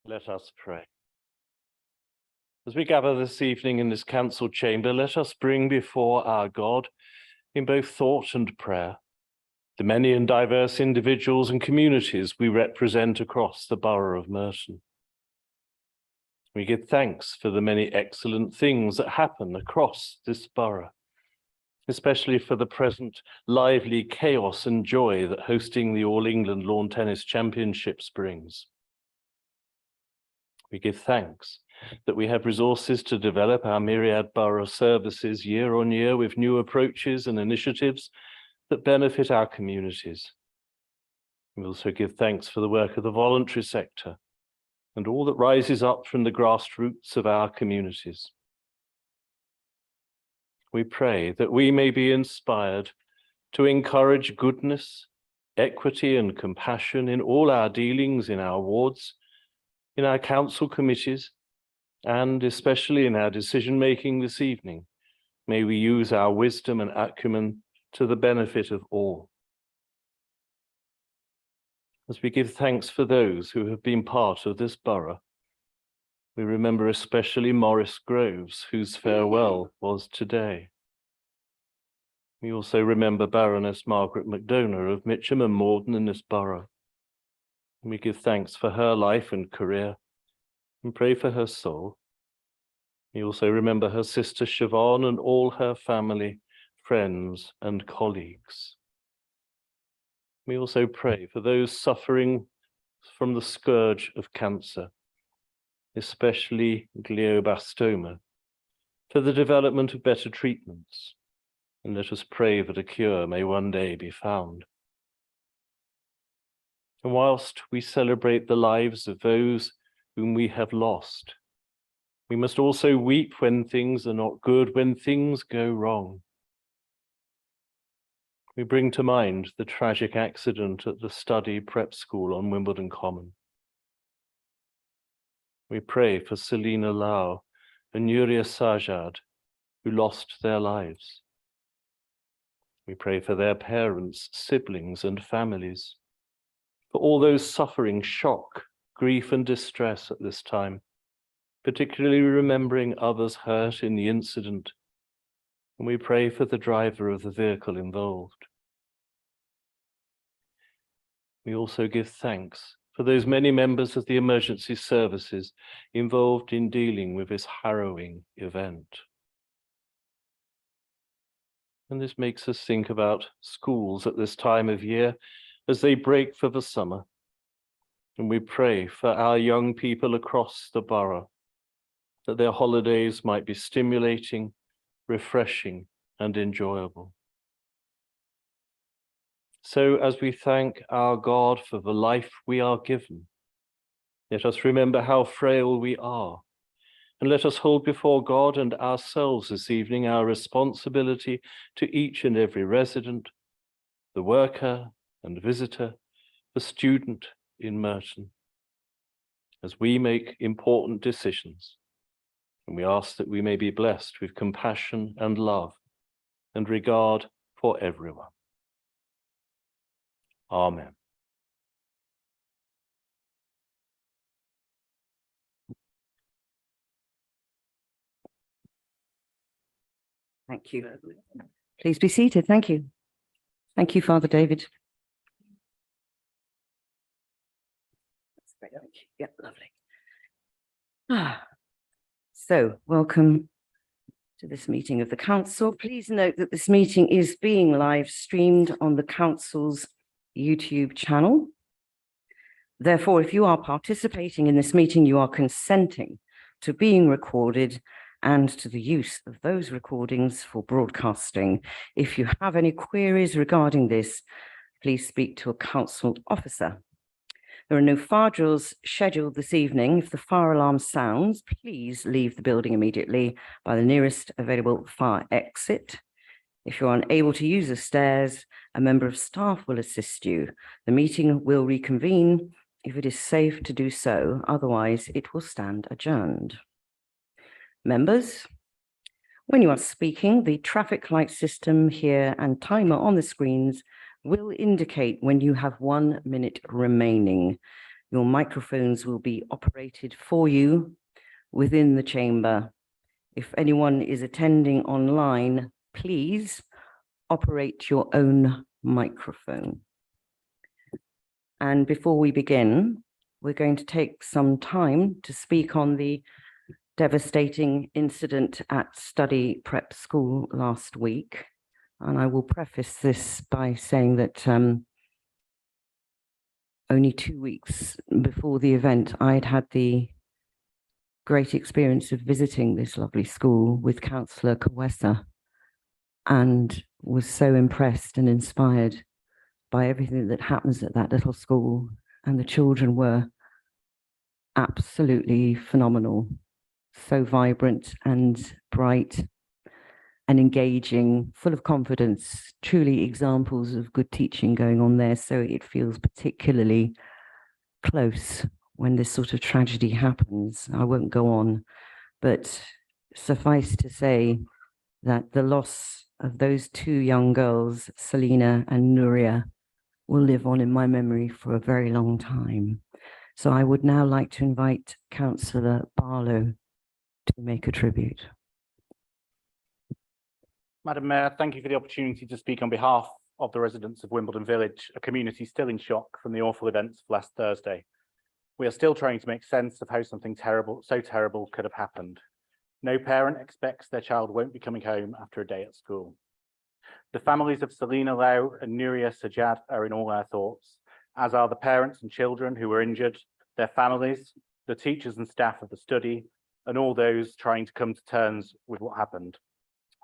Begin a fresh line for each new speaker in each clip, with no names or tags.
Let us pray. As we gather this evening in this council chamber, let us bring before our God, in both thought and prayer, the many and diverse individuals and communities we represent across the borough of Merton. We give thanks for the many excellent things that happen across this borough, especially for the present lively chaos and joy that hosting the All England Lawn Tennis Championships brings. We give thanks that we have resources to develop our myriad borough services year on year with new approaches and initiatives that benefit our communities. We also give thanks for the work of the voluntary sector and all that rises up from the grassroots of our communities. We pray that we may be inspired to encourage goodness, equity, and compassion in all our dealings in our wards, in our council committees, and especially in our decision-making this evening. May we use our wisdom and acumen to the benefit of all. As we give thanks for those who have been part of this borough, we remember especially Maurice Groves, whose farewell was today. We also remember Baroness Margaret MacDonagh of Mitcham and Morden in this borough. We give thanks for her life and career and pray for her soul. We also remember her sister Siobhan and all her family, friends, and colleagues. We also pray for those suffering from the scourge of cancer, especially glioblastoma, for the development of better treatments, and let us pray that a cure may one day be found. And whilst we celebrate the lives of those whom we have lost, we must also weep when things are not good, when things go wrong. We bring to mind the tragic accident at the study prep school on Wimbledon Common. We pray for Selina Lau and Nuria Sajad, who lost their lives. We pray for their parents, siblings, and families, for all those suffering shock, grief, and distress at this time, particularly remembering others hurt in the incident. And we pray for the driver of the vehicle involved. We also give thanks for those many members of the emergency services involved in dealing with this harrowing event. And this makes us think about schools at this time of year as they break for the summer. And we pray for our young people across the borough, that their holidays might be stimulating, refreshing, and enjoyable. So as we thank our God for the life we are given, let us remember how frail we are, and let us hold before God and ourselves this evening our responsibility to each and every resident, the worker and visitor, the student in Merton, as we make important decisions. And we ask that we may be blessed with compassion and love and regard for everyone. Amen.
Thank you. Please be seated. Thank you. Thank you, Father David. That's great. Thank you. Yeah, lovely. So, welcome to this meeting of the Council. Please note that this meeting is being live streamed on the Council's YouTube channel. Therefore, if you are participating in this meeting, you are consenting to being recorded and to the use of those recordings for broadcasting. If you have any queries regarding this, please speak to a council officer. There are no fire drills scheduled this evening. If the fire alarm sounds, please leave the building immediately by the nearest available fire exit. If you're unable to use the stairs, a member of staff will assist you. The meeting will reconvene if it is safe to do so. Otherwise, it will stand adjourned. Members, when you are speaking, the traffic light system here and timer on the screens will indicate when you have 1 minute remaining. Your microphones will be operated for you within the chamber. If anyone is attending online, please operate your own microphone. And before we begin, we're going to take some time to speak on the devastating incident at Study Prep School last week. And I will preface this by saying that only 2 weeks before the event, I'd had the great experience of visiting this lovely school with Councillor Kawesa, and was so impressed and inspired by everything that happens at that little school. And the children were absolutely phenomenal, so vibrant and bright and engaging, full of confidence, truly examples of good teaching going on there. So it feels particularly close when this sort of tragedy happens. I won't go on, but suffice to say that the loss of those 2 young girls, Selina and Nuria, will live on in my memory for a very long time. So I would now like to invite Councillor Barlow to make a tribute.
Madam Mayor, thank you for the opportunity to speak on behalf of the residents of Wimbledon Village, a community still in shock from the awful events of last Thursday. We are still trying to make sense of how something so terrible could have happened. No parent expects their child won't be coming home after a day at school. The families of Selina Lau and Nuria Sajjad are in all our thoughts, as are the parents and children who were injured, their families, the teachers and staff of the study, and all those trying to come to terms with what happened.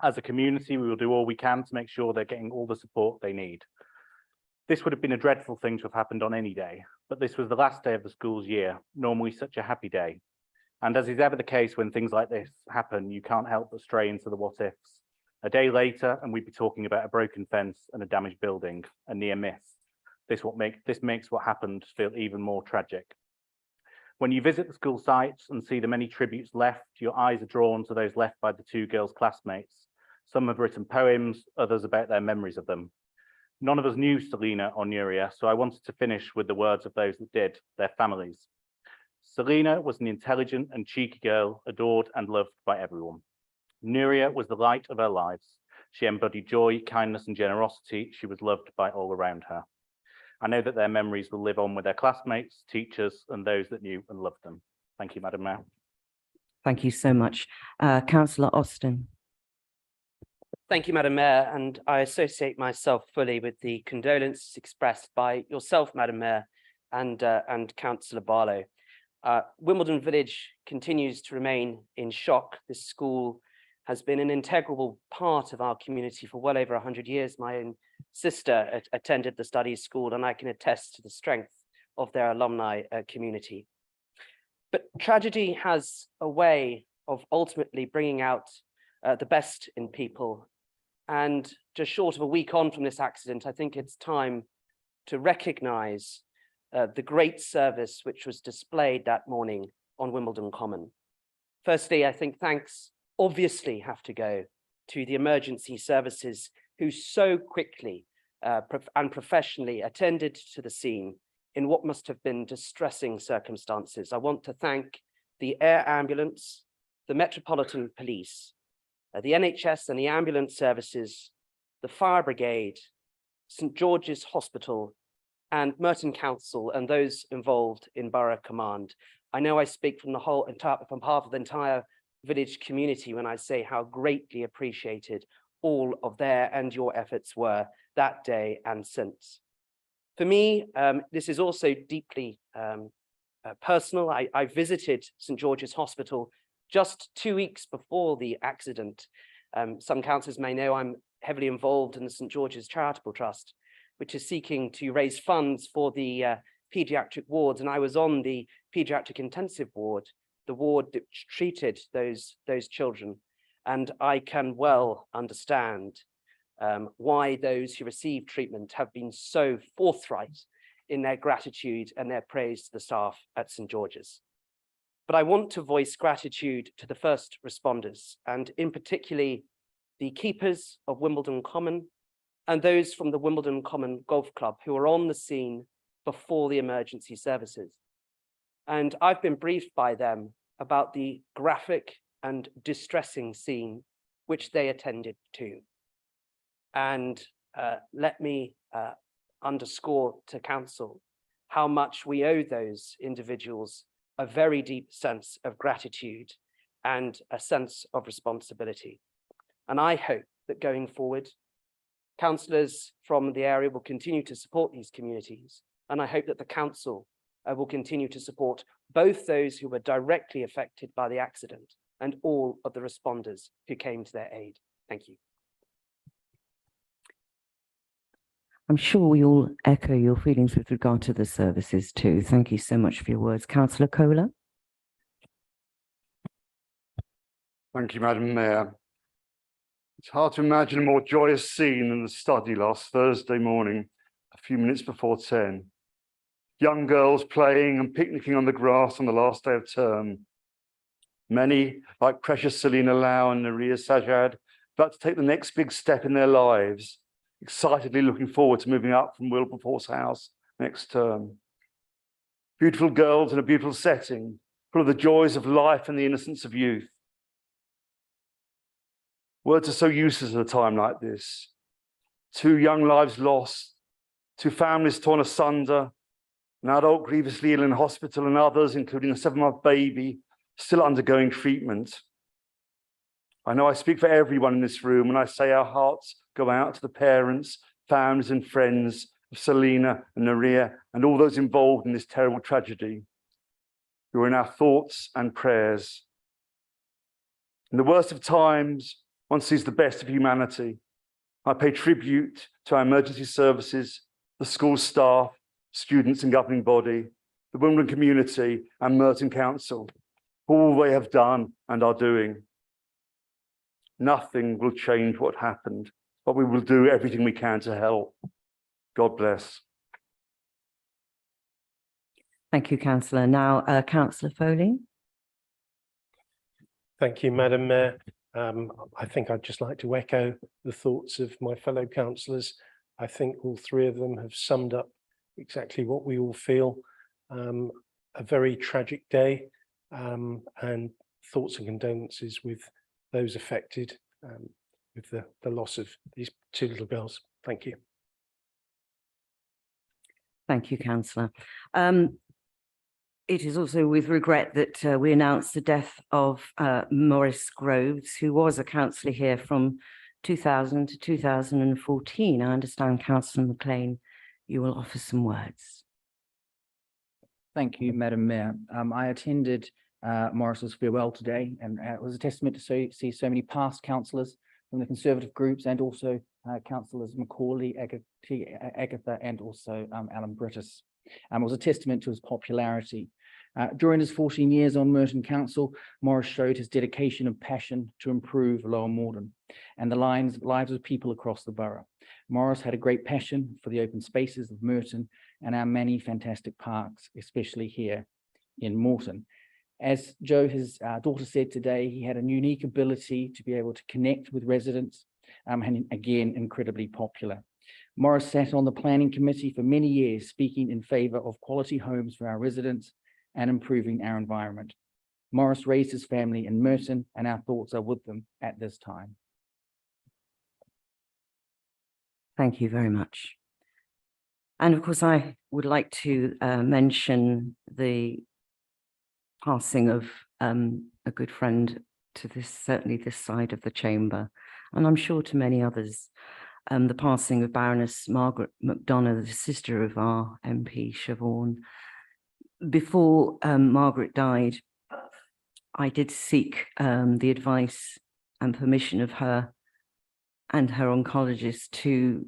As a community, we will do all we can to make sure they're getting all the support they need. This would have been a dreadful thing to have happened on any day, but this was the last day of the school's year, normally such a happy day. And as is ever the case when things like this happen, you can't help but stray into the what ifs. A day later, and we'd be talking about a broken fence and a damaged building, a near miss. This makes what happened feel even more tragic. When you visit the school sites and see the many tributes left, your eyes are drawn to those left by the 2 girls' classmates. Some have written poems, others about their memories of them. None of us knew Selina or Nuria, so I wanted to finish with the words of those that did, their families. Selina was an intelligent and cheeky girl, adored and loved by everyone. Nuria was the light of her lives. She embodied joy, kindness, and generosity. She was loved by all around her. I know that their memories will live on with their classmates, teachers, and those that knew and loved them. Thank you, Madam Mayor.
Thank you so much. Councillor Austin.
Thank you, Madam Mayor, and I associate myself fully with the condolences expressed by yourself, Madam Mayor, and Councillor Barlow. Wimbledon Village continues to remain in shock. This school has been an integral part of our community for well over 100 years. My own sister attended the studies school, and I can attest to the strength of their alumni community. But tragedy has a way of ultimately bringing out the best in people. And just short of a week on from this accident, I think it's time to recognize the great service which was displayed that morning on Wimbledon Common. Firstly, I think thanks obviously have to go to the emergency services who so quickly and professionally attended to the scene in what must have been distressing circumstances. I want to thank the air ambulance, the Metropolitan Police, the NHS and the ambulance services, the fire brigade, St George's Hospital, and Merton Council and those involved in Borough Command. I know I speak from on behalf of the entire village community when I say how greatly appreciated all of their and your efforts were that day and since. For me, this is also deeply personal. I visited St George's Hospital just 2 weeks before the accident. Some councillors may know I'm heavily involved in the St George's Charitable Trust, which is seeking to raise funds for the paediatric wards. And I was on the paediatric intensive ward, the ward that treated those children. And I can well understand why those who receive treatment have been so forthright in their gratitude and their praise to the staff at St George's. But I want to voice gratitude to the first responders, and in particularly the keepers of Wimbledon Common and those from the Wimbledon Common Golf Club who were on the scene before the emergency services. And I've been briefed by them about the graphic and distressing scene which they attended to. And let me underscore to council how much we owe those individuals a very deep sense of gratitude and a sense of responsibility. And I hope that going forward, councillors from the area will continue to support these communities. And I hope that the council will continue to support both those who were directly affected by the accident and all of the responders who came to their aid. Thank you.
I'm sure we all echo your feelings with regard to the services too. Thank you so much for your words. Councillor Kohler.
Thank you, Madam Mayor. It's hard to imagine a more joyous scene than the study last Thursday morning, a few minutes before 10. Young girls playing and picnicking on the grass on the last day of term. Many, like precious Selina Lau and Naria Sajad, about to take the next big step in their lives, excitedly looking forward to moving up from Wilberforce House next term. Beautiful girls in a beautiful setting, full of the joys of life and the innocence of youth. Words are so useless at a time like this. 2 young lives lost, 2 families torn asunder, an adult grievously ill in hospital, and others, including a 7-month baby, still undergoing treatment. I know I speak for everyone in this room when I say our hearts go out to the parents, families and friends of Selina and Naria and all those involved in this terrible tragedy. You're in our thoughts and prayers. In the worst of times, one sees the best of humanity. I pay tribute to our emergency services, the school staff, students and governing body, the Wimbledon community and Merton Council, all they have done and are doing. Nothing will change what happened, but we will do everything we can to help. God bless.
Thank you, Councillor. Now, Councillor Foley.
Thank you, Madam Mayor. I think I'd just like to echo the thoughts of my fellow councillors. I think all 3 of them have summed up exactly what we all feel. A very tragic day, and thoughts and condolences with those affected with the loss of these 2 little girls. Thank you.
Thank you, Councillor. It is also with regret that we announce the death of Maurice Groves, who was a councillor here from 2000 to 2014. I understand, Councillor McLean, you will offer some words.
Thank you, Madam Mayor. I attended Maurice's farewell today, and it was a testament to see so many past councillors from the Conservative groups and also councillors Macaulay, Agatha, and also Alan Brittis. It was a testament to his popularity. During his 14 years on Merton Council, Maurice showed his dedication and passion to improve Lower Morden and the lives of people across the borough. Maurice had a great passion for the open spaces of Merton and our many fantastic parks, especially here in Moreton. As Joe, his daughter, said today, he had a unique ability to be able to connect with residents, and again, incredibly popular. Maurice sat on the planning committee for many years, speaking in favour of quality homes for our residents and improving our environment. Maurice raised his family in Merton, and our thoughts are with them at this time.
Thank you very much. And of course, I would like to mention the passing of a good friend to certainly this side of the chamber, and I'm sure to many others, the passing of Baroness Margaret McDonough, the sister of our MP Siobhan. Before Margaret died, I did seek the advice and permission of her and her oncologist to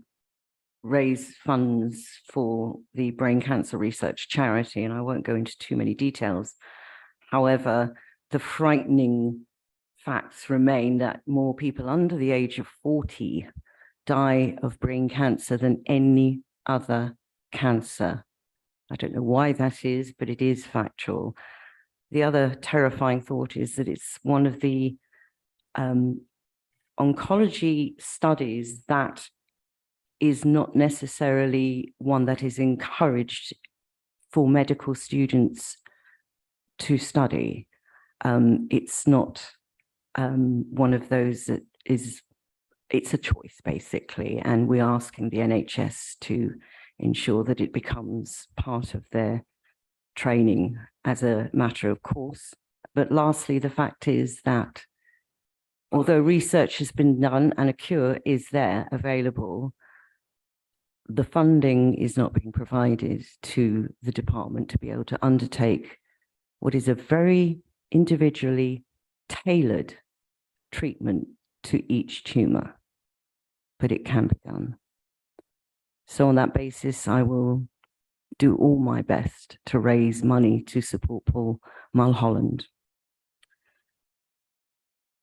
raise funds for the Brain Cancer Research Charity, and I won't go into too many details. However, the frightening facts remain that more people under the age of 40 die of brain cancer than any other cancer. I don't know why that is, but it is factual. The other terrifying thought is that it's one of the oncology studies that is not necessarily one that is encouraged for medical students to study. It's not one of those that is, it's a choice basically, and we're asking the NHS to ensure that it becomes part of their training as a matter of course. But lastly, the fact is that although research has been done and a cure is there available, the funding is not being provided to the department to be able to undertake what is a very individually tailored treatment to each tumor, but it can be done. So on that basis, I will do all my best to raise money to support Paul Mulholland.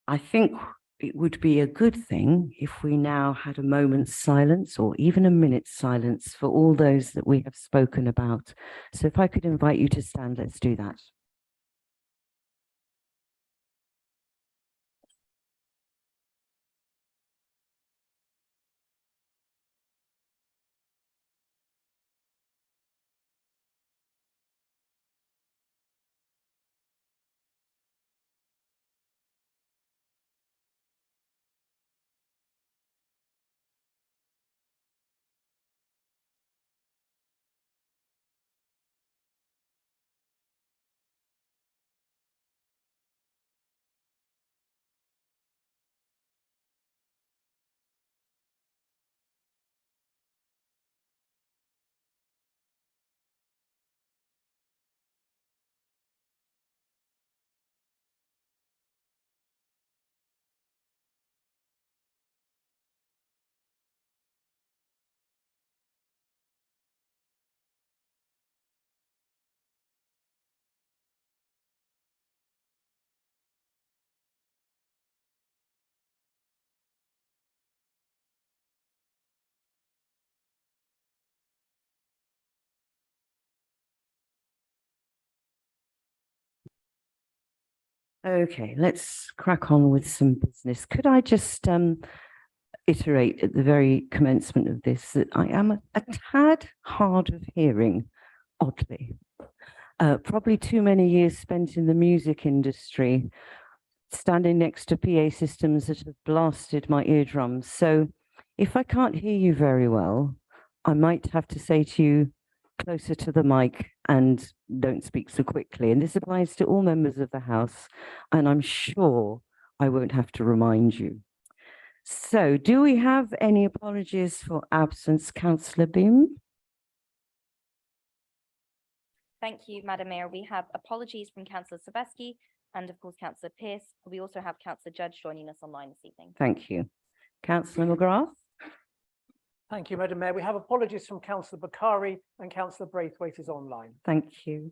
I think it would be a good thing if we now had a moment's silence or even a minute's silence for all those that we have spoken about. So if I could invite you to stand, let's do that. Okay, let's crack on with some business. Could I just iterate at the very commencement of this that I am a tad hard of hearing, oddly. Probably too many years spent in the music industry, standing next to PA systems that have blasted my eardrums. So if I can't hear you very well, I might have to say to you, closer to the mic and don't speak so quickly. And this applies to all members of the House, and I'm sure I won't have to remind you. So do we have any apologies for absence, Councillor Beam?
Thank you, Madam Mayor. We have apologies from Councillor Sebeski and of course Councillor Pearce. We also have Councillor Judge joining us online this evening.
Thank you. Councillor McGrath?
Thank you, Madam Mayor. We have apologies from Councillor Bakari and Councillor Braithwaite is online.
Thank you.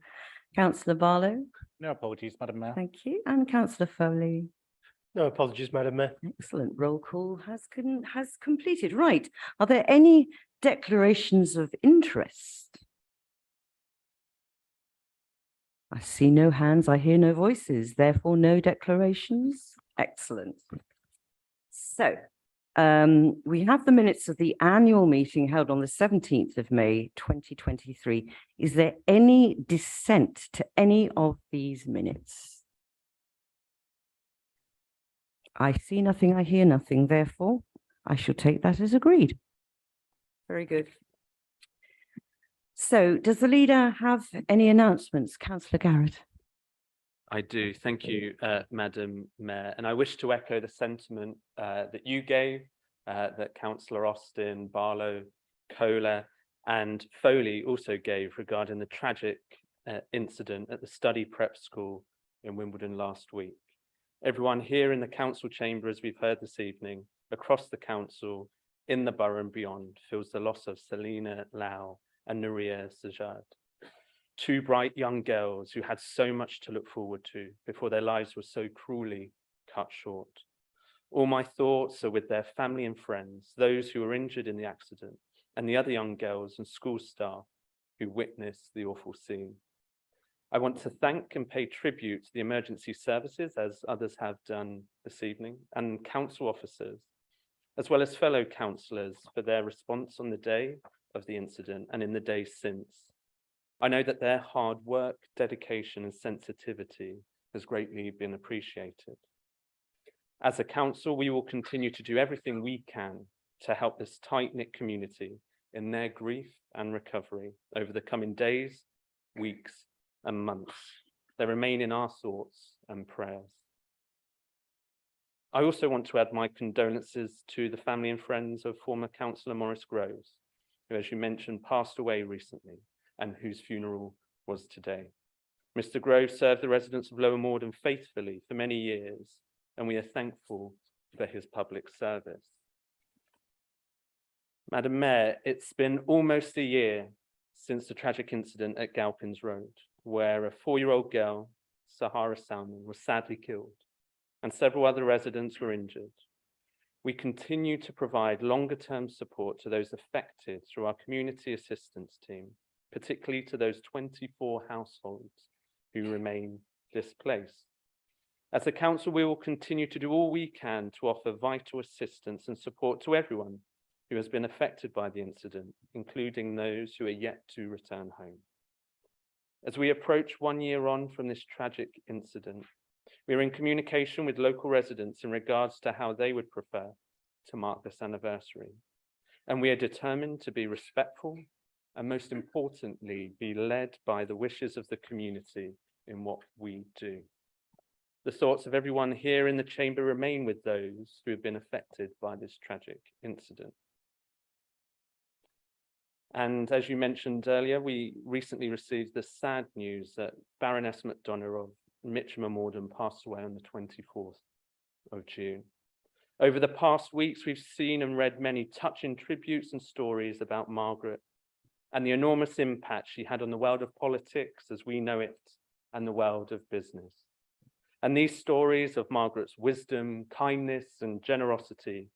Councillor Barlow?
No apologies, Madam Mayor.
Thank you. And Councillor Foley?
No apologies, Madam Mayor.
Excellent. Roll call has completed. Right. Are there any declarations of interest? I see no hands. I hear no voices. Therefore, no declarations. Excellent. So we have the minutes of the annual meeting held on the 17th of May, 2023. Is there any dissent to any of these minutes? I see nothing, I hear nothing. Therefore, I shall take that as agreed. Very good. So does the leader have any announcements? Councillor Garrett.
I do. Thank you, Madam Mayor. And I wish to echo the sentiment that you gave, that Councillor Austin, Barlow, Kohler and Foley also gave regarding the tragic incident at the study prep school in Wimbledon last week. Everyone here in the council chamber, as we've heard this evening, across the council, in the borough and beyond, feels the loss of Selina Lau and Nuria Sajad. Two bright young girls who had so much to look forward to before their lives were so cruelly cut short. All my thoughts are with their family and friends, those who were injured in the accident, and the other young girls and school staff who witnessed the awful scene. I want to thank and pay tribute to the emergency services, as others have done this evening, and council officers, as well as fellow councillors for their response on the day of the incident and in the days since.
I know that their hard work, dedication and sensitivity has greatly been appreciated. As a council, we will continue to do everything we can to help this tight-knit community in their grief and recovery over the coming days, weeks and months. They remain in our thoughts and prayers. I also want to add my condolences to the family and friends of former Councillor Maurice Groves, who, as you mentioned, passed away recently and whose funeral was today. Mr. Groves served the residents of Lower Morden faithfully for many years, and we are thankful for his public service. Madam Mayor, it's been almost a year since the tragic incident at Galpins Road, where a 4-year-old girl, Sahara Salman, was sadly killed, and several other residents were injured. We continue to provide longer-term support to those affected through our community assistance team, particularly to those 24 households who remain displaced. As a council, we will continue to do all we can to offer vital assistance and support to everyone who has been affected by the incident, including those who are yet to return home. As we approach 1 year on from this tragic incident, we are in communication with local residents in regards to how they would prefer to mark this anniversary. And we are determined to be respectful and, most importantly, be led by the wishes of the community in what we do. The thoughts of everyone here in the chamber remain with those who have been affected by this tragic incident. And as you mentioned earlier, we recently received the sad news that Baroness McDonough of Mitcham and Morden passed away on the 24th of June. Over the past weeks, we've seen and read many touching tributes and stories about Margaret and the enormous impact she had on the world of politics as we know it and the world of business. And these stories of Margaret's wisdom, kindness and generosity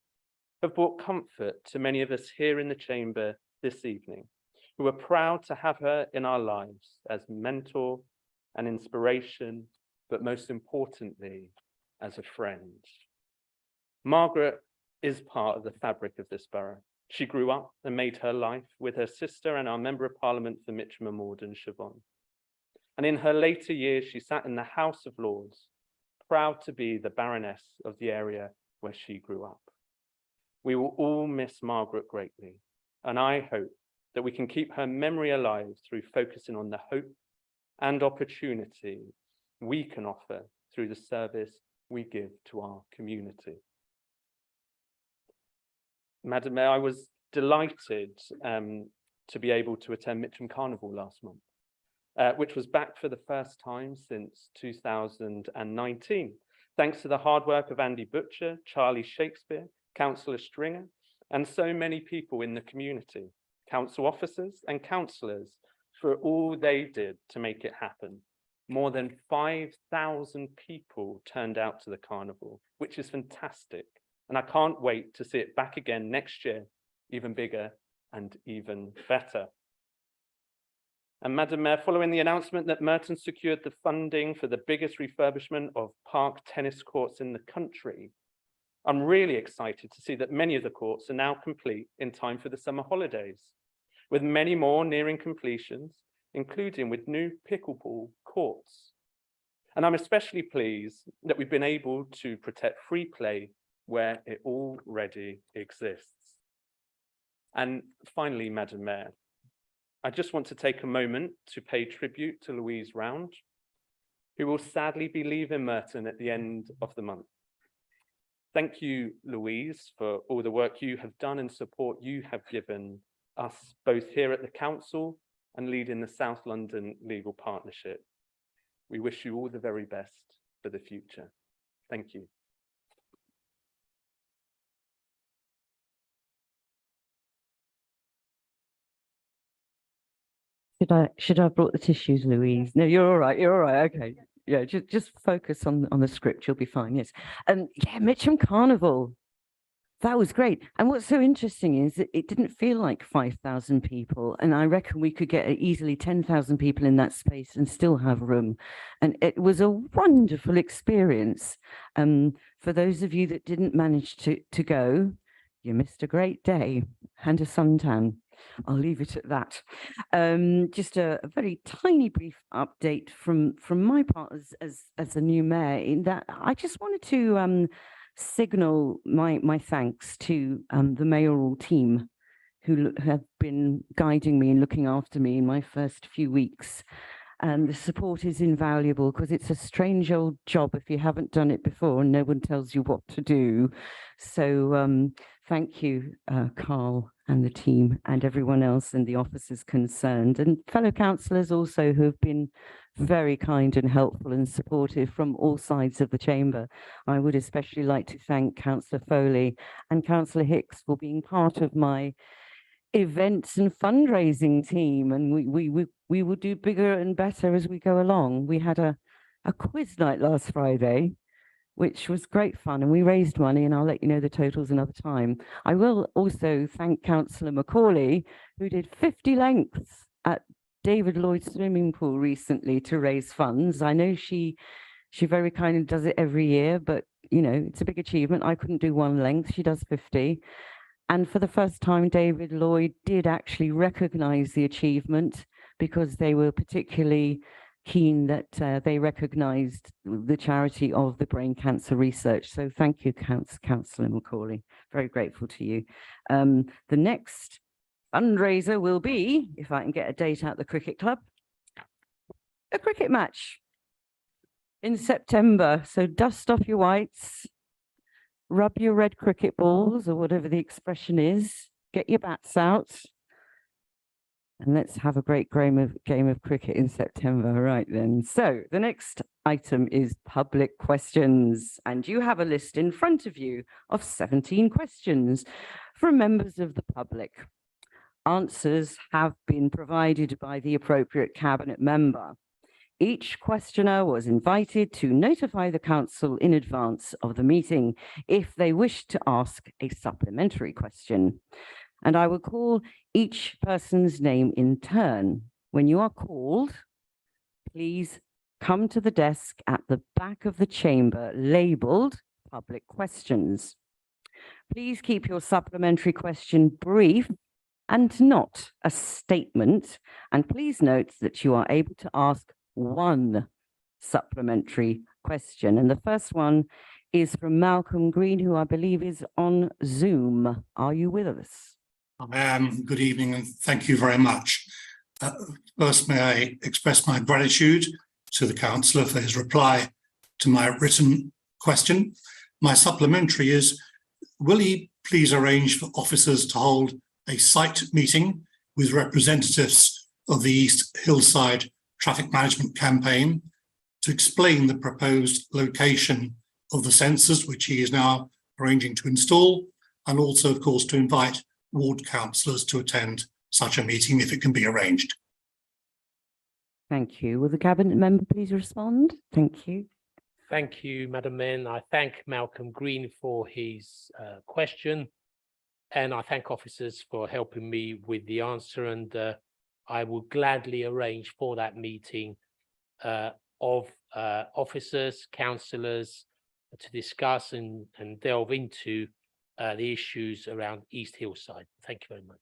have brought comfort to many of us here in the chamber this evening, who are proud to have her in our lives as mentor and inspiration, but most importantly, as a friend. Margaret is part of the fabric of this borough. She grew up and made her life with her sister and our Member of Parliament for Mitcham and Morden, Siobhan. And in her later years, she sat in the House of Lords, proud to be the Baroness of the area where she grew up. We will all miss Margaret greatly, and I hope that we can keep her memory alive through focusing on the hope and opportunity we can offer through the service we give to our community. Madam Mayor, I was delighted to be able to attend Mitcham Carnival last month, which was back for the first time since 2019, thanks to the hard work of Andy Butcher, Charlie Shakespeare, Councillor Stringer, and so many people in the community, council officers and councillors, for all they did to make it happen. More than 5,000 people turned out to the carnival, which is fantastic. And I can't wait to see it back again next year, even bigger and even better. And Madam Mayor, following the announcement that Merton secured the funding for the biggest refurbishment of park tennis courts in the country, I'm really excited to see that many of the courts are now complete in time for the summer holidays, with many more nearing completions, including with new pickleball courts. And I'm especially pleased that we've been able to protect free play where it already exists. And finally, Madam Mayor, I just want to take a moment to pay tribute to Louise Round, who will sadly be leaving Merton at the end of the month. Thank you, Louise, for all the work you have done and support you have given us both here at the council and leading the South London Legal Partnership. We wish you all the very best for the future. Thank you.
Should I have brought the tissues, Louise? No, you're all right. You're all right. Okay. Yeah, just focus on the script. You'll be fine. Yes. Yeah, Mitcham Carnival. That was great. And what's so interesting is that it didn't feel like 5,000 people. And I reckon we could get easily 10,000 people in that space and still have room. And it was a wonderful experience. For those of you that didn't manage to go, you missed a great day and a suntan. I'll leave it at that. Just a very tiny brief update from my part as a new mayor, in that I just wanted to signal my thanks to the mayoral team who have been guiding me and looking after me in my first few weeks. And the support is invaluable because it's a strange old job if you haven't done it before and no one tells you what to do. So thank you, Carl and the team and everyone else and the officers concerned, and fellow councillors also who have been very kind and helpful and supportive from all sides of the chamber. I would especially like to thank Councillor Foley and Councillor Hicks for being part of my events and fundraising team, and we will do bigger and better as we go along. We had a quiz night last Friday, which was great fun, and we raised money, and I'll let you know the totals another time. I will also thank Councillor Macaulay, who did 50 lengths at David Lloyd's swimming pool recently to raise funds. I know she very kindly does it every year, but you know, it's a big achievement. I couldn't do one length, she does 50. And for the first time, David Lloyd did actually recognise the achievement, because they were particularly keen that they recognised the charity of the brain cancer research. So thank you, Councillor Macaulay. Very grateful to you. The next fundraiser will be, if I can get a date out the cricket club, a cricket match in September. So dust off your whites, rub your red cricket balls, or whatever the expression is, get your bats out, and let's have a great game of cricket in September. Right then. So the next item is public questions, and you have a list in front of you of 17 questions from members of the public. Answers have been provided by the appropriate cabinet member. Each questioner was invited to notify the council in advance of the meeting if they wish to ask a supplementary question. And I will call each person's name in turn. When you are called, please come to the desk at the back of the chamber labeled public questions. Please keep your supplementary question brief and not a statement. And please note that you are able to ask one supplementary question. And the first one is from Malcolm Green, who I believe is on Zoom. Are you with us?
I am. Good evening, and thank you very much. First, may I express my gratitude to the councillor for his reply to my written question. My supplementary is, will he please arrange for officers to hold a site meeting with representatives of the East Hillside Traffic Management Campaign to explain the proposed location of the sensors, which he is now arranging to install, and also, of course, to invite ward councillors to attend such a meeting if it can be arranged.
Thank you. Will the cabinet member please respond? Thank you.
Thank you, Madam Mayor. And I thank Malcolm Green for his question, and I thank officers for helping me with the answer. And I will gladly arrange for that meeting of officers, councillors, to discuss and delve into the issues around East Hillside. Thank you very much.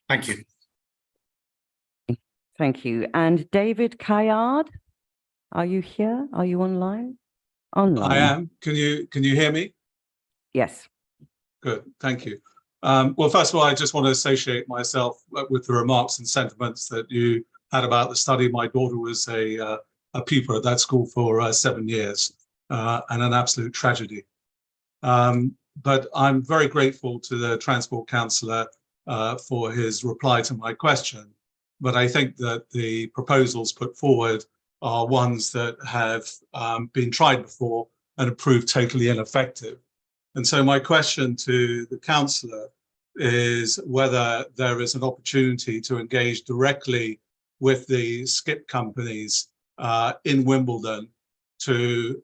Thank you.
Thank you. And David Kayard, are you here? Are you online? Online.
I am. Can you hear me?
Yes.
Good. Thank you. Well, first of all, I just want to associate myself with the remarks and sentiments that you had about the study. My daughter was a pupil at that school for 7 years, and an absolute tragedy. But I'm very grateful to the Transport Councillor for his reply to my question. But I think that the proposals put forward are ones that have been tried before and have proved totally ineffective. And so my question to the councillor is whether there is an opportunity to engage directly with the skip companies in Wimbledon to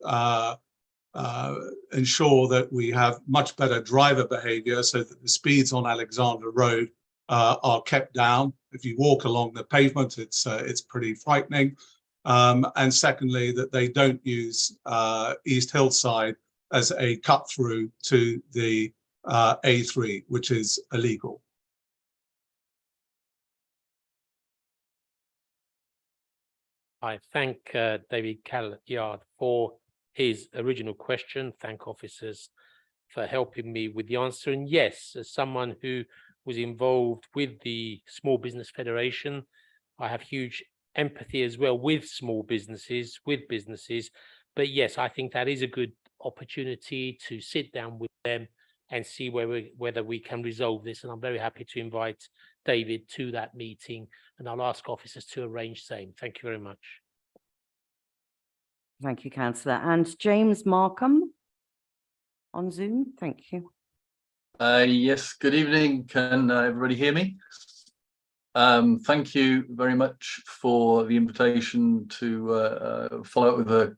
ensure that we have much better driver behaviour so that the speeds on Alexandra Road are kept down. If you walk along the pavement, it's pretty frightening. And secondly, that they don't use East Hillside as a cut through to the A3, which is illegal.
I thank David Callyard for his original question. Thank officers for helping me with the answer. And yes, as someone who was involved with the Small Business Federation, I have huge empathy as well with small businesses, But yes, I think that is a good opportunity to sit down with them and see whether we can resolve this. And I'm very happy to invite David to that meeting, and I'll ask officers to arrange same. Thank you very much.
Thank you, councillor. And James Markham on Zoom. Thank you.
Yes, good evening. Can everybody hear me? Thank you very much for the invitation to follow up with a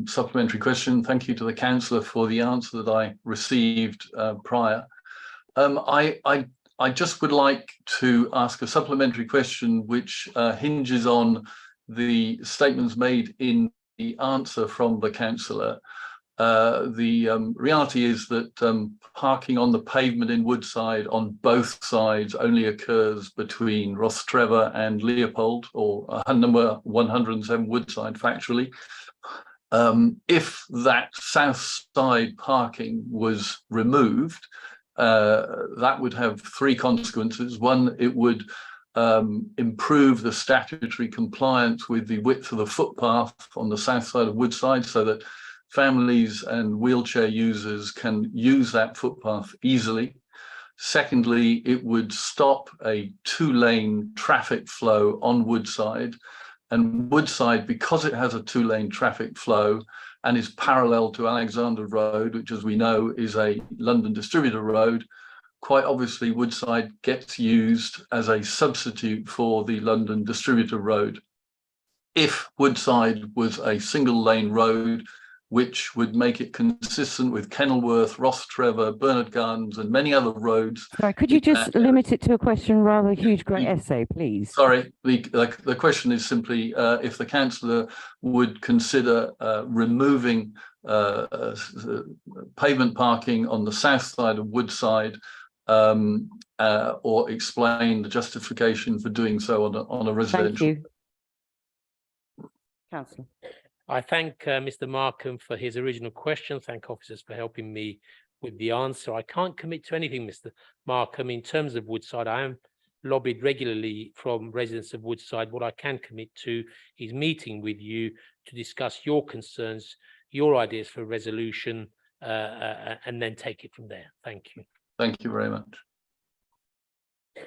supplementary question. Thank you to the councillor for the answer that I received prior. I just would like to ask a supplementary question which hinges on the statements made in the answer from the councillor. The reality is that parking on the pavement in Woodside on both sides only occurs between Rostrevor and Leopold, or number 107 Woodside factually. If that south side parking was removed, that would have three consequences. One, it would improve the statutory compliance with the width of the footpath on the south side of Woodside, so that families and wheelchair users can use that footpath easily. Secondly, it would stop a two-lane traffic flow on Woodside. And Woodside, because it has a two-lane traffic flow and is parallel to Alexander Road, which, as we know, is a London distributor road, quite obviously Woodside gets used as a substitute for the London distributor road. If Woodside was a single-lane road, which would make it consistent with Kenilworth, Rostrevor, Bernard Gardens, and many other roads.
Sorry, could you just limit it to a question rather than a huge, great essay, please?
Sorry, the question is simply if the councillor would consider removing pavement parking on the south side of Woodside, or explain the justification for doing so on a residential.
Thank you. Councillor.
I thank Mr. Markham for his original question. Thank officers for helping me with the answer. I can't commit to anything, Mr. Markham, in terms of Woodside. I am lobbied regularly from residents of Woodside. What I can commit to is meeting with you to discuss your concerns, your ideas for resolution, and then take it from there. Thank you.
Thank you very much.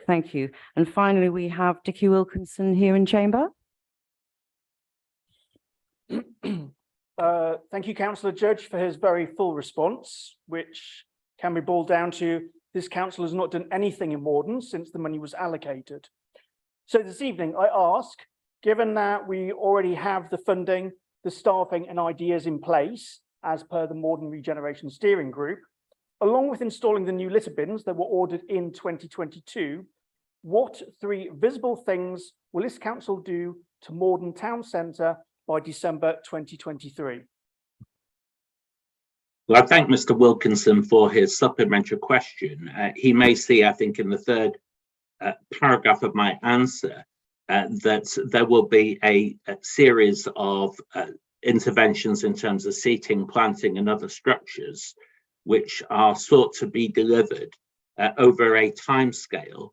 Thank you. And finally, we have Dickie Wilkinson here in chamber.
Thank you, Councillor Judge, for his very full response, which can be boiled down to this council has not done anything in Morden since the money was allocated. So this evening, I ask, given that we already have the funding, the staffing and ideas in place, as per the Morden Regeneration Steering Group, along with installing the new litter bins that were ordered in 2022, what three visible things will this council do to Morden Town Centre by December 2023?
Well, I thank Mr. Wilkinson for his supplementary question. He may see, I think, in the third paragraph of my answer, that there will be a series of interventions in terms of seating, planting and other structures, which are sought to be delivered over a timescale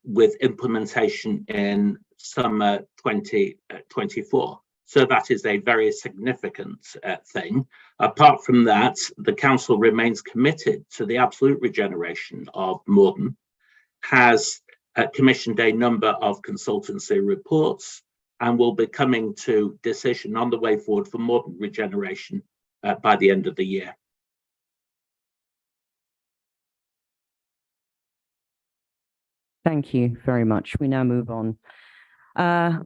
with implementation in summer 2024. So that is a very significant thing. Apart from that, the council remains committed to the absolute regeneration of Morden, has commissioned a number of consultancy reports, and will be coming to decision on the way forward for Morden regeneration by the end of the year.
Thank you very much. We now move on.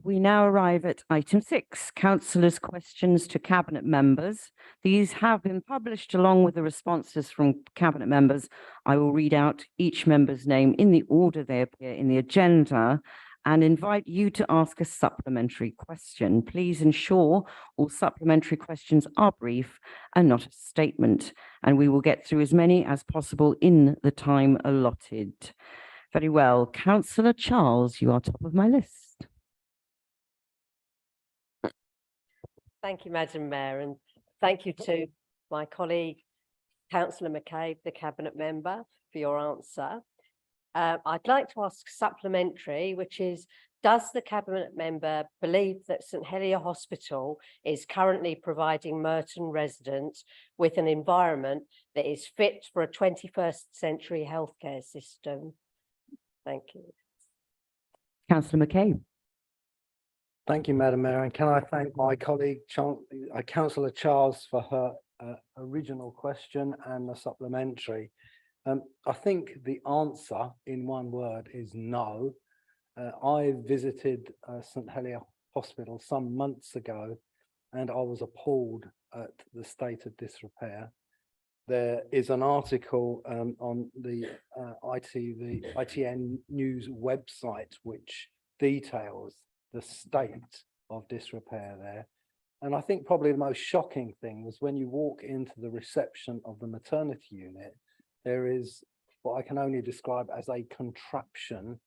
We now arrive at item 6, councillors' questions to cabinet members. These have been published along with the responses from cabinet members. I will read out each member's name in the order they appear in the agenda and invite you to ask a supplementary question. Please ensure all supplementary questions are brief and not a statement, and we will get through as many as possible in the time allotted. Very well. Councillor Charles, you are top of my list.
Thank you, Madam Mayor, and thank you to my colleague, Councillor McCabe, the Cabinet Member, for your answer. I'd like to ask supplementary, which is, does the Cabinet Member believe that St Helier Hospital is currently providing Merton residents with an environment that is fit for a 21st century healthcare system? Thank you.
Councillor McCabe.
Thank you, Madam Mayor, and can I thank my colleague, Councillor Charles, for her original question and the supplementary. I think the answer in one word is no. I visited St Helier Hospital some months ago, and I was appalled at the state of disrepair. There is an article on the ITN News website which details the state of disrepair there. And I think probably the most shocking thing was when you walk into the reception of the maternity unit, there is what I can only describe as a contraption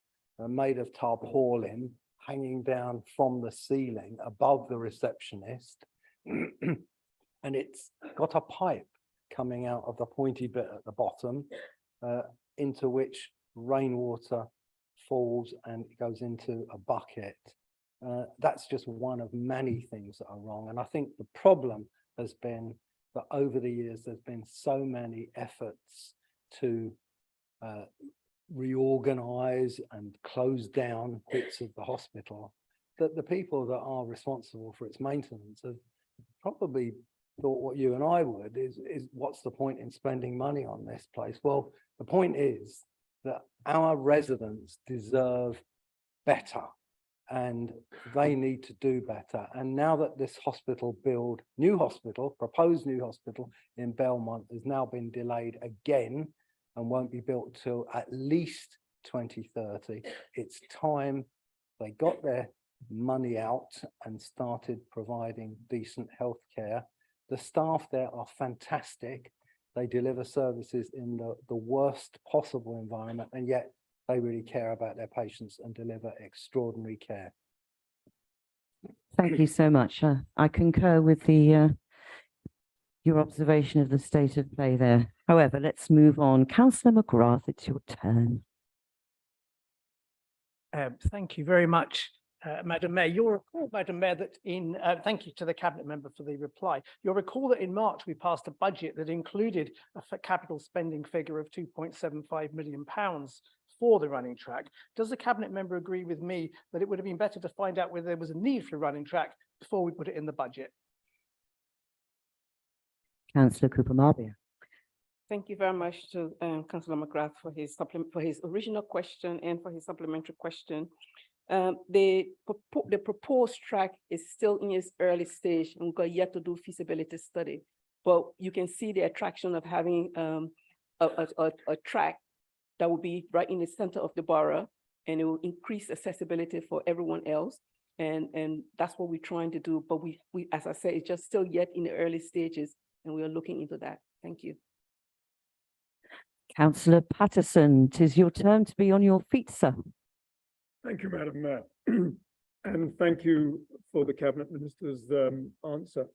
made of tarpaulin hanging down from the ceiling above the receptionist. And it's got a pipe coming out of the pointy bit at the bottom into which rainwater falls and it goes into a bucket. That's just one of many things that are wrong. And I think the problem has been that over the years, there's been so many efforts to reorganize and close down bits of the hospital that the people that are responsible for its maintenance have probably thought what you and I would is what's the point in spending money on this place? Well, the point is that our residents deserve better and they need to do better. And now that this proposed new hospital in Belmont has now been delayed again and won't be built till at least 2030, it's time they got their money out and started providing decent healthcare. The staff there are fantastic. They deliver services in the worst possible environment, and yet they really care about their patients and deliver extraordinary care.
Thank you so much. I concur with your observation of the state of play there. However, let's move on. Councillor McGrath, it's your turn.
Thank you very much, Madam Mayor. You'll recall, Madam Mayor, that thank you to the Cabinet Member for the reply. You'll recall that in March, we passed a budget that included a capital spending figure of £2.75 million for the running track. Does the Cabinet Member agree with me that it would have been better to find out whether there was a need for a running track before we put it in the budget?
Councillor Cooper-Marbia.
Thank you very much to Councillor McGrath for his original question and for his supplementary question. The proposed track is still in its early stage and we've got yet to do feasibility study. But you can see the attraction of having a track that will be right in the center of the borough, and it will increase accessibility for everyone else. And that's what we're trying to do. But we as I said, it's just still yet in the early stages, and we are looking into that. Thank you.
Councillor Patterson, 'tis your turn to be on your feet, sir.
Thank you, Madam Mayor. And thank you for the Cabinet Minister's answer.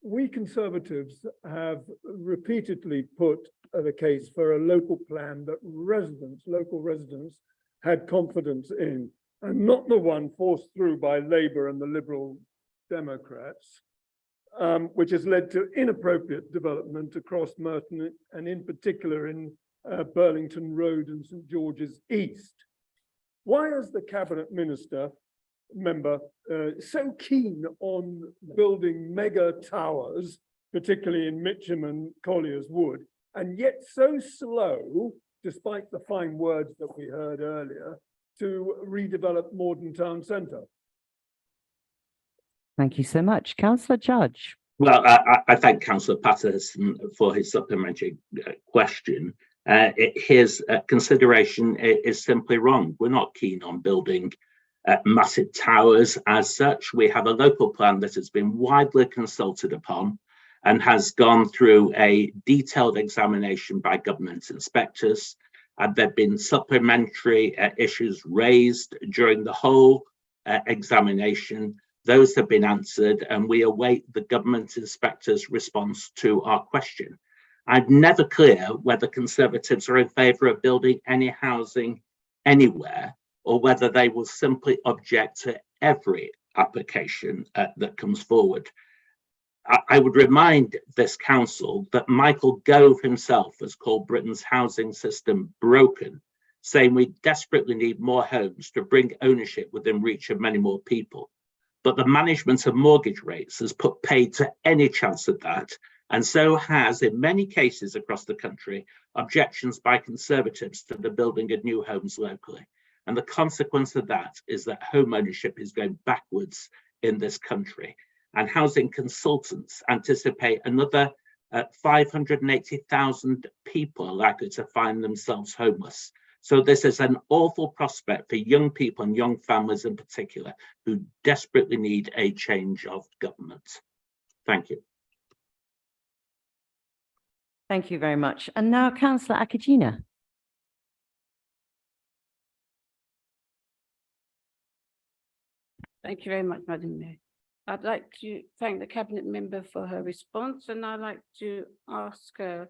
We Conservatives have repeatedly put the case for a local plan that local residents had confidence in, and not the one forced through by Labour and the Liberal Democrats, which has led to inappropriate development across Merton and in particular in Burlington Road and St George's East. Why is the Cabinet Member so keen on building mega towers, particularly in Mitcham and Collier's Wood, and yet so slow, despite the fine words that we heard earlier, to redevelop Morden Town Centre?
Thank you so much. Councillor Judge.
Well, I thank Councillor Patterson for his supplementary question. His consideration is simply wrong. We're not keen on building massive towers as such. We have a local plan that has been widely consulted upon and has gone through a detailed examination by government inspectors. There have been supplementary issues raised during the whole examination Those have been answered, and we await the government inspector's response to our question. I'm never clear whether Conservatives are in favour of building any housing anywhere, or whether they will simply object to every application that comes forward. I would remind this council that Michael Gove himself has called Britain's housing system broken, saying we desperately need more homes to bring ownership within reach of many more people. But the management of mortgage rates has put paid to any chance of that, and so has, in many cases across the country, objections by Conservatives to the building of new homes locally. And the consequence of that is that home ownership is going backwards in this country. And housing consultants anticipate another 580,000 people are likely to find themselves homeless. So this is an awful prospect for young people and young families in particular who desperately need a change of government. Thank you.
Thank you very much. And now Councillor Akajina.
Thank you very much, Madam Mayor. I'd like to thank the Cabinet member for her response, and I'd like to ask her,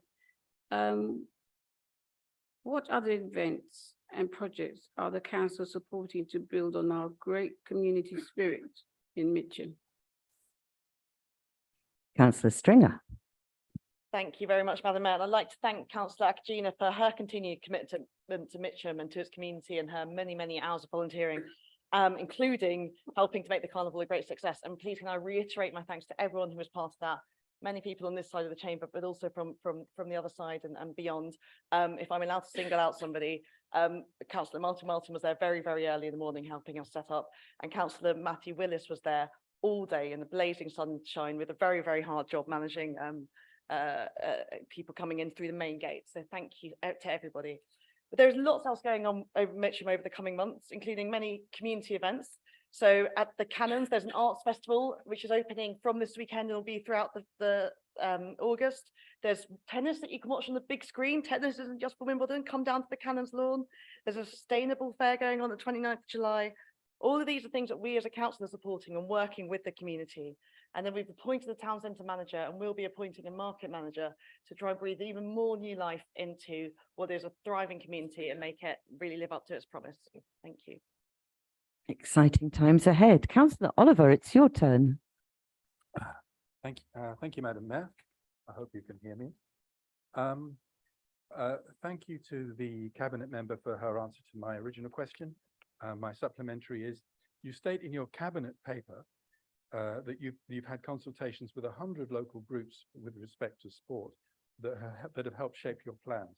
what other events and projects are the council supporting to build on our great community spirit in Mitcham?
Councillor Stringer.
Thank you very much, Madam Mayor. I'd like to thank Councillor Akajina for her continued commitment to Mitcham and to its community, and her many, many hours of volunteering, including helping to make the carnival a great success. And please can I reiterate my thanks to everyone who was part of that, many people on this side of the chamber, but also from the other side and beyond. If I'm allowed to single out somebody, Councillor Martin was there very, very early in the morning helping us set up, and Councillor Matthew Willis was there all day in the blazing sunshine with a very, very hard job managing people coming in through the main gate. So thank you to everybody. But there's lots else going on over Mitcham over the coming months, including many community events. So at the Cannons, there's an arts festival which is opening from this weekend and will be throughout the August. There's tennis that you can watch on the big screen. Tennis isn't just for Wimbledon. Come down to the Cannons lawn. There's a sustainable fair going on the 29th of July. All of these are things that we as a council are supporting and working with the community. And then we've appointed the town centre manager, and we'll be appointing a market manager to try and breathe even more new life into what is a thriving community and make it really live up to its promise. Thank you.
Exciting times ahead. Councillor Oliver, it's your turn.
Thank you, Madam Mayor. I hope you can hear me. Thank you to the Cabinet member for her answer to my original question. My supplementary is, you state in your Cabinet paper that you've had consultations with 100 local groups with respect to sport that have helped shape your plans.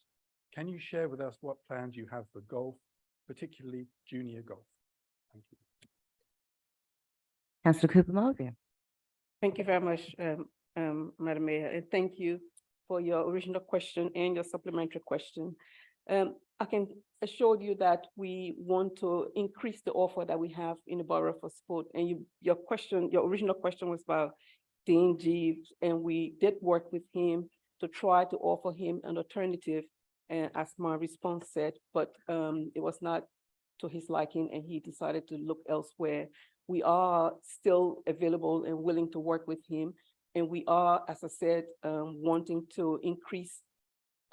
Can you share with us what plans you have for golf, particularly junior golf? Thank you.
Councillor Cooper-Mulvey.
Thank you very much, Madam Mayor, and thank you for your original question and your supplementary question. I can assure you that we want to increase the offer that we have in the borough for sport. And your original question was about Dean Jeeves, and we did work with him to try to offer him an alternative, as my response said, but it was not to his liking, and he decided to look elsewhere. We are still available and willing to work with him, and we are, as I said, wanting to increase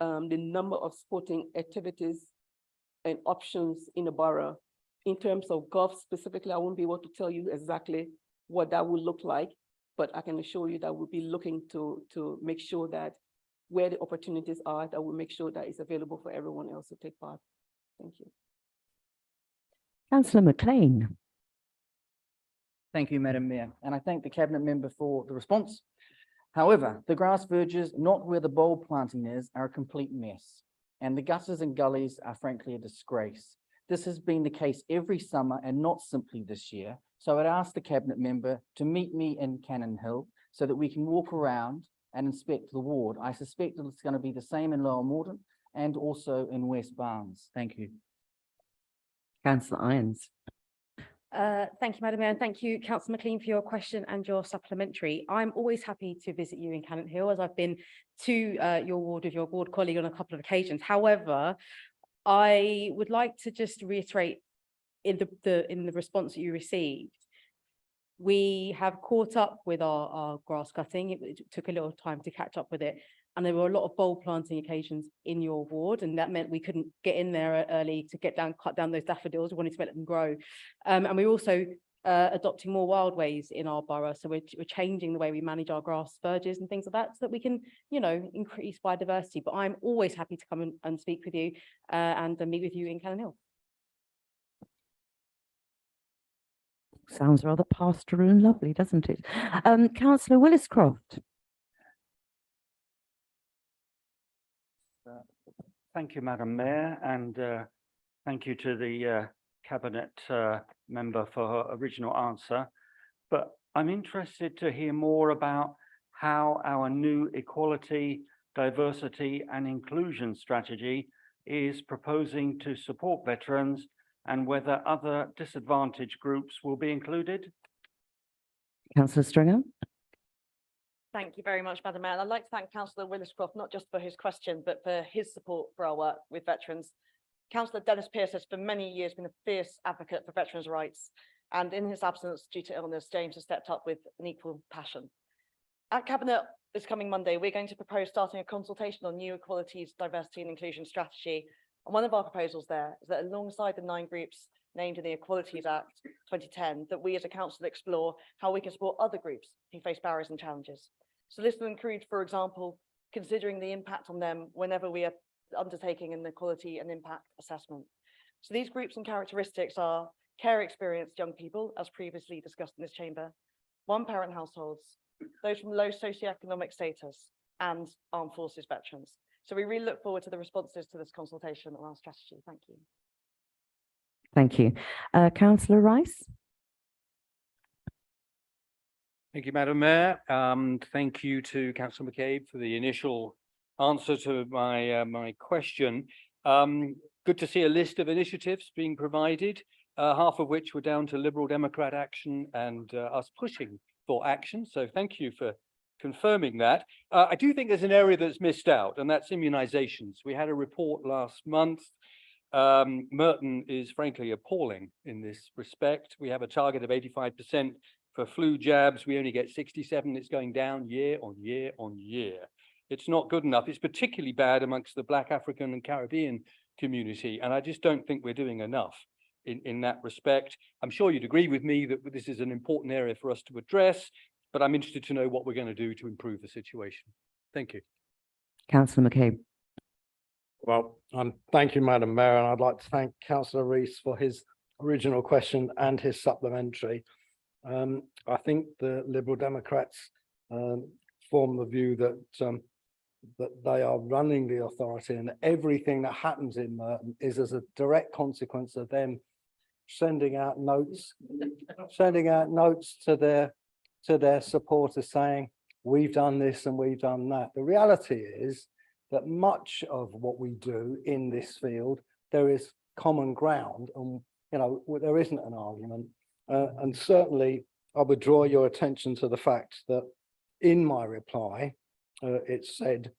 the number of sporting activities and options in the borough. In terms of golf specifically, I won't be able to tell you exactly what that would look like, but I can assure you that we'll be looking to make sure that where the opportunities are, that we'll make sure that it's available for everyone else to take part. Thank you.
Councillor McLean.
Thank you, Madam Mayor, and I thank the Cabinet member for the response. However, the grass verges, not where the bulb planting is, are a complete mess, and the gutters and gullies are frankly a disgrace. This has been the case every summer and not simply this year, so I'd ask the Cabinet member to meet me in Cannon Hill so that we can walk around and inspect the ward. I suspect that it's going to be the same in Lower Morden and also in West Barnes. Thank you.
Councillor Irons.
Thank you, Madam Mayor, and thank you, Councillor McLean, for your question and your supplementary. I'm always happy to visit you in Cannon Hill, as I've been to your ward with your ward colleague on a couple of occasions. However, I would like to just reiterate in the response that you received, We have caught up with our grass cutting. It took a little time to catch up with it. And there were a lot of bulb planting occasions in your ward, and that meant we couldn't get in there early to cut down those daffodils. We wanted to let them grow. And we're also adopting more wild ways in our borough. So we're changing the way we manage our grass verges and things like that, so that we can, you know, increase biodiversity. But I'm always happy to come and speak with you and meet with you in Cannon Hill.
Sounds rather pastoral and lovely, doesn't it? Councillor Willis-Croft.
Thank you, Madam Mayor, and thank you to the Cabinet member for her original answer. But I'm interested to hear more about how our new equality, diversity and inclusion strategy is proposing to support veterans and whether other disadvantaged groups will be included.
Councillor Stringer.
Thank you very much, Madam Mayor. And I'd like to thank Councillor Willis-Croft, not just for his question, but for his support for our work with veterans. Councillor Dennis Pearce has for many years been a fierce advocate for veterans' rights. And in his absence due to illness, James has stepped up with an equal passion. At Cabinet this coming Monday, we're going to propose starting a consultation on new equalities, diversity and inclusion strategy. And one of our proposals there is that alongside the 9 groups named in the Equalities Act 2010, that we as a council explore how we can support other groups who face barriers and challenges. So this will include, for example, considering the impact on them whenever we are undertaking an equality and impact assessment. So these groups and characteristics are care experienced young people, as previously discussed in this chamber, one-parent households, those from low socioeconomic status, and armed forces veterans. So we really look forward to the responses to this consultation on our strategy. Thank you.
Thank you. Councillor Rice.
Thank you, Madam Mayor. Thank you to Councillor McCabe for the initial answer to my question. Good to see a list of initiatives being provided, half of which were down to Liberal Democrat action and us pushing for action. So thank you for confirming that. I do think there's an area that's missed out, and that's immunizations. We had a report last month. Merton is frankly appalling in this respect. We have a target of 85% for flu jabs. We only get 67. It's going down year on year on year. It's not good enough. It's particularly bad amongst the Black, African and Caribbean community. And I just don't think we're doing enough in that respect. I'm sure you'd agree with me that this is an important area for us to address, but I'm interested to know what we're going to do to improve the situation. Thank you.
Councillor McCabe.
Well, thank you, Madam Mayor, and I'd like to thank Councillor Rees for his original question and his supplementary. I think the Liberal Democrats form the view that that they are running the authority, and everything that happens in Merton is as a direct consequence of them sending out notes to their supporters saying, we've done this and we've done that. The reality is that much of what we do in this field, there is common ground, and you know, there isn't an argument. And certainly I would draw your attention to the fact that in my reply, it said,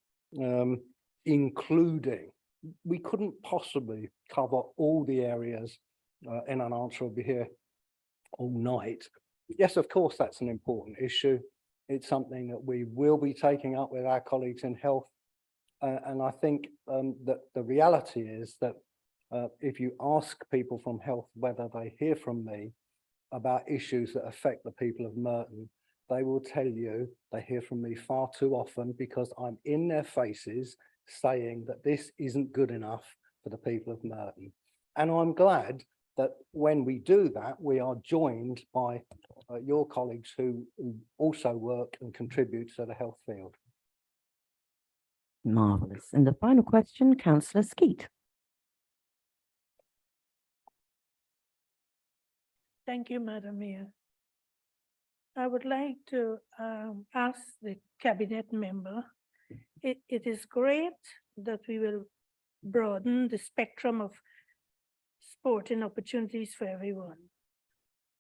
including. We couldn't possibly cover all the areas in an answer. We'll be here all night. Yes, of course, that's an important issue. It's something that we will be taking up with our colleagues in health. And I think that the reality is that if you ask people from health whether they hear from me about issues that affect the people of Merton, they will tell you they hear from me far too often, because I'm in their faces saying that this isn't good enough for the people of Merton. And I'm glad that when we do that, we are joined by your colleagues who also work and contribute to the health field.
Marvellous. And the final question, Councillor Skeet.
Thank you, Madam Mayor. I would like to ask the cabinet member, it is great that we will broaden the spectrum of sporting opportunities for everyone.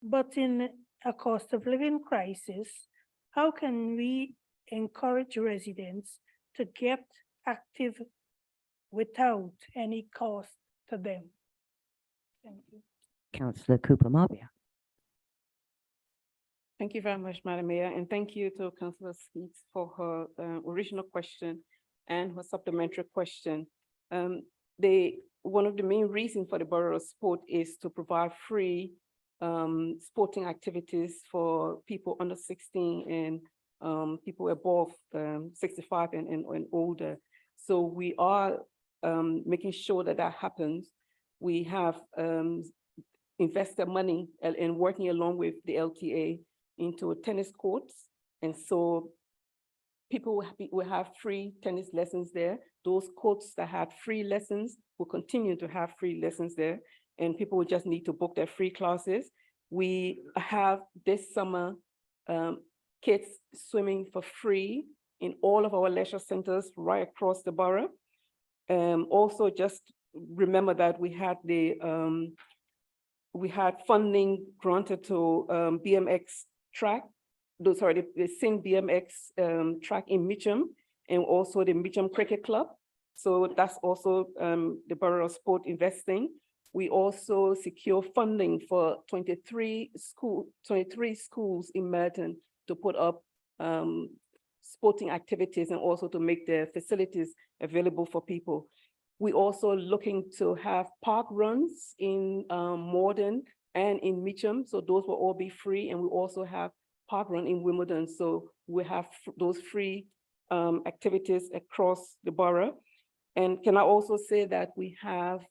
But in a cost of living crisis, how can we encourage residents to get active without any cost to them? Thank you.
Councillor Cooper Marbia.
Thank you very much, Madam Mayor, and thank you to Councillor Skeets for her original question and her supplementary question. One of the main reasons for the Borough of Sport is to provide free sporting activities for people under 16 and people above 65 and older. So we are making sure that that happens. We have invested money and working along with the LTA into tennis courts. And so people will have free tennis lessons there. Those courts that had free lessons will continue to have free lessons there, and people will just need to book their free classes. We have this summer kids swimming for free in all of our leisure centers right across the borough. Also, just remember that we had funding granted to BMX track, the Sing BMX track in Mitcham, and also the Mitcham Cricket Club. So that's also the Borough of Sport investing. We also secure funding for 23 schools in Merton to put up sporting activities and also to make their facilities available for people. We also looking to have park runs in Morden and in Mitcham, so those will all be free, and we also have park run in Wimbledon, so we have those free activities across the borough. And can I also say that we have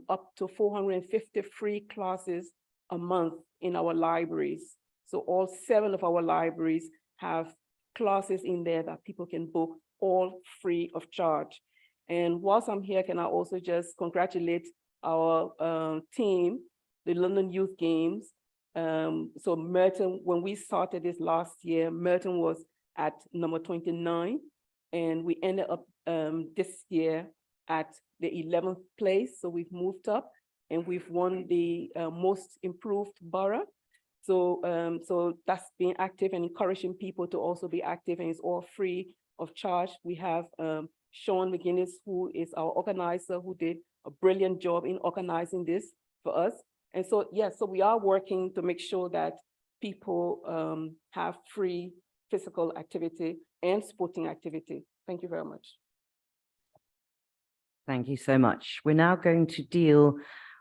up to 450 free classes a month in our libraries. So all 7 of our libraries have classes in there that people can book, all free of charge. And whilst I'm here, can I also just congratulate our team, the London Youth Games. So Merton, when we started this last year, Merton was at number 29, and we ended up this year at the 11th place. So we've moved up and we've won the most improved borough. So, so that's being active and encouraging people to also be active, and it's all free of charge. We have Sean McGuinness, who is our organizer, who did a brilliant job in organizing this for us. And so, yes, so we are working to make sure that people have free physical activity and sporting activity. Thank you very much.
Thank you so much. We're now going to deal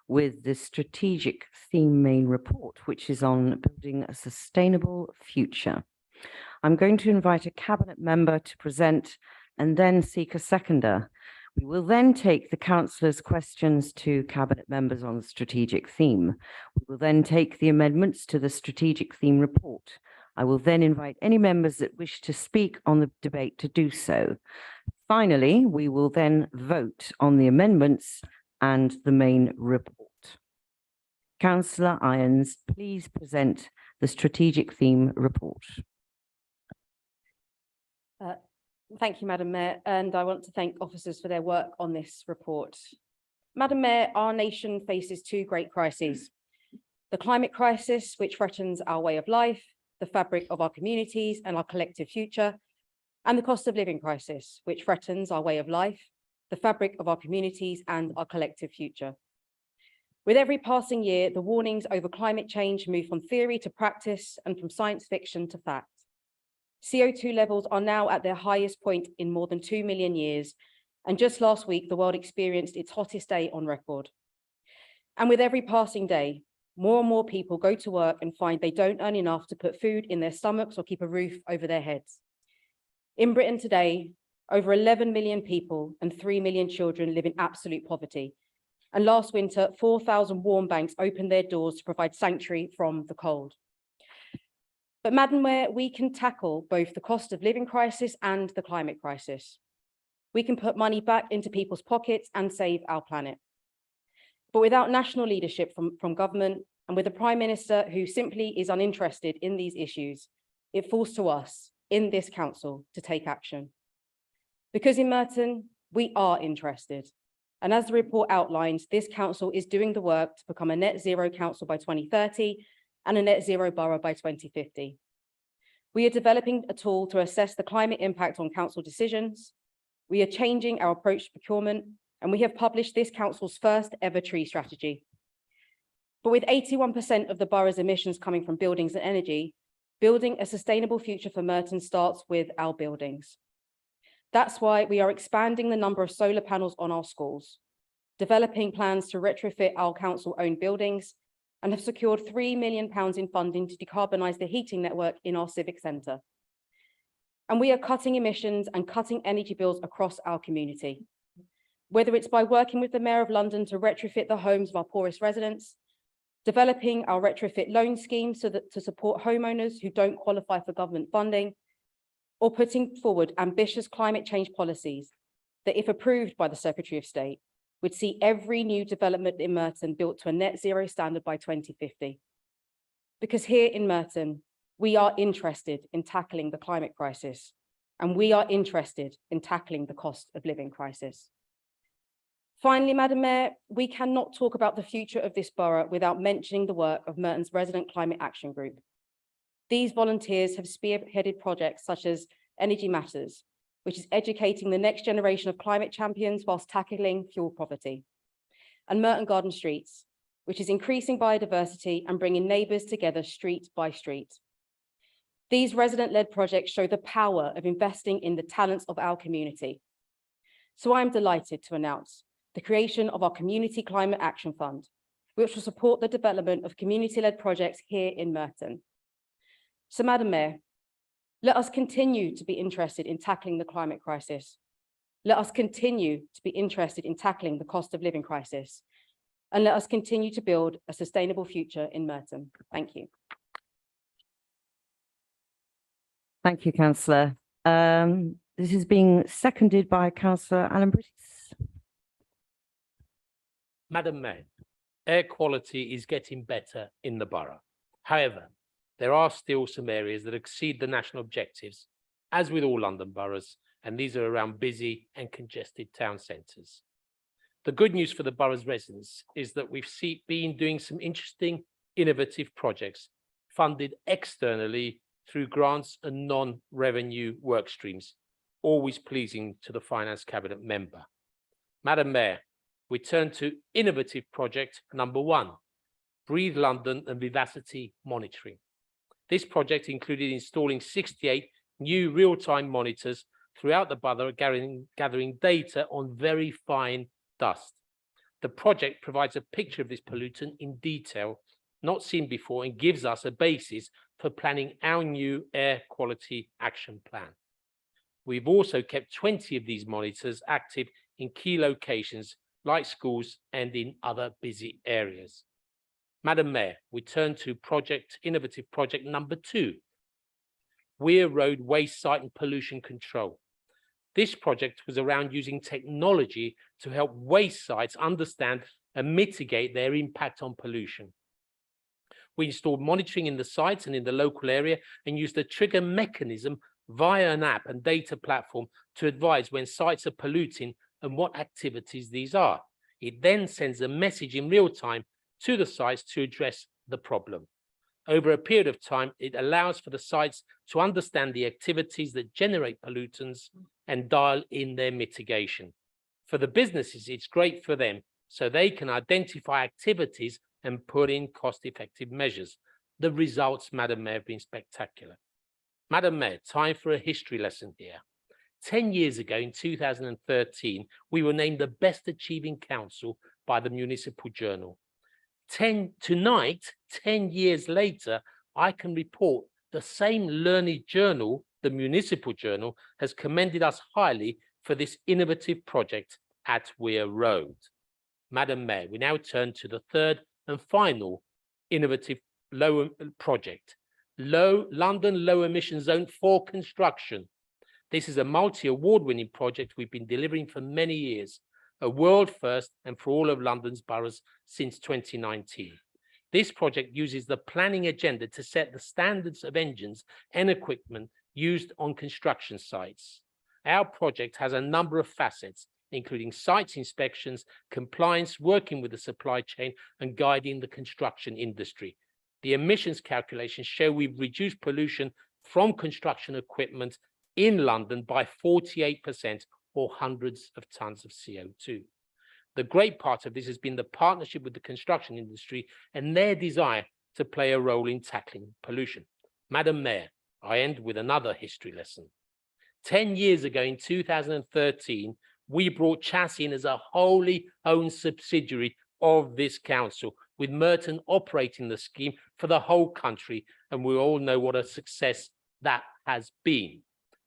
with the strategic theme main report, which is on building a sustainable future. I'm going to invite a cabinet member to present and then seek a seconder. We will then take the councillors' questions to cabinet members on the strategic theme. We will then take the amendments to the strategic theme report. I will then invite any members that wish to speak on the debate to do so. Finally, we will then vote on the amendments and the main report. Councillor Irons, please present the strategic theme report.
Thank you, Madam Mayor, and I want to thank officers for their work on this report. Madam Mayor, our nation faces 2 great crises: the climate crisis, which threatens our way of life, the fabric of our communities and our collective future, and the cost of living crisis, which threatens our way of life, the fabric of our communities and our collective future. With every passing year, the warnings over climate change move from theory to practice and from science fiction to fact. CO2 levels are now at their highest point in more than 2 million years, and just last week, the world experienced its hottest day on record. And with every passing day, more and more people go to work and find they don't earn enough to put food in their stomachs or keep a roof over their heads. In Britain today, over 11 million people and 3 million children live in absolute poverty. And last winter, 4,000 warm banks opened their doors to provide sanctuary from the cold. But Madam Mayor, we can tackle both the cost of living crisis and the climate crisis. We can put money back into people's pockets and save our planet. But without national leadership from government, and with a Prime Minister who simply is uninterested in these issues, it falls to us in this council to take action. Because in Merton, we are interested. And as the report outlines, this council is doing the work to become a net zero council by 2030 and a net zero borough by 2050. We are developing a tool to assess the climate impact on council decisions. We are changing our approach to procurement, and we have published this council's first ever tree strategy. But with 81% of the borough's emissions coming from buildings and energy, Building a sustainable future for Merton starts with our buildings. That's why we are expanding the number of solar panels on our schools, developing plans to retrofit our council-owned buildings, and have secured £3 million in funding to decarbonise the heating network in our civic centre. And we are cutting emissions and cutting energy bills across our community, whether it's by working with the Mayor of London to retrofit the homes of our poorest residents, developing our retrofit loan scheme to support homeowners who don't qualify for government funding, or putting forward ambitious climate change policies that, if approved by the Secretary of State, would see every new development in Merton built to a net zero standard by 2050. Because here in Merton, we are interested in tackling the climate crisis, and we are interested in tackling the cost of living crisis. Finally, Madam Mayor, we cannot talk about the future of this borough without mentioning the work of Merton's Resident Climate Action Group. These volunteers have spearheaded projects such as Energy Matters, which is educating the next generation of climate champions whilst tackling fuel poverty, and Merton Garden Streets, which is increasing biodiversity and bringing neighbours together street by street. These resident-led projects show the power of investing in the talents of our community. So I'm delighted to announce the creation of our Community Climate Action Fund, which will support the development of community-led projects here in Merton. So, Madam Mayor, let us continue to be interested in tackling the climate crisis. Let us continue to be interested in tackling the cost of living crisis. And let us continue to build a sustainable future in Merton. Thank you.
Thank you, Councillor. This is being seconded by Councillor Alan Brittis.
Madam Mayor, air quality is getting better in the borough. However, there are still some areas that exceed the national objectives, as with all London boroughs, and these are around busy and congested town centres. The good news for the borough's residents is that we've been doing some interesting, innovative projects funded externally through grants and non-revenue work streams, always pleasing to the Finance Cabinet member. Madam Mayor, we turn to innovative project number 1, Breathe London and Vivacity Monitoring. This project included installing 68 new real-time monitors throughout the borough, gathering data on very fine dust. The project provides a picture of this pollutant in detail, not seen before, and gives us a basis for planning our new air quality action plan. We've also kept 20 of these monitors active in key locations like schools and in other busy areas. Madam Mayor, we turn to innovative project number 2, Weir Road Waste Site and Pollution Control. This project was around using technology to help waste sites understand and mitigate their impact on pollution. We installed monitoring in the sites and in the local area and used a trigger mechanism via an app and data platform to advise when sites are polluting and what activities these are. It then sends a message in real time to the sites to address the problem. Over a period of time, it allows for the sites to understand the activities that generate pollutants and dial in their mitigation. For the businesses, it's great for them, so they can identify activities and put in cost-effective measures. The results, Madam Mayor, have been spectacular. Madam Mayor, time for a history lesson here. 10 years ago, in 2013, we were named the best achieving council by the Municipal Journal. Tonight, 10 years later, I can report the same learned journal, the Municipal Journal, has commended us highly for this innovative project at Weir Road. Madam Mayor, we now turn to the third and final innovative project, London Low Emission Zone for construction. This is a multi-award-winning project we've been delivering for many years, a world first and for all of London's boroughs since 2019. This project uses the planning agenda to set the standards of engines and equipment used on construction sites. Our project has a number of facets, including site inspections, compliance, working with the supply chain, and guiding the construction industry. The emissions calculations show we've reduced pollution from construction equipment in London by 48%, or hundreds of tons of CO2. The great part of this has been the partnership with the construction industry and their desire to play a role in tackling pollution. Madam Mayor, I end with another history lesson. 10 years ago in 2013, we brought Chas in as a wholly owned subsidiary of this council, with Merton operating the scheme for the whole country, and we all know what a success that has been.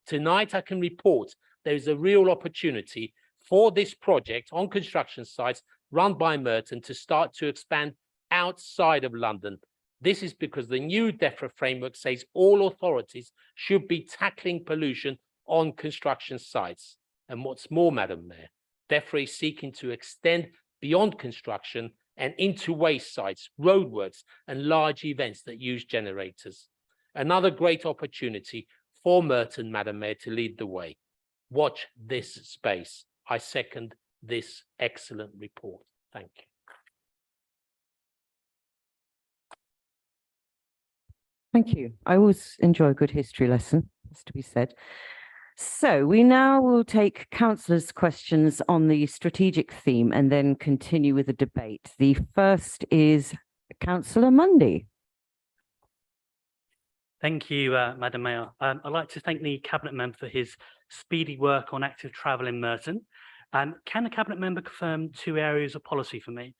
Tonight, I can report there is a real opportunity for this project on construction sites run by Merton to start to expand outside of London. This is because the new DEFRA framework says all authorities should be tackling pollution on construction sites. And what's more, Madam Mayor, DEFRA is seeking to extend beyond construction and into waste sites, roadworks, and large events that use generators. Another great opportunity for Merton, Madam Mayor, to lead the way. Watch this space. I second this excellent report. Thank you.
Thank you. I always enjoy a good history lesson, has to be said. So we now will take councillors' questions on the strategic theme and then continue with the debate. The first is Councillor Mundy.
Thank you, Madam Mayor. I'd like to thank the Cabinet Member for his speedy work on active travel in Merton. Can the Cabinet Member confirm 2 areas of policy for me?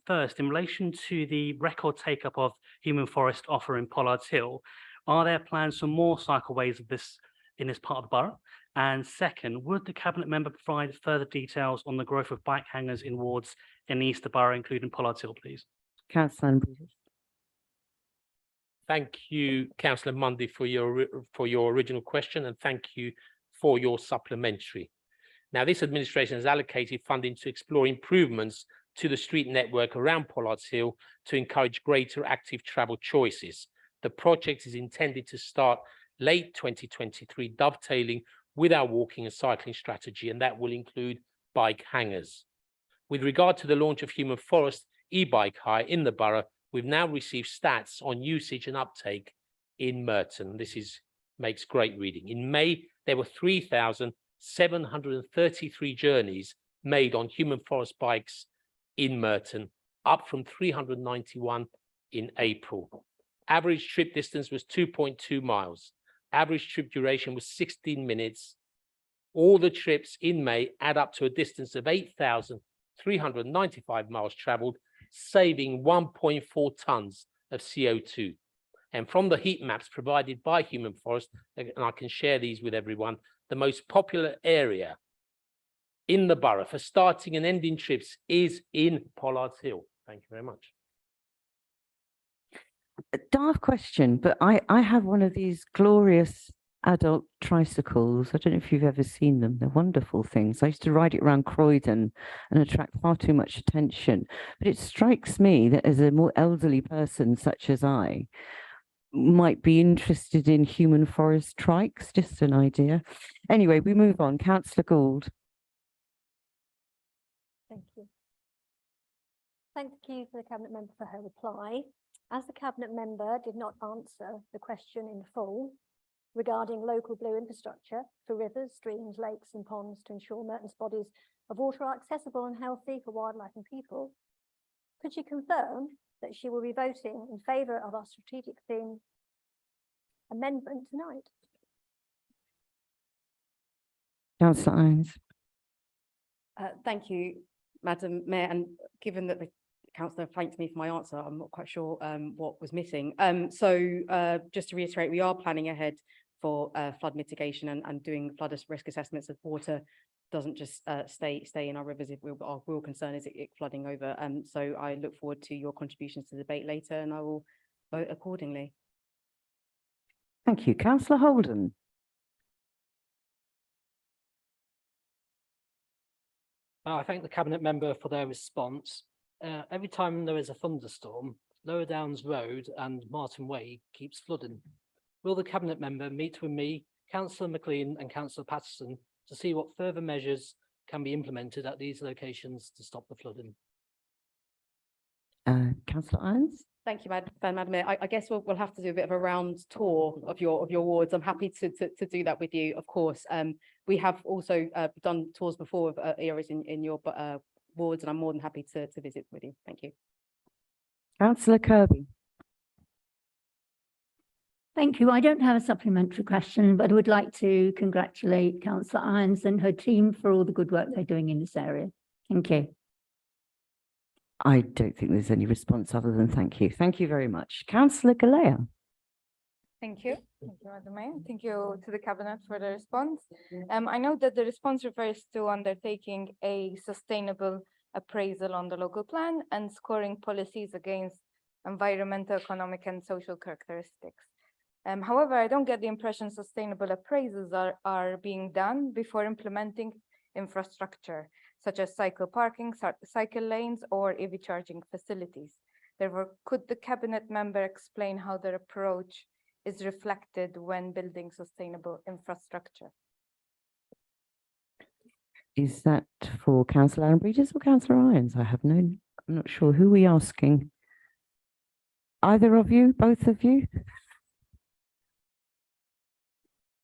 First, in relation to the record take-up of Human Forest offer in Pollard's Hill, are there plans for more cycleways of this in this part of the borough? And second, would the Cabinet Member provide further details on the growth of bike hangers in wards in the Easter Borough, including Pollard's Hill, please?
Councillor Andrews.
Thank you, Councillor Mundy, for your original question, and thank you for your supplementary. Now, this administration has allocated funding to explore improvements to the street network around Pollard's Hill to encourage greater active travel choices. The project is intended to start late 2023, dovetailing with our walking and cycling strategy, and that will include bike hangers. With regard to the launch of Human Forest e-bike hire in the borough, we've now received stats on usage and uptake in Merton. This makes great reading. In May, there were 3,733 journeys made on Human Forest bikes in Merton, up from 391 in April. Average trip distance was 2.2 miles. Average trip duration was 16 minutes. All the trips in May add up to a distance of 8,395 miles traveled, saving 1.4 tons of CO2. And from the heat maps provided by Human Forest, and I can share these with everyone, the most popular area in the borough for starting and ending trips is in Pollard's Hill. Thank you very much.
A daft question, but I have one of these glorious adult tricycles. I don't know if you've ever seen them. They're wonderful things. I used to ride it around Croydon and attract far too much attention. But it strikes me that as a more elderly person such as I might be interested in Human Forest trikes, just an idea. Anyway, we move on. Councillor Gould.
Thank you. Thank you for the Cabinet Member for her reply. As the Cabinet Member did not answer the question in full regarding local blue infrastructure for rivers, streams, lakes and ponds to ensure Merton's bodies of water are accessible and healthy for wildlife and people, could she confirm that she will be voting in favour of our strategic theme amendment tonight?
Councillor Irons.
Thank you, Madam Mayor, and given that the councillor thanked me for my answer, I'm not quite sure what was missing. Just to reiterate, we are planning ahead for flood mitigation and doing flood risk assessments of water doesn't just stay in our rivers. Our real concern is it flooding over. So I look forward to your contributions to the debate later, and I will vote accordingly.
Thank you. Councillor Holden.
I thank the Cabinet Member for their response. Every time there is a thunderstorm, Lower Downs Road and Martin Way keeps flooding. Will the Cabinet Member meet with me, Councillor McLean and Councillor Patterson to see what further measures can be implemented at these locations to stop the flooding?
Councillor Irons.
Thank you, Madam Mayor. I guess we'll have to do a bit of a round tour of your wards. I'm happy to do that with you, of course. We have also done tours before of areas in your wards, and I'm more than happy to visit with you. Thank you.
Councillor Kirby.
Thank you. I don't have a supplementary question, but I would like to congratulate Councillor Irons and her team for all the good work they're doing in this area. Thank you.
I don't think there's any response other than thank you. Thank you very much. Councillor Galea.
Thank you. Thank you, Madam Mayor. Thank you to the Cabinet for the response. I know that the response refers to undertaking a sustainable appraisal on the local plan and scoring policies against environmental, economic and social characteristics. However, I don't get the impression sustainable appraisals are being done before implementing infrastructure, such as cycle parking, cycle lanes, or EV charging facilities. Therefore, could the Cabinet member explain how their approach is reflected when building sustainable infrastructure?
Is that for Councillor Allenbridges or Councillor Irons? I'm not sure. Who are we asking? Either of you, both of you?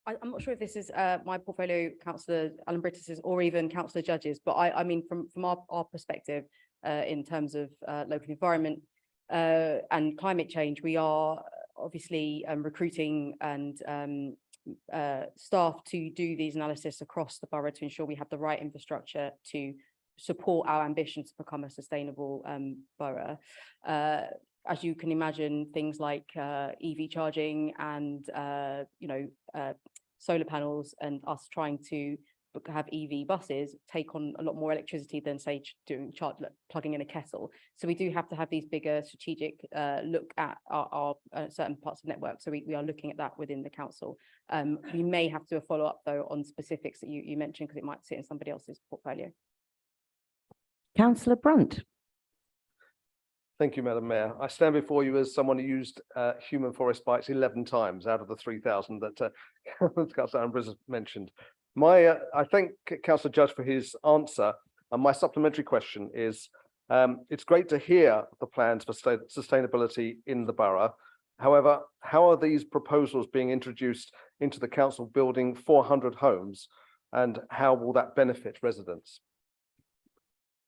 I'm not sure if this is my portfolio, Councillor Allenbridges, or even Councillor Judges, but I mean, from our perspective, in terms of local environment and climate change, we are obviously recruiting and staff to do these analysis across the borough to ensure we have the right infrastructure to support our ambition to become a sustainable borough. As you can imagine, things like EV charging and solar panels and us trying to have EV buses take on a lot more electricity than, say, plugging in a kettle. So we do have to have these bigger strategic look at our certain parts of the network. So we are looking at that within the council. We may have to do a follow up though on specifics that you mentioned, because it might sit in somebody else's portfolio.
Councillor Brunt.
Thank you, Madam Mayor. I stand before you as someone who used human forest bites 11 times out of the 3,000 that Councillor Ambrose mentioned. I thank Councillor Judge for his answer. And my supplementary question is, it's great to hear the plans for sustainability in the borough. However, how are these proposals being introduced into the council building 400 homes, and how will that benefit residents?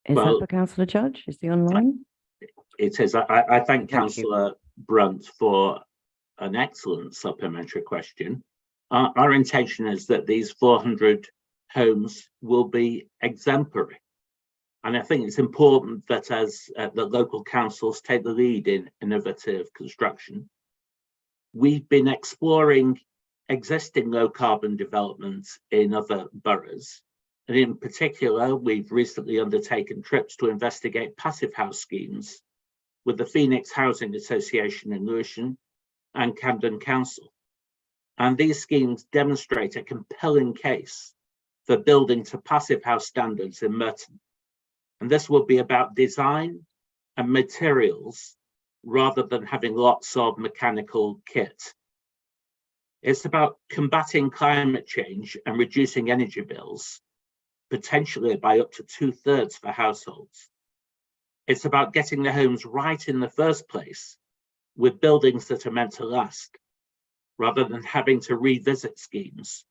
Is that for Councillor Judge? Is he online?
It is. I thank Councillor Brunt for an excellent supplementary question. Our intention is that these 400 homes will be exemplary. And I think it's important that as the local councils take the lead in innovative construction, we've been exploring existing low carbon developments in other boroughs. And in particular, we've recently undertaken trips to investigate passive house schemes with the Phoenix Housing Association in Lewisham and Camden Council. And these schemes demonstrate a compelling case for building to passive house standards in Merton. And this will be about design and materials rather than having lots of mechanical kit. It's about combating climate change and reducing energy bills, potentially by up to 2/3 for households. It's about getting the homes right in the first place with buildings that are meant to last, rather than having to revisit schemes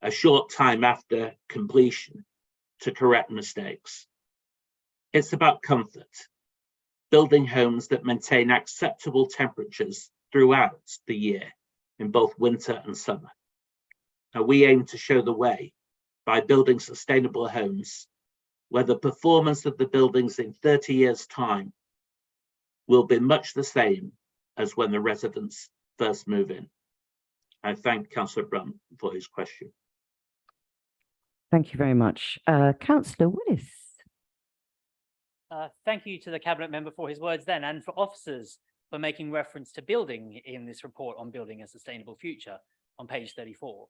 a short time after completion to correct mistakes. It's about comfort, building homes that maintain acceptable temperatures throughout the year in both winter and summer. Now, we aim to show the way by building sustainable homes where the performance of the buildings in 30 years' time will be much the same as when the residents first move in. I thank Councillor Brunt for his question.
Thank you very much. Councillor Willis.
Thank you to the Cabinet member for his words then, and for officers for making reference to building in this report on building a sustainable future on page 34.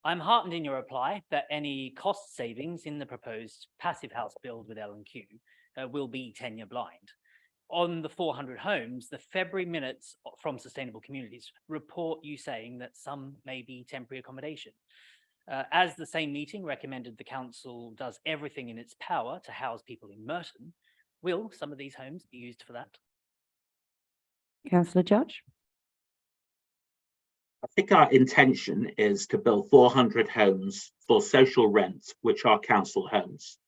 I'm heartened in your reply that any cost savings in the proposed passive house build with L&Q will be tenure blind. On the 400 homes, the February minutes from Sustainable Communities report you saying that some may be temporary accommodation. As the same meeting recommended the council does everything in its power to house people in Merton, will some of these homes be used for that?
Councillor Judge.
I think our intention is to build 400 homes for social rent, which are council homes.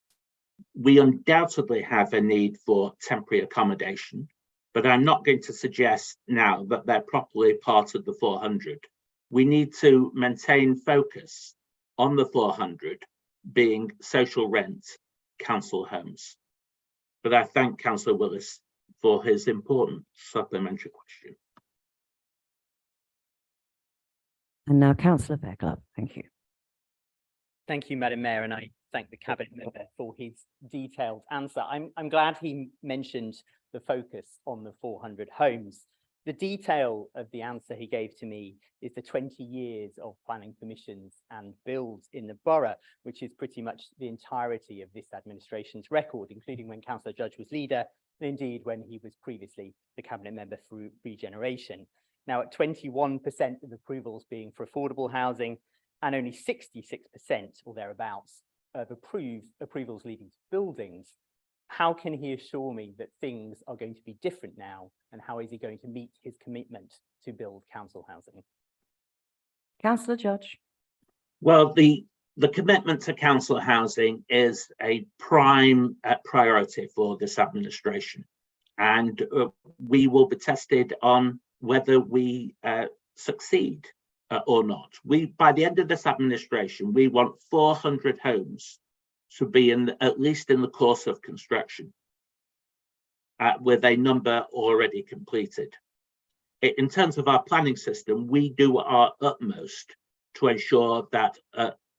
We undoubtedly have a need for temporary accommodation, but I'm not going to suggest now that they're properly part of the 400. We need to maintain focus on the 400 being social rent council homes. But I thank Councillor Willis for his important supplementary question.
And now Councillor Fairclough, thank you.
Thank you, Madam Mayor, and I thank the Cabinet member for his detailed answer. I'm glad he mentioned the focus on the 400 homes. The detail of the answer he gave to me is the 20 years of planning permissions and builds in the borough, which is pretty much the entirety of this administration's record, including when Councillor Judge was leader, and indeed when he was previously the Cabinet member for regeneration. Now, at 21% of approvals being for affordable housing and only 66% or thereabouts of approvals leading to buildings, how can he assure me that things are going to be different now? And how is he going to meet his commitment to build council housing?
Councillor Judge.
Well, the commitment to council housing is a prime priority for this administration. And we will be tested on whether we succeed or not. By the end of this administration, we want 400 homes to be at least in the course of construction, with a number already completed. In terms of our planning system, we do our utmost to ensure that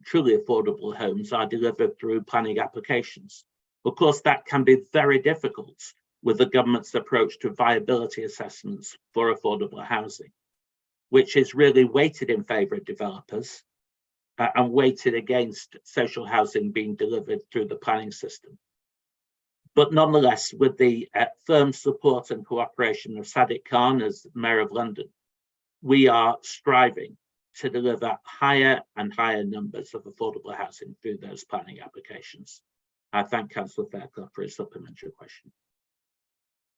truly affordable homes are delivered through planning applications. Of course, that can be very difficult with the government's approach to viability assessments for affordable housing, which is really weighted in favour of developers and weighted against social housing being delivered through the planning system. But nonetheless, with the firm support and cooperation of Sadiq Khan as Mayor of London, we are striving to deliver higher and higher numbers of affordable housing through those planning applications. I thank Councillor Fairclough for his supplementary question.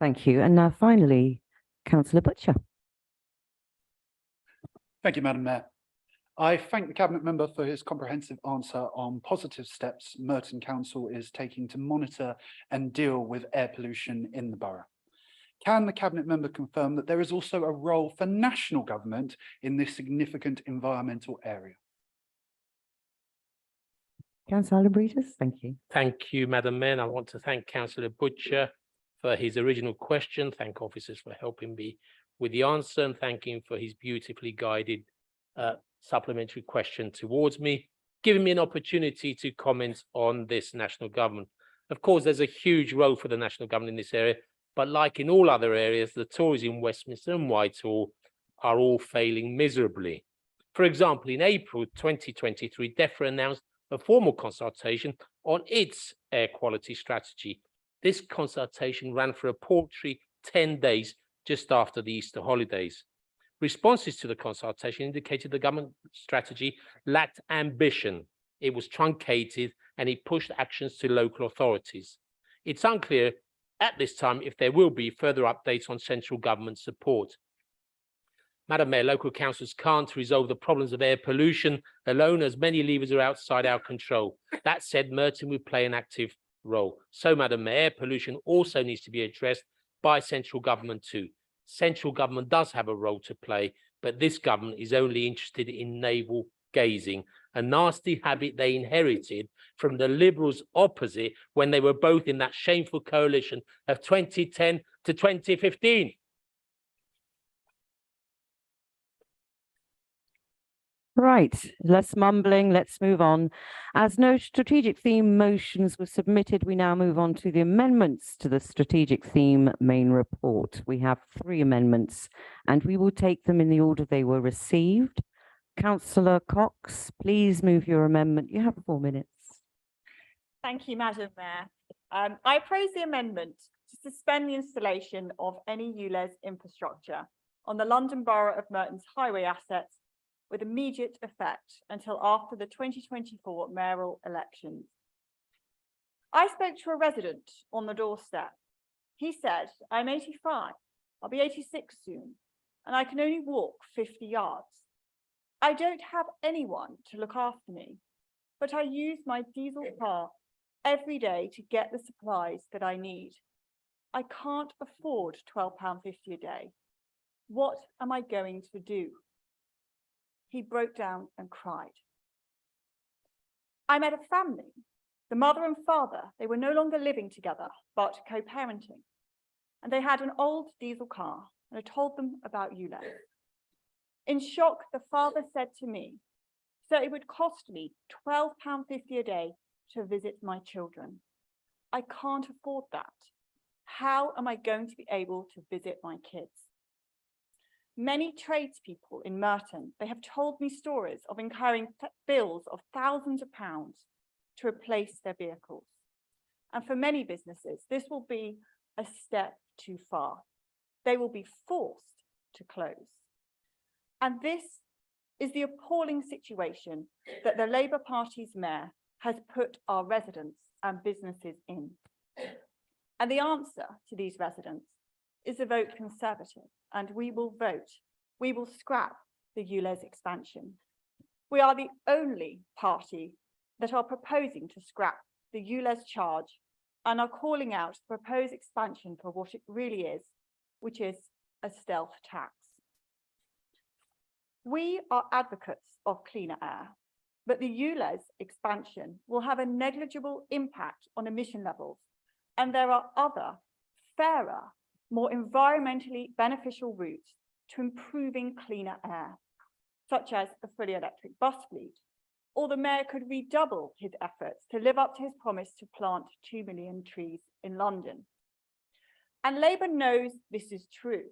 Thank you. And now finally, Councillor Butcher.
Thank you, Madam Mayor. I thank the Cabinet member for his comprehensive answer on positive steps Merton Council is taking to monitor and deal with air pollution in the borough. Can the Cabinet member confirm that there is also a role for national government in this significant environmental area?
Councillor Breeders, thank you.
Thank you, Madam Mayor. I want to thank Councillor Butcher for his original question, thank officers for helping me with the answer, and thank him for his beautifully guided supplementary question towards me, giving me an opportunity to comment on this national government. Of course, there's a huge role for the national government in this area, but like in all other areas, the Tories in Westminster and Whitehall are all failing miserably. For example, in April 2023, DEFRA announced a formal consultation on its air quality strategy. This consultation ran for a paltry 10 days just after the Easter holidays. Responses to the consultation indicated the government strategy lacked ambition. It was truncated and it pushed actions to local authorities. It's unclear at this time if there will be further updates on central government support. Madam Mayor, local councils can't resolve the problems of air pollution alone, as many levers are outside our control. That said, Merton will play an active role. So, Madam Mayor, air pollution also needs to be addressed by central government too. Central government does have a role to play, but this government is only interested in navel gazing, a nasty habit they inherited from the Liberals opposite when they were both in that shameful coalition of 2010 to 2015.
Right, less mumbling, let's move on. As no strategic theme motions were submitted, we now move on to the amendments to the strategic theme main report. We have 3 amendments and we will take them in the order they were received. Councillor Cox, please move your amendment. You have 4 minutes.
Thank you, Madam Mayor. I oppose the amendment to suspend the installation of any ULEZ infrastructure on the London Borough of Merton's highway assets with immediate effect until after the 2024 mayoral elections. I spoke to a resident on the doorstep. He said, I'm 85, I'll be 86 soon, and I can only walk 50 yards. I don't have anyone to look after me, but I use my diesel car every day to get the supplies that I need. I can't afford £12.50 a day. What am I going to do? He broke down and cried. I met a family, the mother and father. They were no longer living together, but co-parenting. And they had an old diesel car, and I told them about ULEZ. In shock, the father said to me, "So it would cost me £12.50 a day to visit my children. I can't afford that. How am I going to be able to visit my kids?" Many tradespeople in Merton, they have told me stories of incurring bills of thousands of pounds to replace their vehicles. And for many businesses, this will be a step too far. They will be forced to close. And this is the appalling situation that the Labour Party's mayor has put our residents and businesses in. And the answer to these residents is to vote Conservative, and we will vote. We will scrap the ULEZ expansion. We are the only party that are proposing to scrap the ULEZ charge and are calling out the proposed expansion for what it really is, which is a stealth tax. We are advocates of cleaner air, but the ULEZ expansion will have a negligible impact on emission levels, and there are other, fairer, more environmentally beneficial routes to improving cleaner air, such as a fully electric bus fleet, or the mayor could redouble his efforts to live up to his promise to plant 2 million trees in London. And Labour knows this is true.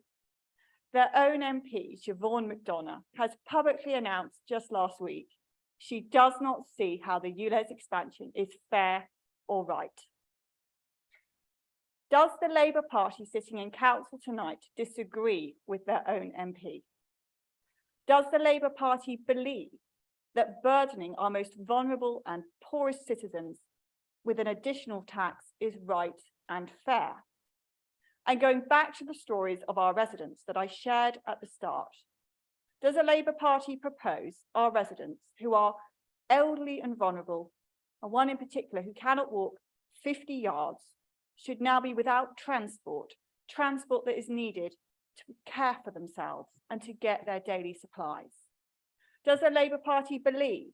Their own MP, Siobhan McDonough, has publicly announced just last week she does not see how the ULEZ expansion is fair or right. Does the Labour Party sitting in council tonight disagree with their own MP? Does the Labour Party believe that burdening our most vulnerable and poorest citizens with an additional tax is right and fair? And going back to the stories of our residents that I shared at the start, does the Labour Party propose our residents who are elderly and vulnerable, and one in particular who cannot walk 50 yards, should now be without transport that is needed to care for themselves and to get their daily supplies? Does the Labour Party believe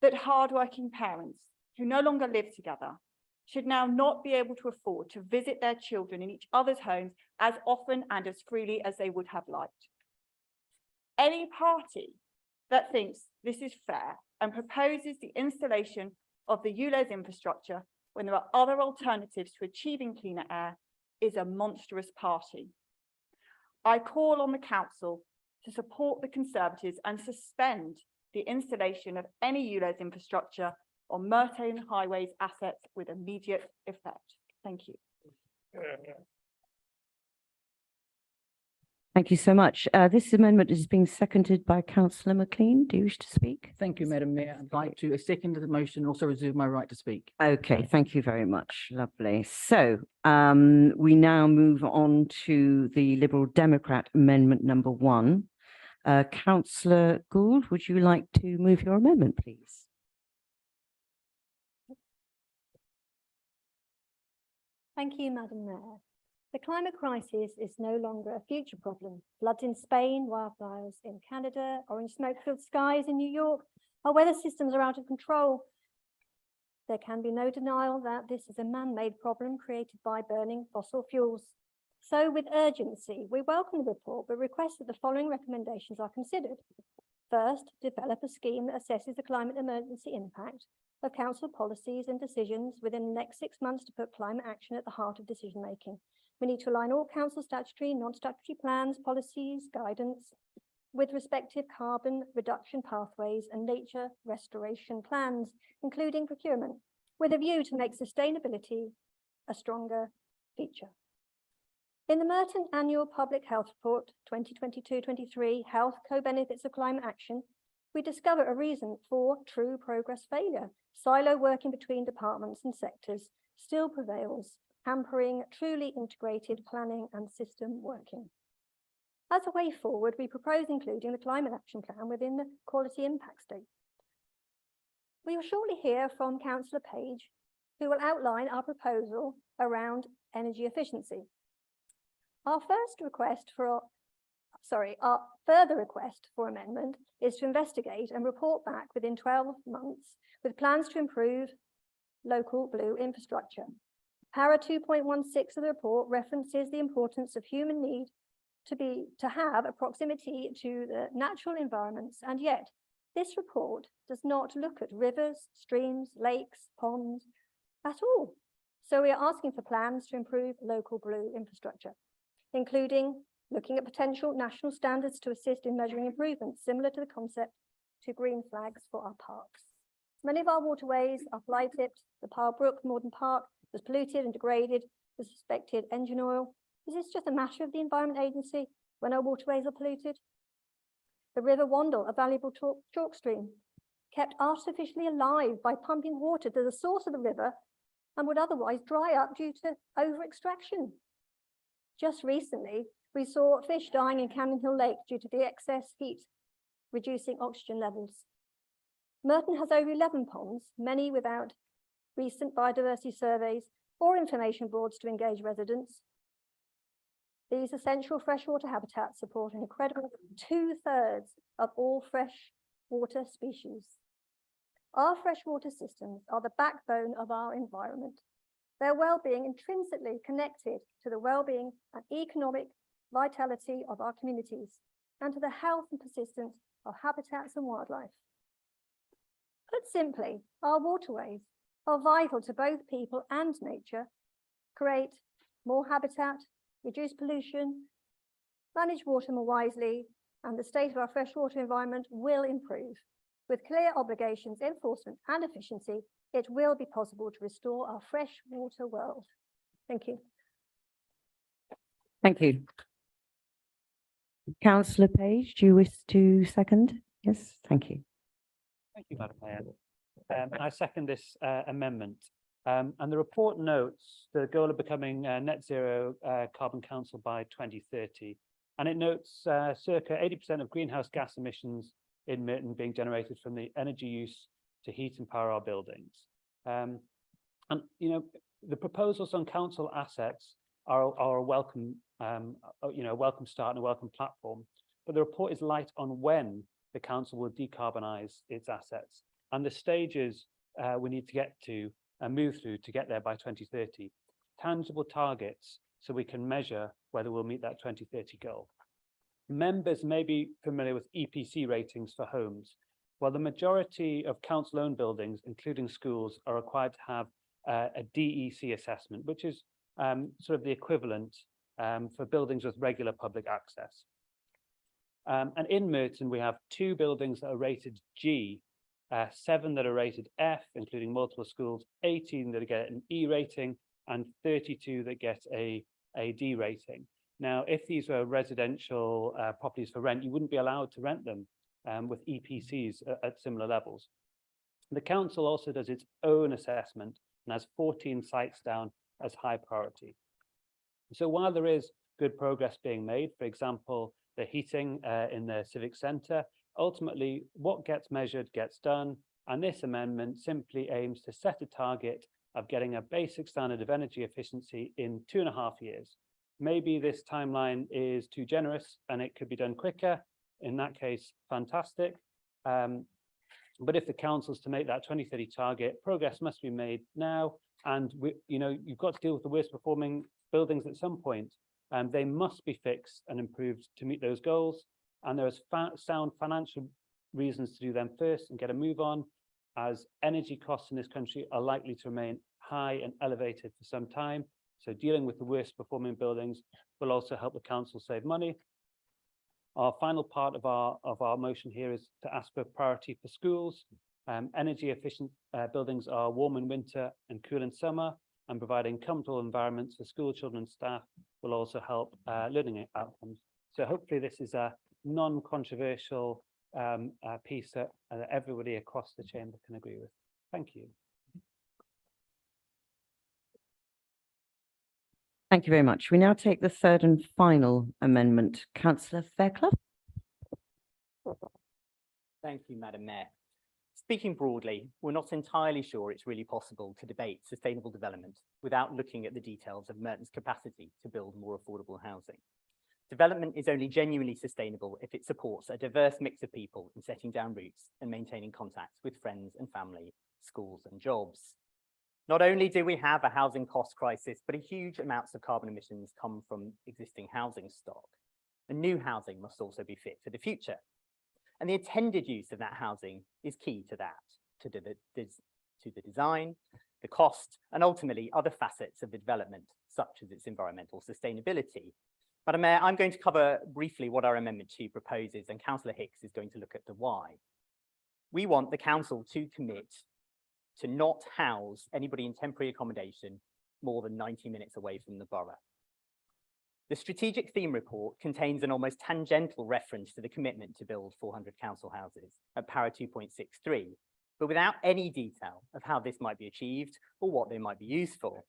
that hardworking parents who no longer live together should now not be able to afford to visit their children in each other's homes as often and as freely as they would have liked? Any party that thinks this is fair and proposes the installation of the ULEZ infrastructure when there are other alternatives to achieving cleaner air is a monstrous party. I call on the council to support the Conservatives and suspend the installation of any ULEZ infrastructure on Merton Highways assets with immediate effect. Thank you.
Thank you so much. This amendment is being seconded by Councillor McLean. Do you wish to speak?
Thank you, Madam Mayor. I'd like to second the motion and also reserve my right to speak.
Okay, thank you very much. Lovely. So we now move on to the Liberal Democrat Amendment number 1. Councillor Gould, would you like to move your amendment, please?
Thank you, Madam Mayor. The climate crisis is no longer a future problem. Floods in Spain, wildfires in Canada, orange smoke-filled skies in New York, our weather systems are out of control. There can be no denial that this is a man-made problem created by burning fossil fuels. So with urgency, we welcome the report, but request that the following recommendations are considered. First, develop a scheme that assesses the climate emergency impact of council policies and decisions within the next 6 months to put climate action at the heart of decision-making. We need to align all council statutory, non-statutory plans, policies, guidance with respective carbon reduction pathways and nature restoration plans, including procurement, with a view to make sustainability a stronger feature. In the Merton Annual Public Health Report 2022-23, Health Co-Benefits of Climate Action, we discover a reason for true progress failure. Silo working between departments and sectors still prevails, hampering truly integrated planning and system working. As a way forward, we propose including the Climate Action Plan within the Quality Impact Statement. We will shortly hear from Councillor Page, who will outline our proposal around energy efficiency. Our further request for amendment is to investigate and report back within 12 months with plans to improve local blue infrastructure. Para 2.16 of the report references the importance of human need to have a proximity to the natural environments, and yet this report does not look at rivers, streams, lakes, ponds at all. So we are asking for plans to improve local blue infrastructure, including looking at potential national standards to assist in measuring improvements similar to the concept to green flags for our parks. Many of our waterways are fly tipped. The Pyle Brook, Morden Park, was polluted and degraded with suspected engine oil. Is this just a matter of the Environment Agency when our waterways are polluted? The River Wandle, a valuable chalk stream, kept artificially alive by pumping water to the source of the river and would otherwise dry up due to over-extraction. Just recently, we saw fish dying in Cannon Hill Lake due to the excess heat, reducing oxygen levels. Merton has over 11 ponds, many without recent biodiversity surveys or information boards to engage residents. These essential freshwater habitats support an incredible 2/3 of all freshwater species. Our freshwater systems are the backbone of our environment. Their well-being intrinsically connected to the well-being and economic vitality of our communities and to the health and persistence of habitats and wildlife. Put simply, our waterways are vital to both people and nature, create more habitat, reduce pollution, manage water more wisely, and the state of our freshwater environment will improve. With clear obligations, enforcement, and efficiency, it will be possible to restore our freshwater world. Thank you.
Thank you. Councillor Page, do you wish to second? Yes, thank you.
Thank you, Madam Mayor. I second this amendment. And the report notes the goal of becoming net zero carbon council by 2030. And it notes circa 80% of greenhouse gas emissions in Merton being generated from the energy use to heat and power our buildings. And, you know, the proposals on council assets are a welcome, a welcome start and a welcome platform. But the report is light on when the council will decarbonise its assets and the stages we need to get to and move through to get there by 2030. Tangible targets so we can measure whether we'll meet that 2030 goal. Members may be familiar with EPC ratings for homes. While the majority of council-owned buildings, including schools, are required to have a DEC assessment, which is sort of the equivalent for buildings with regular public access. And in Merton, we have 2 buildings that are rated G, 7 that are rated F, including multiple schools, 18 that get an E rating, and 32 that get a D rating. Now, if these were residential properties for rent, you wouldn't be allowed to rent them with EPCs at similar levels. The council also does its own assessment and has 14 sites down as high priority. So while there is good progress being made, for example, the heating in the civic centre, ultimately what gets measured gets done, and this amendment simply aims to set a target of getting a basic standard of energy efficiency in 2.5 years. Maybe this timeline is too generous and it could be done quicker. In that case, fantastic. But if the council's to make that 2030 target, progress must be made now. And you've got to deal with the worst performing buildings at some point. They must be fixed and improved to meet those goals. And there is sound financial reasons to do them first and get a move on, as energy costs in this country are likely to remain high and elevated for some time. So dealing with the worst performing buildings will also help the council save money. Our final part of our motion here is to ask for priority for schools. Energy efficient buildings are warm in winter and cool in summer, and providing comfortable environments for school children and staff will also help learning outcomes. So hopefully this is a non-controversial piece that everybody across the chamber can agree with. Thank you.
Thank you very much. We now take the third and final amendment. Councillor Fairclough.
Thank you, Madam Mayor. Speaking broadly, we're not entirely sure it's really possible to debate sustainable development without looking at the details of Merton's capacity to build more affordable housing. Development is only genuinely sustainable if it supports a diverse mix of people in setting down roots and maintaining contact with friends and family, schools and jobs. Not only do we have a housing cost crisis, but huge amounts of carbon emissions come from existing housing stock. And new housing must also be fit for the future. And the intended use of that housing is key to that, to the design, the cost, and ultimately other facets of the development, such as its environmental sustainability. Madam Mayor, I'm going to cover briefly what our Amendment 2 proposes, and Councillor Hicks is going to look at the why. We want the council to commit to not house anybody in temporary accommodation more than 90 minutes away from the borough. The strategic theme report contains an almost tangential reference to the commitment to build 400 council houses at Para 2.63, but without any detail of how this might be achieved or what they might be used for.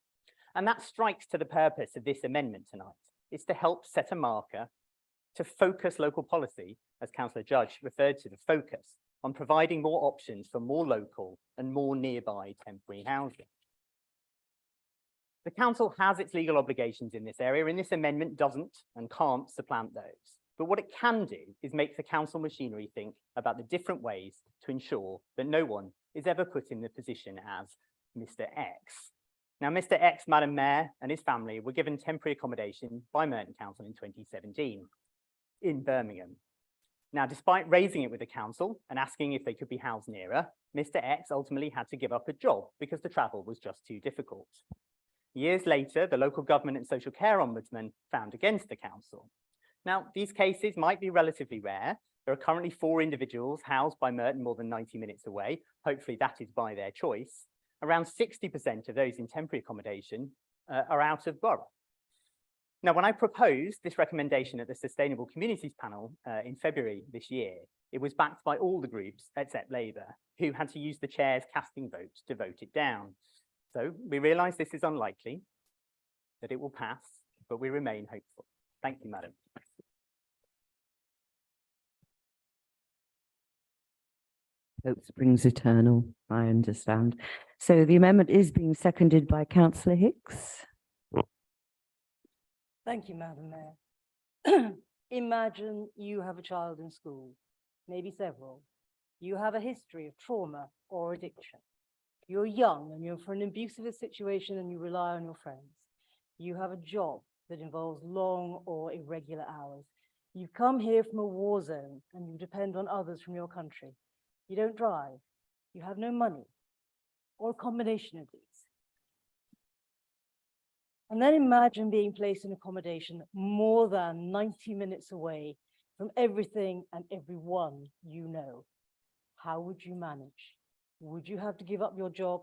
And that strikes to the purpose of this amendment tonight. It's to help set a marker to focus local policy, as Councillor Judge referred to the focus, on providing more options for more local and more nearby temporary housing. The council has its legal obligations in this area, and this amendment doesn't and can't supplant those. But what it can do is make the council machinery think about the different ways to ensure that no one is ever put in the position as Mr. X. Now, Mr. X, Madam Mayor, and his family were given temporary accommodation by Merton Council in 2017 in Birmingham. Now, despite raising it with the council and asking if they could be housed nearer, Mr. X ultimately had to give up a job because the travel was just too difficult. Years later, the local government and social care ombudsman found against the council. Now, these cases might be relatively rare. There are currently 4 individuals housed by Merton more than 90 minutes away. Hopefully that is by their choice. Around 60% of those in temporary accommodation are out of borough. Now, when I proposed this recommendation at the Sustainable Communities panel in February this year, it was backed by all the groups except Labour, who had to use the chair's casting vote to vote it down. So we realise this is unlikely, that it will pass, but we remain hopeful. Thank you, Madam.
Hope springs eternal, I understand. So the amendment is being seconded by Councillor Hicks.
Thank you, Madam Mayor. Imagine you have a child in school, maybe several. You have a history of trauma or addiction. You're young and you're for an abusive situation and you rely on your friends. You have a job that involves long or irregular hours. You've come here from a war zone and you depend on others from your country. You don't drive, you have no money, or a combination of these. And then imagine being placed in accommodation more than 90 minutes away from everything and everyone you know. How would you manage? Would you have to give up your job?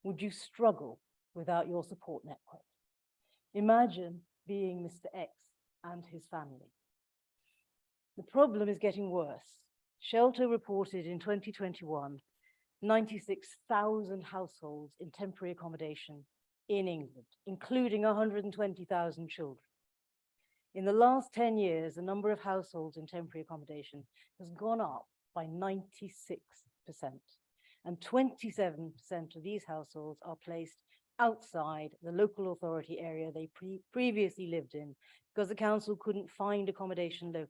Would you struggle without your support network? Imagine being Mr. X and his family. The problem is getting worse. Shelter reported in 2021, 96,000 households in temporary accommodation in England, including 120,000 children. In the last 10 years, the number of households in temporary accommodation has gone up by 96%. And 27% of these households are placed outside the local authority area they previously lived in because the council couldn't find accommodation locally.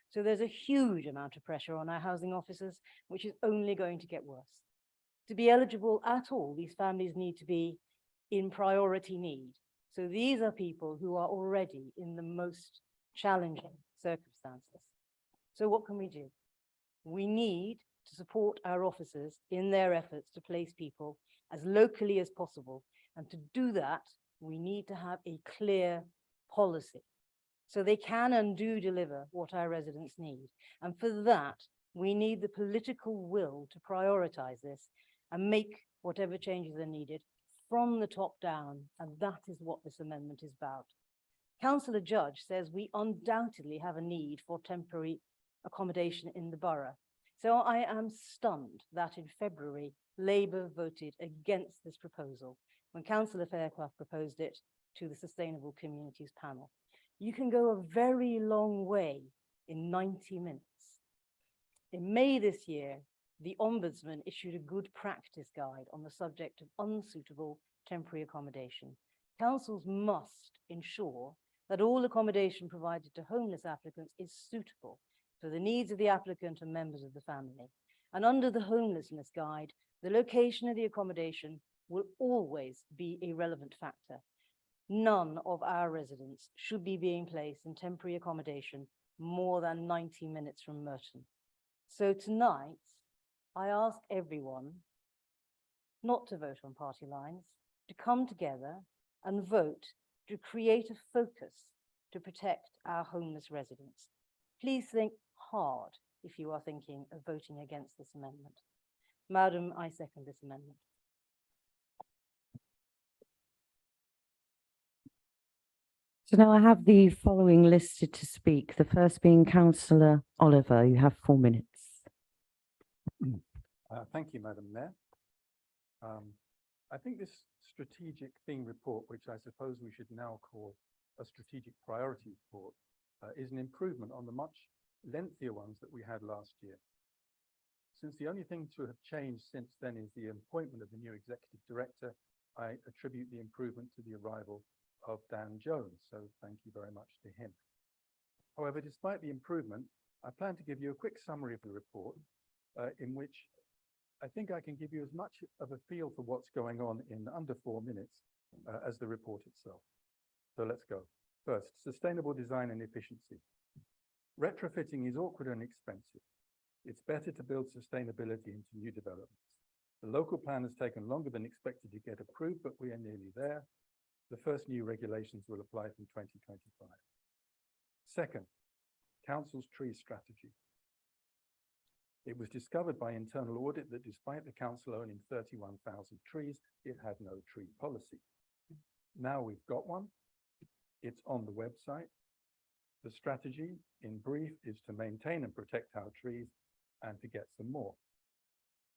So there's a huge amount of pressure on our housing officers, which is only going to get worse. To be eligible at all, these families need to be in priority need. So these are people who are already in the most challenging circumstances. So what can we do? We need to support our officers in their efforts to place people as locally as possible. And to do that, we need to have a clear policy so they can and do deliver what our residents need. And for that, we need the political will to prioritize this and make whatever changes are needed from the top down. And that is what this amendment is about. Councillor Judge says we undoubtedly have a need for temporary accommodation in the borough. So I am stunned that in February, Labour voted against this proposal when Councillor Fairclough proposed it to the Sustainable Communities panel. You can go a very long way in 90 minutes. In May this year, the Ombudsman issued a good practice guide on the subject of unsuitable temporary accommodation. Councils must ensure that all accommodation provided to homeless applicants is suitable for the needs of the applicant and members of the family. And under the homelessness guide, the location of the accommodation will always be a relevant factor. None of our residents should be being placed in temporary accommodation more than 90 minutes from Merton. So tonight, I ask everyone not to vote on party lines, to come together and vote to create a focus to protect our homeless residents. Please think hard if you are thinking of voting against this amendment. Madam, I second this amendment.
So now I have the following listed to speak. The first being Councillor Oliver. You have 4 minutes.
Thank you, Madam Mayor. I think this strategic theme report, which I suppose we should now call a strategic priority report, is an improvement on the much lengthier ones that we had last year. Since the only thing to have changed since then is the appointment of the new executive director, I attribute the improvement to the arrival of Dan Jones, so thank you very much to him. However, despite the improvement, I plan to give you a quick summary of the report, in which I think I can give you as much of a feel for what's going on in under 4 minutes as the report itself. So let's go. First, sustainable design and efficiency. Retrofitting is awkward and expensive. It's better to build sustainability into new developments. The local plan has taken longer than expected to get approved, but we are nearly there. The first new regulations will apply from 2025. Second, council's tree strategy. It was discovered by internal audit that despite the council owning 31,000 trees, it had no tree policy. Now we've got one. It's on the website. The strategy, in brief, is to maintain and protect our trees and to get some more.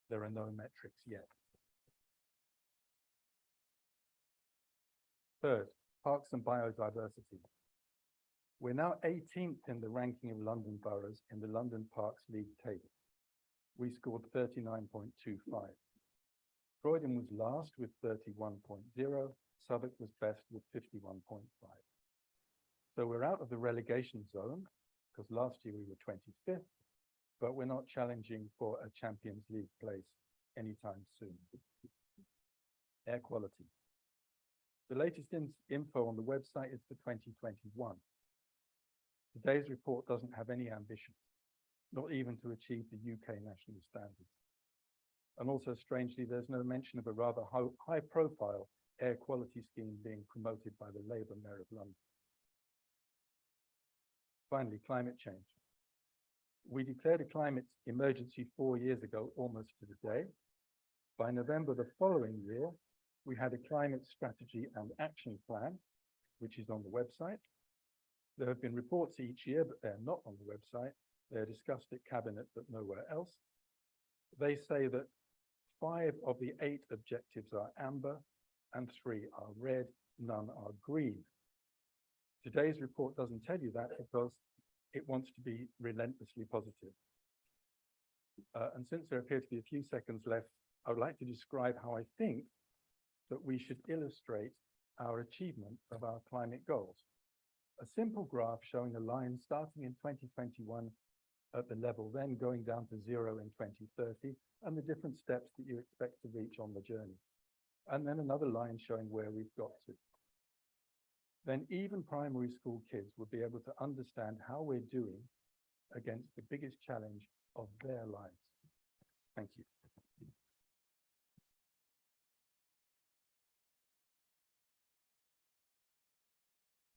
There are no metrics yet. Third, parks and biodiversity. We're now 18th in the ranking of London boroughs in the London Parks League table. We scored 39.25. Croydon was last with 31.0. Southwark was best with 51.5. So we're out of the relegation zone because last year we were 25th, but we're not challenging for a Champions League place anytime soon. Air quality. The latest info on the website is for 2021. Today's report doesn't have any ambition, not even to achieve the UK national standards. And also, strangely, there's no mention of a rather high-profile air quality scheme being promoted by the Labour Mayor of London. Finally, climate change. We declared a climate emergency 4 years ago, almost to the day. By November the following year, we had a climate strategy and action plan, which is on the website. There have been reports each year, but they're not on the website. They're discussed at Cabinet, but nowhere else. They say that 5 of the 8 objectives are amber and 3 are red, none are green. Today's report doesn't tell you that because it wants to be relentlessly positive. And since there appear to be a few seconds left, I would like to describe how I think that we should illustrate our achievement of our climate goals. A simple graph showing a line starting in 2021 at the level, then going down to 0 in 2030, and the different steps that you expect to reach on the journey. And then another line showing where we've got to. Then even primary school kids will be able to understand how we're doing against the biggest challenge of their lives. Thank you.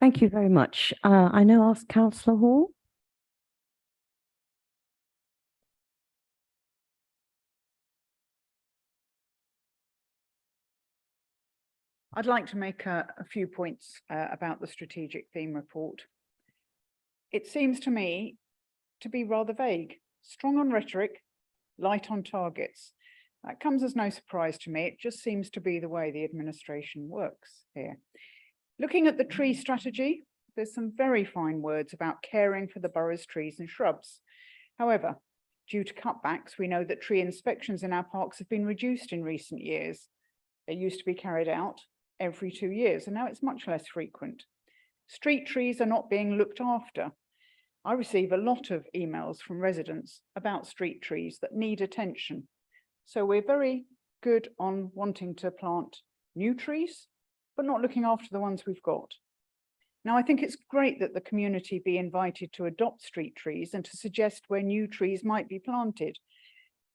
Thank you very much. I now ask Councillor Hall.
I'd like to make a few points about the strategic theme report. It seems to me to be rather vague, strong on rhetoric, light on targets. That comes as no surprise to me. It just seems to be the way the administration works here. Looking at the tree strategy, there's some very fine words about caring for the borough's trees and shrubs. However, Due to cutbacks, we know that tree inspections in our parks have been reduced in recent years. They used to be carried out every 2 years, and now it's much less frequent. Street trees are not being looked after. I receive a lot of emails from residents about street trees that need attention. So we're very good on wanting to plant new trees, but not looking after the ones we've got. Now, I think it's great that the community be invited to adopt street trees and to suggest where new trees might be planted.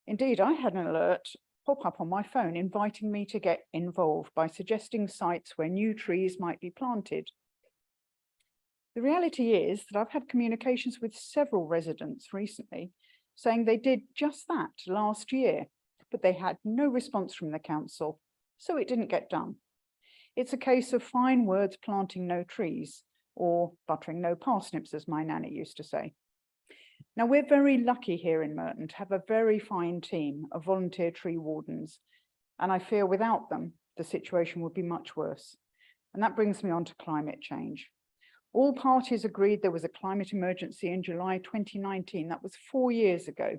Indeed, I had an alert pop up on my phone inviting me to get involved by suggesting sites where new trees might be planted. The reality is that I've had communications with several residents recently saying they did just that last year, but they had no response from the council, so it didn't get done. It's a case of fine words planting no trees, or buttering no parsnips, as my nanny used to say. Now, we're very lucky here in Merton to have a very fine team of volunteer tree wardens, and I fear without them, the situation would be much worse. And that brings me on to climate change. All parties agreed there was a climate emergency in July 2019. That was 4 years ago.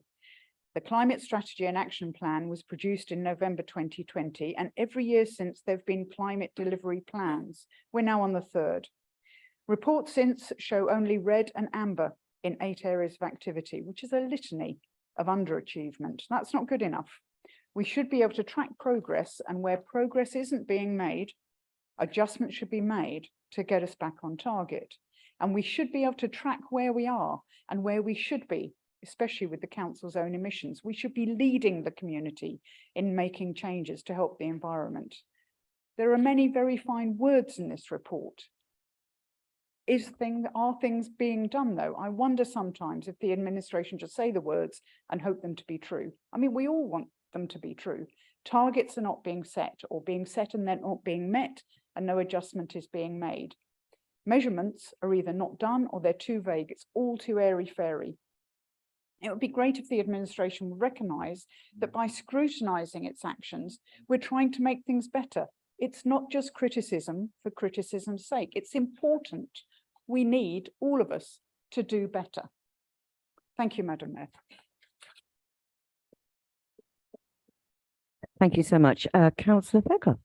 The Climate Strategy and Action Plan was produced in November 2020, and every year since there have been climate delivery plans. We're now on the 3rd. Reports since show only red and amber in 8 areas of activity, which is a litany of underachievement. That's not good enough. We should be able to track progress, and where progress isn't being made, adjustments should be made to get us back on target. And we should be able to track where we are and where we should be, especially with the council's own emissions. We should be leading the community in making changes to help the environment. There are many very fine words in this report. Are things being done though? I wonder sometimes if the administration just say the words and hope them to be true. I mean, we all want them to be true. Targets are not being set, or being set and then not being met, and no adjustment is being made. Measurements are either not done or they're too vague. It's all too airy-fairy. It would be great if the administration would recognise that by scrutinising its actions, we're trying to make things better. It's not just criticism for criticism's sake. It's important. We need, all of us, to do better. Thank you, Madam Mayor.
Thank you so much. Councillor Becker.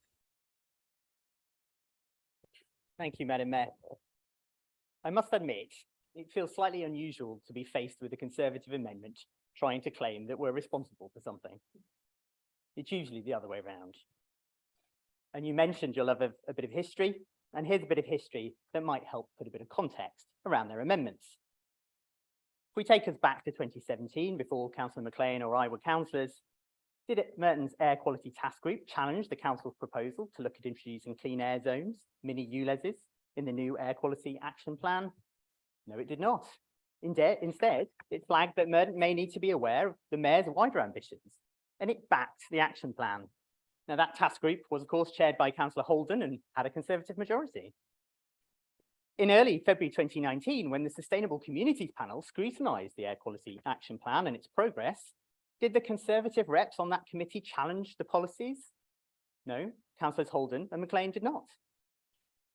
Thank you, Madam Mayor. I must admit, it feels slightly unusual to be faced with a Conservative amendment trying to claim that we're responsible for something. It's usually the other way around. And you mentioned you'll have a bit of history, and here's a bit of history that might help put a bit of context around their amendments. If we take us back to 2017, before Councillor McLean or I were councillors, did Merton's Air Quality Task Group challenge the council's proposal to look at introducing clean air zones, mini ULEZs, in the new Air Quality Action Plan? No, it did not. Instead, it flagged that Merton may need to be aware of the mayor's wider ambitions, and it backed the action plan. Now, that task group was, of course, chaired by Councillor Holden and had a Conservative majority. In early February 2019, when the Sustainable Communities Panel scrutinised the Air Quality Action Plan and its progress, did the Conservative reps on that committee challenge the policies? No, Councillors Holden and McLean did not.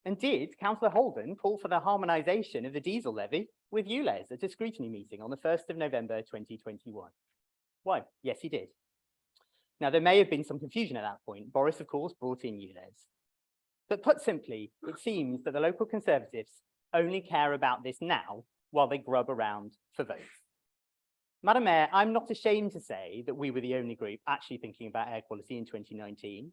And did Councillor Holden call for the harmonisation of the diesel levy with ULEZ at a scrutiny meeting on the 1st of November 2021? Why? Yes, he did. Now, there may have been some confusion at that point. Boris, of course, brought in ULEZ. But put simply, it seems that the local Conservatives only care about this now while they grub around for votes. Madam Mayor, I'm not ashamed to say that we were the only group actually thinking about air quality in 2019.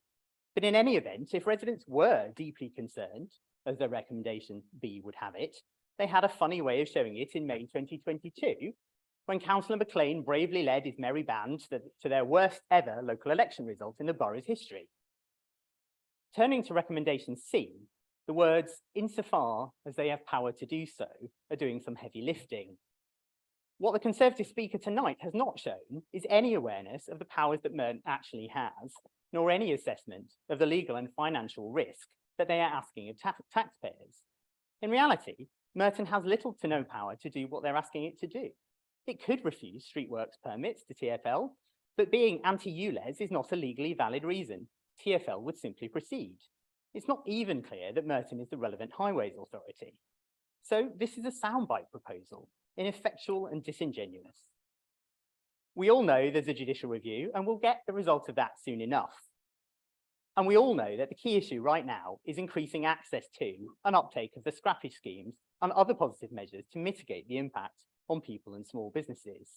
But in any event, if residents were deeply concerned, as their recommendation B would have it, they had a funny way of showing it in May 2022, when Councillor McLean bravely led his merry band to their worst ever local election result in the borough's history. Turning to recommendation C, the words, insofar as they have power to do so, are doing some heavy lifting. What the Conservative speaker tonight has not shown is any awareness of the powers that Merton actually has, nor any assessment of the legal and financial risk that they are asking of taxpayers. In reality, Merton has little to no power to do what they're asking it to do. It could refuse street works permits to TfL, but being anti-ULEZ is not a legally valid reason. TfL would simply proceed. It's not even clear that Merton is the relevant highways authority. So this is a soundbite proposal, ineffectual and disingenuous. We all know there's a judicial review and we'll get the result of that soon enough. And we all know that the key issue right now is increasing access to and uptake of the scrappage schemes and other positive measures to mitigate the impact on people and small businesses.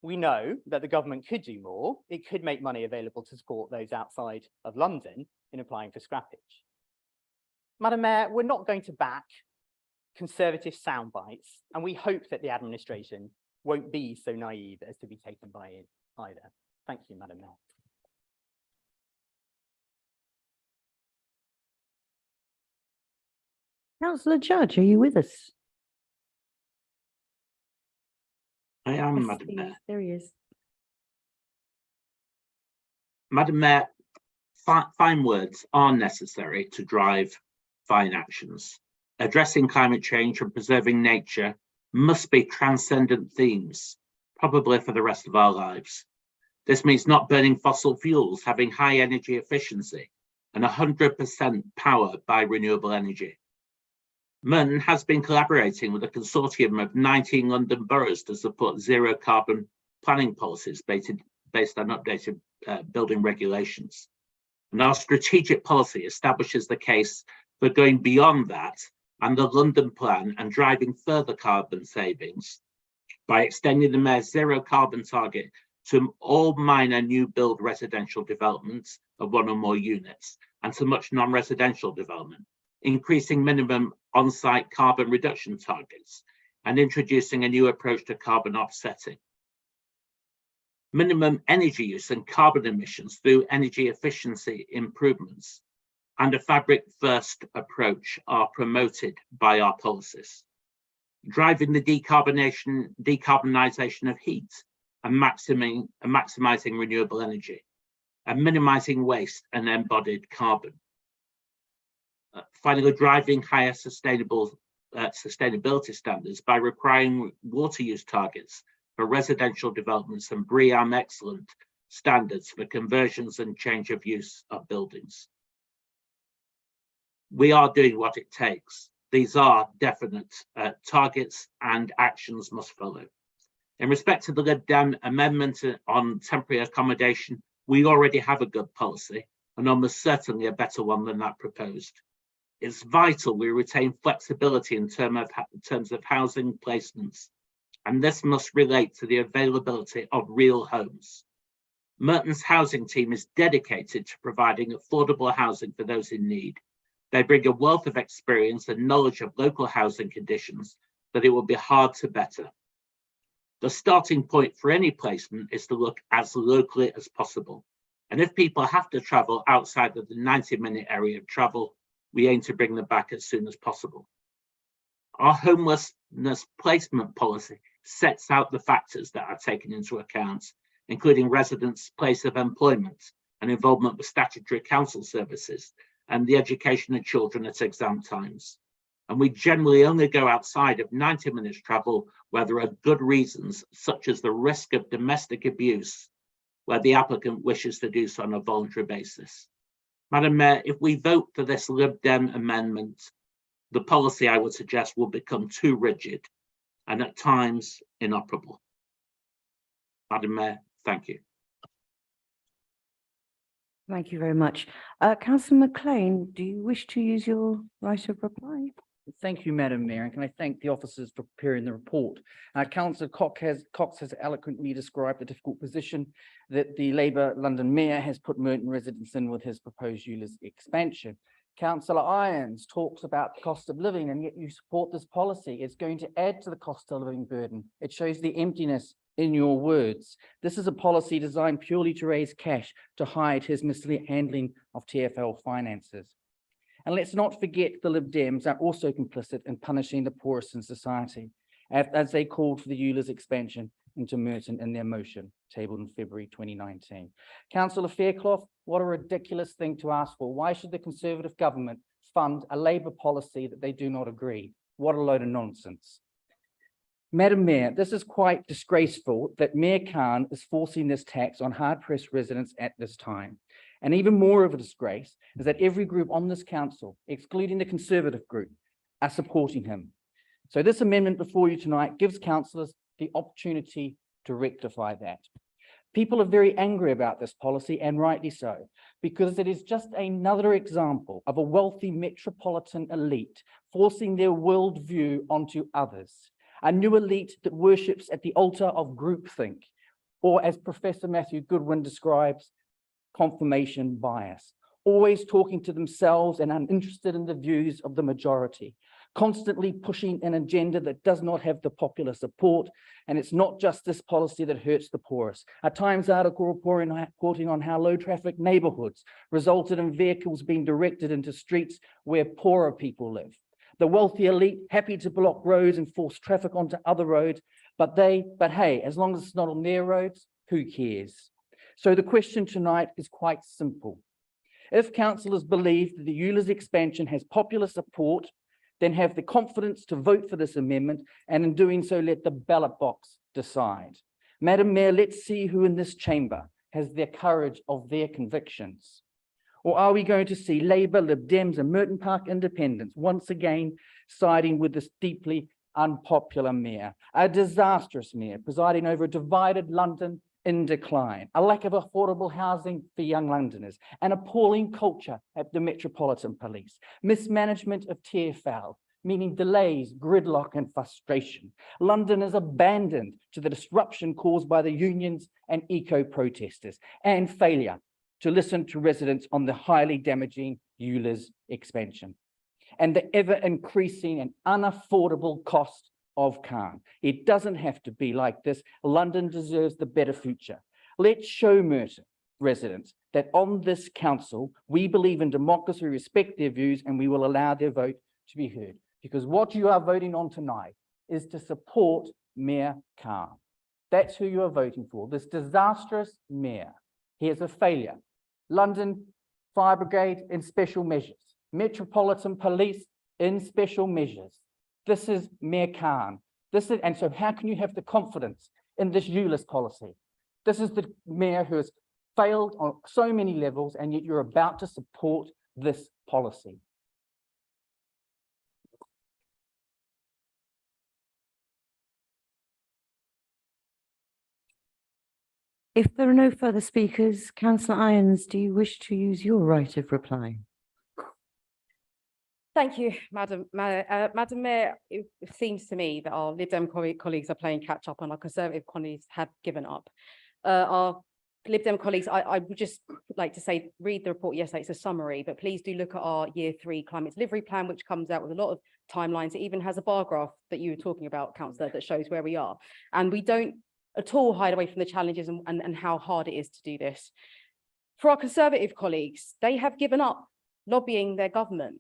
We know that the government could do more. It could make money available to support those outside of London in applying for scrappage. Madam Mayor, we're not going to back conservative sound bites, and we hope that the administration won't be so naive as to be taken by it either. Thank you, Madam Mayor.
Councillor Judge, are you with us?
I am,
Yes,
Madam
please.
Mayor.
There he is.
Madam Mayor, fine words are necessary to drive fine actions. Addressing climate change and preserving nature must be transcendent themes, probably for the rest of our lives. This means not burning fossil fuels, having high energy efficiency, and 100% power by renewable energy. Merton has been collaborating with a consortium of 19 London boroughs to support zero carbon planning policies based on updated building regulations. And our strategic policy establishes the case for going beyond that and the London plan and driving further carbon savings by extending the Mayor's zero carbon target to all minor new build residential developments of one or more units and to much non-residential development, increasing minimum on-site carbon reduction targets and introducing a new approach to carbon offsetting. Minimum energy use and carbon emissions through energy efficiency improvements and a fabric-first approach are promoted by our policies. Driving the decarbonisation of heat and maximising renewable energy and minimising waste and embodied carbon. Finally, driving higher sustainability standards by requiring water use targets for residential developments and BREEAM excellent standards for conversions and change of use of buildings. We are doing what it takes. These are definite targets and actions must follow. In respect to the Lib Dem amendment on temporary accommodation, we already have a good policy and almost certainly a better one than that proposed. It's vital we retain flexibility in terms of housing placements, and this must relate to the availability of real homes. Merton's housing team is dedicated to providing affordable housing for those in need. They bring a wealth of experience and knowledge of local housing conditions that it will be hard to better. The starting point for any placement is to look as locally as possible. And if people have to travel outside of the 90-minute area of travel, we aim to bring them back as soon as possible. Our homelessness placement policy sets out the factors that are taken into account, including residents' place of employment and involvement with statutory council services and the education of children at exam times. And we generally only go outside of 90 minutes travel where there are good reasons, such as the risk of domestic abuse, where the applicant wishes to do so on a voluntary basis. Madam Mayor, if we vote for this Lib Dem amendment, the policy I would suggest will become too rigid and at times inoperable. Madam Mayor, thank you.
Thank you very much. Councillor McLean, do you wish to use your right of reply?
Thank you, Madam Mayor, and can I thank the officers for preparing the report. Councillor Cox has eloquently described the difficult position that the Labour London Mayor has put Merton residents in with his proposed ULEZ expansion. Councillor Irons talks about the cost of living, and yet you support this policy. It's going to add to the cost of living burden. It shows the emptiness in your words. This is a policy designed purely to raise cash to hide his mishandling of TfL finances. And let's not forget the Lib Dems are also complicit in punishing the poorest in society, as they called for the ULEZ expansion into Merton in their motion tabled in February 2019. Councillor Fairclough, what a ridiculous thing to ask for. Why should the Conservative government fund a Labour policy that they do not agree? What a load of nonsense. Madam Mayor, this is quite disgraceful that Mayor Khan is forcing this tax on hard-pressed residents at this time. And even more of a disgrace is that every group on this council, excluding the Conservative group, are supporting him. So this amendment before you tonight gives councillors the opportunity to rectify that. People are very angry about this policy, and rightly so, because it is just another example of a wealthy metropolitan elite forcing their worldview onto others. A new elite that worships at the altar of groupthink, or as Professor Matthew Goodwin describes, confirmation bias, always talking to themselves and uninterested in the views of the majority, constantly pushing an agenda that does not have the popular support. And it's not just this policy that hurts the poorest. A Times article reporting on how low traffic neighborhoods resulted in vehicles being directed into streets where poorer people live. The wealthy elite happy to block roads and force traffic onto other roads, but hey, as long as it's not on their roads, who cares? So the question tonight is quite simple. If councillors believe that the ULEZ expansion has popular support, then have the confidence to vote for this amendment, and in doing so, let the ballot box decide. Madam Mayor, let's see who in this chamber has the courage of their convictions. Or are we going to see Labour, Lib Dems and Merton Park Independents once again siding with this deeply unpopular mayor, a disastrous mayor presiding over a divided London in decline, a lack of affordable housing for young Londoners, an appalling culture at the Metropolitan Police, mismanagement of TfL, meaning delays, gridlock and frustration. London is abandoned to the disruption caused by the unions and eco-protesters, and failure to listen to residents on the highly damaging ULEZ expansion and the ever-increasing and unaffordable cost of Khan. It doesn't have to be like this. London deserves the better future. Let's show Merton residents that on this council, we believe in democracy, respect their views, and we will allow their vote to be heard. Because what you are voting on tonight is to support Mayor Khan. That's who you are voting for, this disastrous mayor. He is a failure. London Fire Brigade in special measures. Metropolitan Police in special measures. This is Mayor Khan. And so how can you have the confidence in this ULEZ policy? This is the mayor who has failed on so many levels, and yet you're about to support this policy.
If there are no further speakers, Councillor Irons, do you wish to use your right of reply?
Thank you, Madam Mayor. Madam Mayor, it seems to me that our Lib Dem colleagues are playing catch up and our Conservative colleagues have given up. Our Lib Dem colleagues, I would just like to say, read the report yesterday, it's a summary, but please do look at our Year 3 climate delivery plan, which comes out with a lot of timelines. It even has a bar graph that you were talking about, Councillor, that shows where we are. And we don't at all hide away from the challenges and how hard it is to do this. For our Conservative colleagues, they have given up lobbying their government.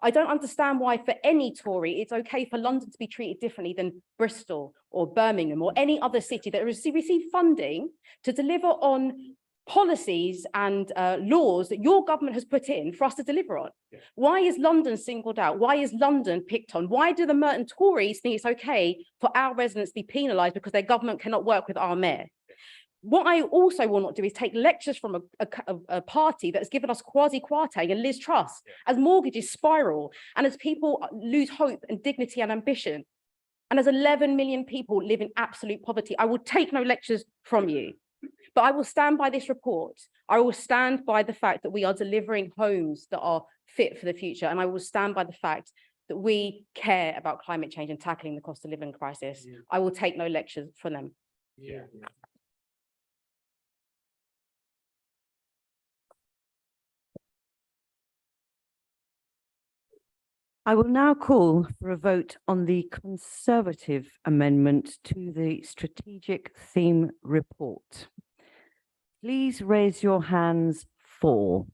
I don't understand why for any Tory, it's okay for London to be treated differently than Bristol or Birmingham or any other city that receive funding to deliver on policies and laws that your government has put in for us to deliver on. Why is London singled out? Why is London picked on? Why do the Merton Tories think it's okay for our residents to be penalised because their government cannot work with our mayor? What I also will not do is take lectures from a party that has given us Kwasi Kwarteng and Liz Truss as mortgages spiral and as people lose hope and dignity and ambition. And as 11 million people live in absolute poverty, I will take no lectures from you. But I will stand by this report. I will stand by the fact that we are delivering homes that are fit for the future. And I will stand by the fact that we care about climate change and tackling the cost of living crisis. I will take no lectures from them.
I will now call for a vote on the Conservative amendment to the Strategic Theme Report. Please raise your hands for.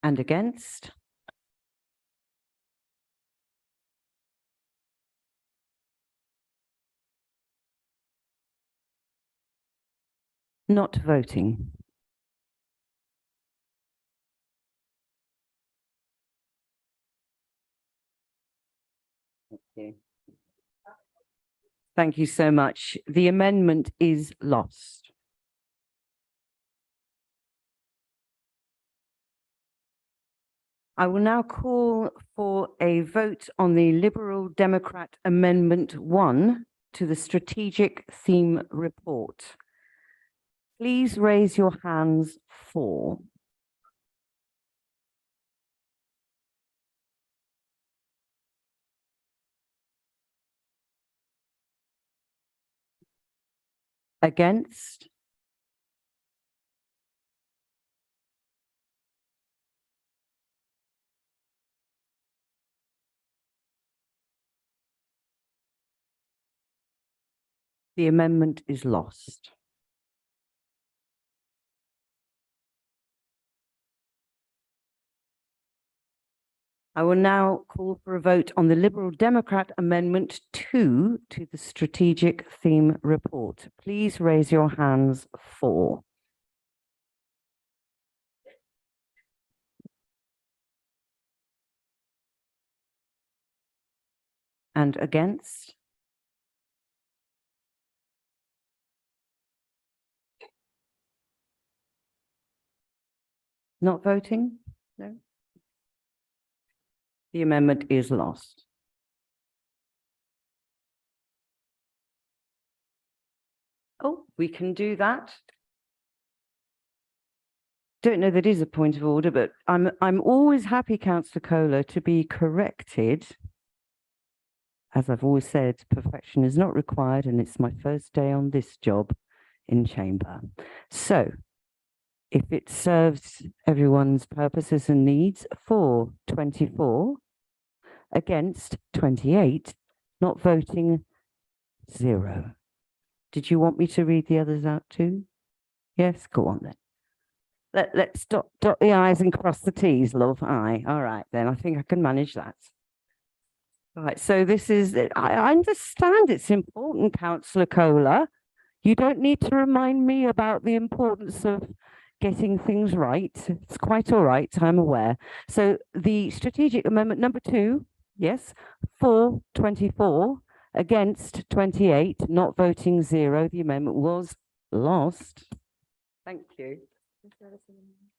And against. Not voting.
Okay.
Thank you so much. The amendment is lost. I will now call for a vote on the Liberal Democrat Amendment 1 to the Strategic Theme Report. Please raise your hands for. Against? The amendment is lost. I will now call for a vote on the Liberal Democrat Amendment 2 to the Strategic Theme Report. Please raise your hands for. And against? Not voting? No. The amendment is lost. Oh, we can do that. Don't know that is a point of order, but I'm always happy, Councillor Kohler, to be corrected. As I've always said, perfection is not required, and it's my first day on this job in chamber. So, if it serves everyone's purposes and needs, for 24, against 28, not voting 0. Did you want me to read the others out too? Yes, go on then. Let's dot the I's and cross the T's, love. Aye, all right then, I think I can manage that. Right, so this is, I understand it's important, Councillor Kohler. You don't need to remind me about the importance of getting things right. It's quite all right, I'm aware. So the strategic amendment number 2, yes, for 24, against 28, not voting 0. The amendment was lost. Thank you.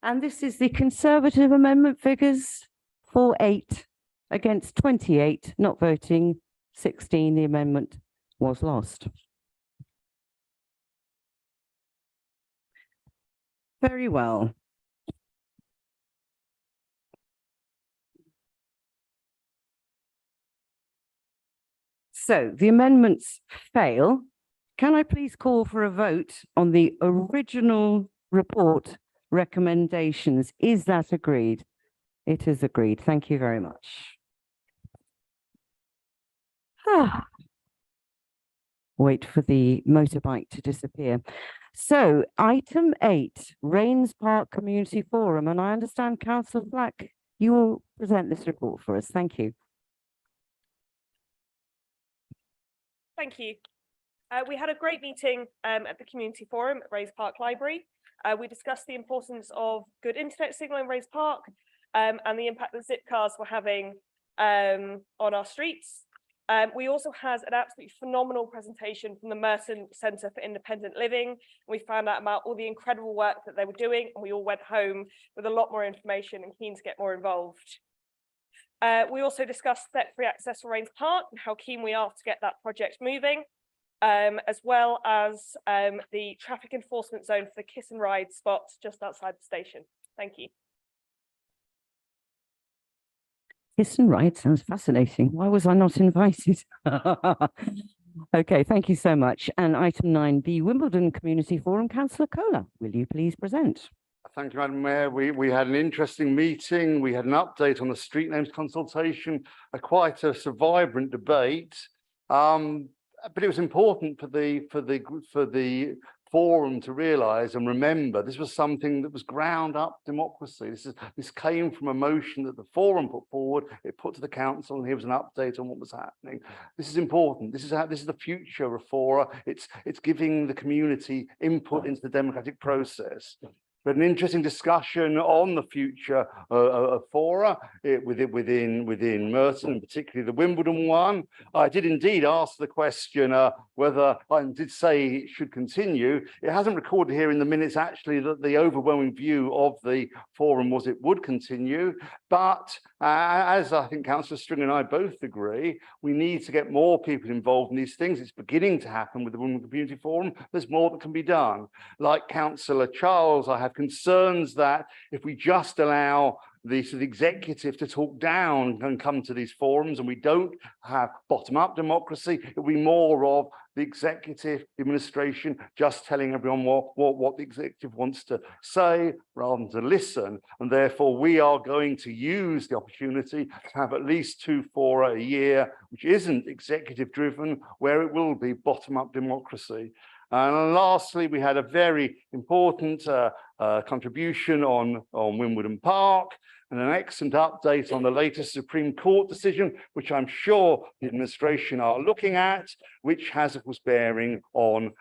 And this is the Conservative amendment figures, for 8, against 28, not voting 16. The amendment was lost. Very well. So the amendments fail. Can I please call for a vote on the original report recommendations? Is that agreed? It is agreed. Thank you very much. Wait for the motorbike to disappear. So item 8, Rains Park Community Forum, and I understand Councillor Black, you will present this report for us. Thank you.
Thank you. We had a great meeting at the Community Forum at Rains Park Library. We discussed the importance of good internet signal in Rains Park and the impact that zip cars were having on our streets. We also had an absolutely phenomenal presentation from the Merton Centre for Independent Living. We found out about all the incredible work that they were doing, and we all went home with a lot more information and keen to get more involved. We also discussed step-free access for Rains Park and how keen we are to get that project moving, as well as the traffic enforcement zone for the Kiss and Ride spot just outside the station. Thank you.
Kiss and Ride sounds fascinating. Why was I not invited? Okay, thank you so much. And item 9, the Wimbledon Community Forum. Councillor Kohler, will you please present?
Thank you, Madam Mayor. We had an interesting meeting. We had an update on the street names consultation, quite a vibrant debate. But it was important for the forum to realise and remember this was something that was ground up democracy. This came from a motion that the forum put forward. It put to the council, and here was an update on what was happening. This is important. This is the future of fora. It's giving the community input into the democratic process. We had an interesting discussion on the future of fora within Merton, and particularly the Wimbledon one. I did indeed ask the question whether I did say it should continue. It hasn't recorded here in the minutes actually that the overwhelming view of the forum was it would continue. But as I think Councillor String and I both agree, we need to get more people involved in these things. It's beginning to happen with the Wimbledon Community Forum. There's more that can be done. Like Councillor Charles, I have concerns that if we just allow the sort of executive to talk down and come to these forums and we don't have bottom-up democracy, it'll be more of the executive administration just telling everyone what the executive wants to say rather than to listen. And therefore we are going to use the opportunity to have at least 2 fora a year, which isn't executive driven, where it will be bottom-up democracy. And lastly, we had a very important contribution on Wimbledon Park and an excellent update on the latest Supreme Court decision, which I'm sure the administration are looking at, which has, of course, bearing on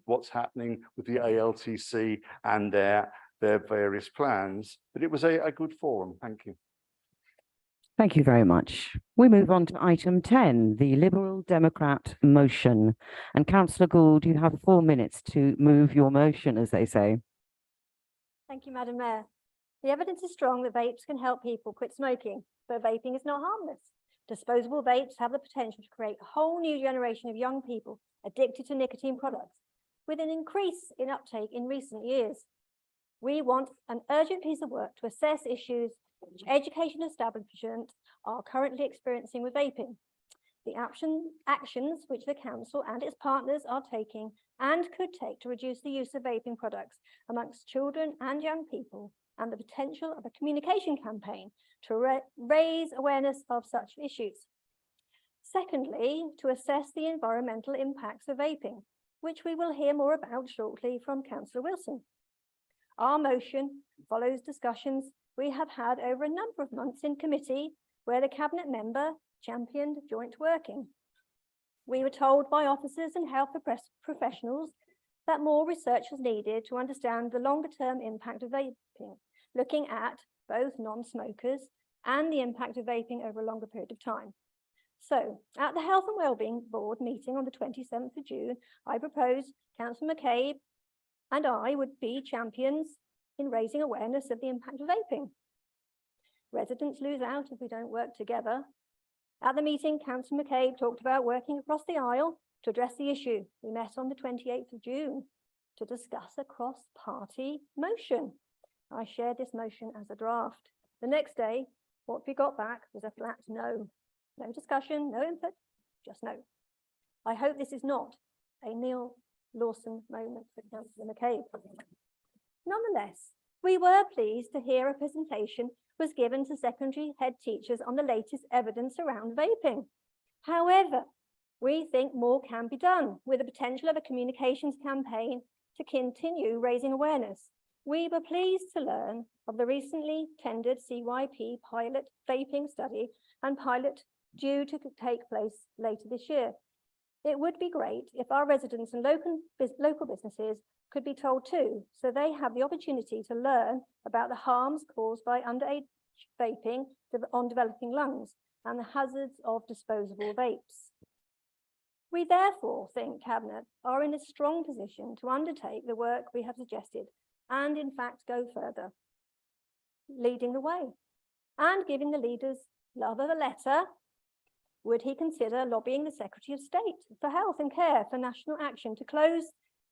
what's happening with the ALTC and their various plans. But it was a good forum. Thank you.
Thank you very much. We move on to item 10, the Liberal Democrat motion. And Councillor Gould, you have 4 minutes to move your motion, as they say.
Thank you, Madam Mayor. The evidence is strong that vapes can help people quit smoking, but vaping is not harmless. Disposable vapes have the potential to create a whole new generation of young people addicted to nicotine products, with an increase in uptake in recent years. We want an urgent piece of work to assess issues which education establishments are currently experiencing with vaping. The actions which the council and its partners are taking and could take to reduce the use of vaping products amongst children and young people, and the potential of a communication campaign to raise awareness of such issues. Secondly, to assess the environmental impacts of vaping, which we will hear more about shortly from Councillor Wilson. Our motion follows discussions we have had over a number of months in committee, where the Cabinet member championed joint working. We were told by officers and health professionals that more research was needed to understand the longer-term impact of vaping, looking at both non-smokers and the impact of vaping over a longer period of time. So, at the Health and Wellbeing Board meeting on the 27th of June, I proposed Councillor McCabe and I would be champions in raising awareness of the impact of vaping. Residents lose out if we don't work together. At the meeting, Councillor McCabe talked about working across the aisle to address the issue. We met on the 28th of June to discuss a cross-party motion. I shared this motion as a draft. The next day, what we got back was a flat no. No discussion, no input, just no. I hope this is not a Neil Lawson moment for Councillor McCabe. Nonetheless, we were pleased to hear a presentation was given to secondary head teachers on the latest evidence around vaping. However, we think more can be done with the potential of a communications campaign to continue raising awareness. We were pleased to learn of the recently tendered CYP pilot vaping study and pilot due to take place later this year. It would be great if our residents and local businesses could be told too, so they have the opportunity to learn about the harms caused by underage vaping on developing lungs and the hazards of disposable vapes. We therefore think Cabinet are in a strong position to undertake the work we have suggested and in fact go further, leading the way and giving the leaders love of a letter. Would he consider lobbying the Secretary of State for Health and Care for national action to close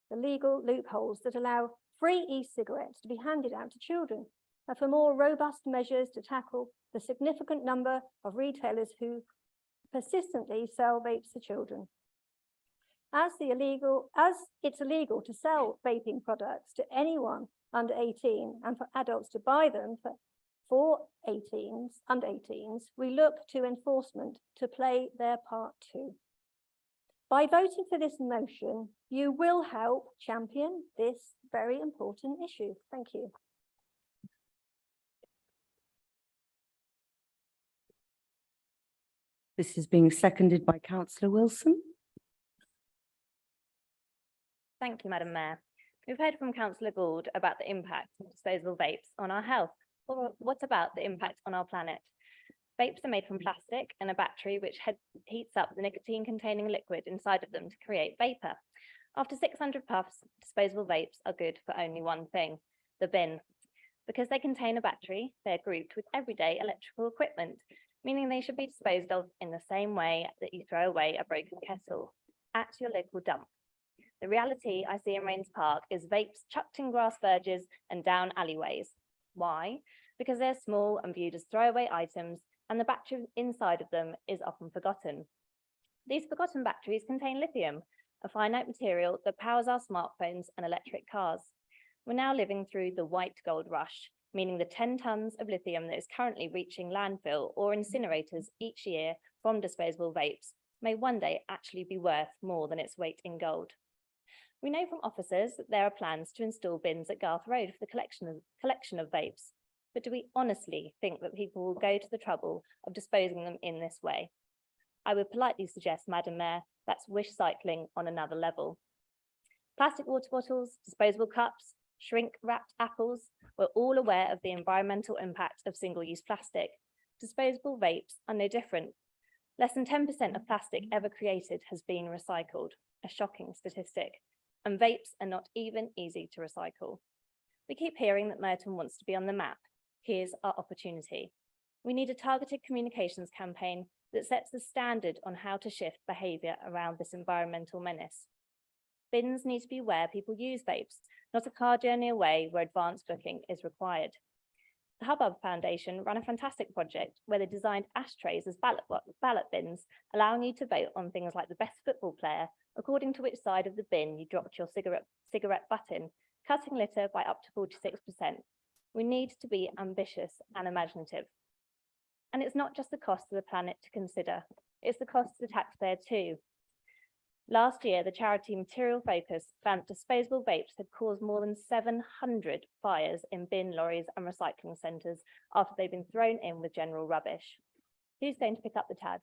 the legal loopholes that allow free e-cigarettes to be handed out to children, and for more robust measures to tackle the significant number of retailers who persistently sell vapes to children? As it's illegal to sell vaping products to anyone under 18 and for adults to buy them for under 18s, we look to enforcement to play their part too. By voting for this motion, you will help champion this very important issue. Thank you.
This is being seconded by Councillor Wilson.
Thank you, Madam Mayor.
We've heard from Councillor Gould about the impact of disposable vapes on our health. Or what about the impact on our planet? Vapes are made from plastic and a battery which heats up the nicotine-containing liquid inside of them to create vapor. After 600 puffs, disposable vapes are good for only one thing, the bin. Because they contain a battery, they're grouped with everyday electrical equipment, meaning they should be disposed of in the same way that you throw away a broken kettle, at your local dump. The reality I see in Rains Park is vapes chucked in grass verges and down alleyways. Why? Because they're small and viewed as throwaway items, and the battery inside of them is often forgotten. These forgotten batteries contain lithium, a finite material that powers our smartphones and electric cars. We're now living through the white gold rush, meaning the 10 tons of lithium that is currently reaching landfill or incinerators each year from disposable vapes may one day actually be worth more than its weight in gold. We know from officers that there are plans to install bins at Garth Road for the collection of vapes. But do we honestly think that people will go to the trouble of disposing them in this way? I would politely suggest, Madam Mayor, that's wish cycling on another level. Plastic water bottles, disposable cups, shrink-wrapped apples, we're all aware of the environmental impact of single-use plastic. Disposable vapes are no different. Less than 10% of plastic ever created has been recycled, a shocking statistic, and vapes are not even easy to recycle. We keep hearing that Merton wants to be on the map. Here's our opportunity. We need a targeted communications campaign that sets the standard on how to shift behaviour around this environmental menace. Bins need to be where people use vapes, not a car journey away where advanced booking is required. The Hubbub Foundation ran a fantastic project where they designed ashtrays as ballot bins, allowing you to vote on things like the best football player, according to which side of the bin you dropped your cigarette butt in, cutting litter by up to 46%. We need to be ambitious and imaginative. And it's not just the cost to the planet to consider, it's the cost to the taxpayer too. Last year, the charity Material Focus found that disposable vapes had caused more than 700 fires in bin lorries and recycling centres after they've been thrown in with general rubbish. Who's going to pick up the tab?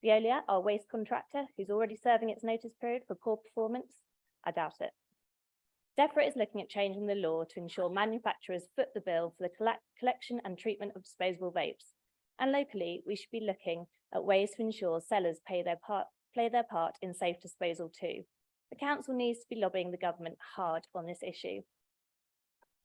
Veolia, our waste contractor, who's already serving its notice period for poor performance? I doubt it. DEFRA is looking at changing the law to ensure manufacturers foot the bill for the collection and treatment of disposable vapes. And locally, we should be looking at ways to ensure sellers play their part in safe disposal too. The council needs to be lobbying the government hard on this issue.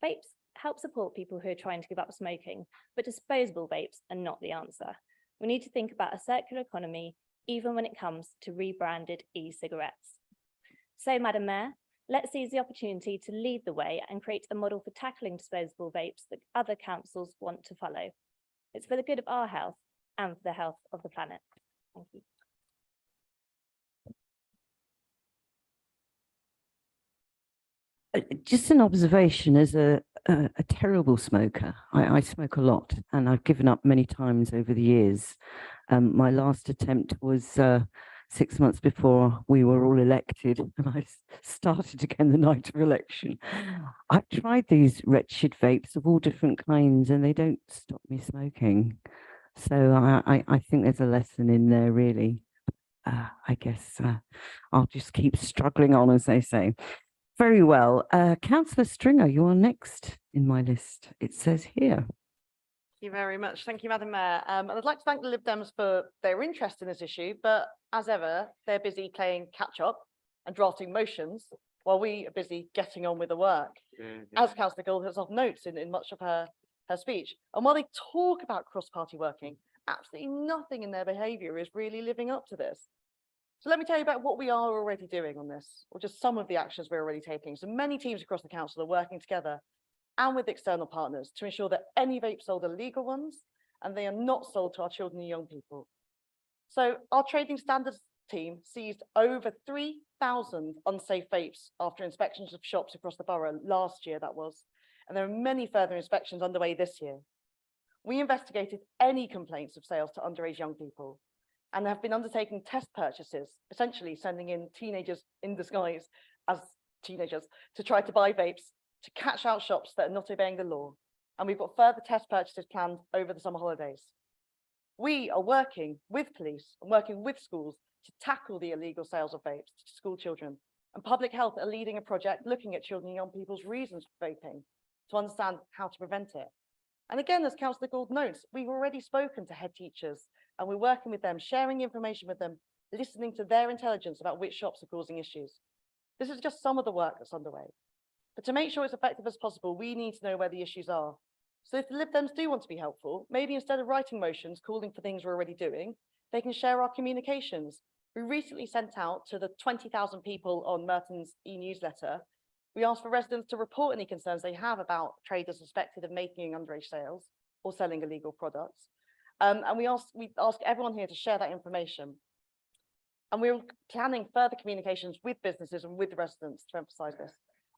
Vapes help support people who are trying to give up smoking, but disposable vapes are not the answer. We need to think about a circular economy, even when it comes to rebranded e-cigarettes. So, Madam Mayor, let's seize the opportunity to lead the way and create a model for tackling disposable vapes that other councils want to follow. It's for the good of our health and for the health of the planet. Thank you.
Just an observation as a terrible smoker. I smoke a lot and I've given up many times over the years. My last attempt was 6 months before we were all elected, and I started again the night of election. I've tried these wretched vapes of all different kinds and they don't stop me smoking. So I think there's a lesson in there, really. I guess I'll just keep struggling on, as they say. Very well. Councillor Stringer, you are next in my list. It says here.
Thank you very much. Thank you, Madam Mayor. And I'd like to thank the Lib Dems for their interest in this issue, but as ever, they're busy playing catch up and drafting motions while we are busy getting on with the work. As Councillor Gould has often notes in much of her speech. And while they talk about cross-party working, absolutely nothing in their behaviour is really living up to this. So let me tell you about what we are already doing on this, or just some of the actions we're already taking. So many teams across the council are working together and with external partners to ensure that any vapes sold are legal ones and they are not sold to our children and young people. So our trading standards team seized over 3,000 unsafe vapes after inspections of shops across the borough last year, that was, and there are many further inspections underway this year. We investigated any complaints of sales to underage young people and have been undertaking test purchases, essentially sending in teenagers in disguise as teenagers to try to buy vapes to catch out shops that are not obeying the law. And we've got further test purchases planned over the summer holidays. We are working with police and working with schools to tackle the illegal sales of vapes to school children. And Public Health are leading a project looking at children and young people's reasons for vaping to understand how to prevent it. And again, as Councillor Gould notes, we've already spoken to head teachers and we're working with them, sharing information with them, listening to their intelligence about which shops are causing issues. This is just some of the work that's underway. But to make sure it's effective as possible, we need to know where the issues are. So if the Lib Dems do want to be helpful, maybe instead of writing motions calling for things we're already doing, they can share our communications. We recently sent out to the 20,000 people on Merton's e-newsletter. We asked for residents to report any concerns they have about traders suspected of making underage sales or selling illegal products. And we ask everyone here to share that information. And we're planning further communications with businesses and with residents to emphasise this.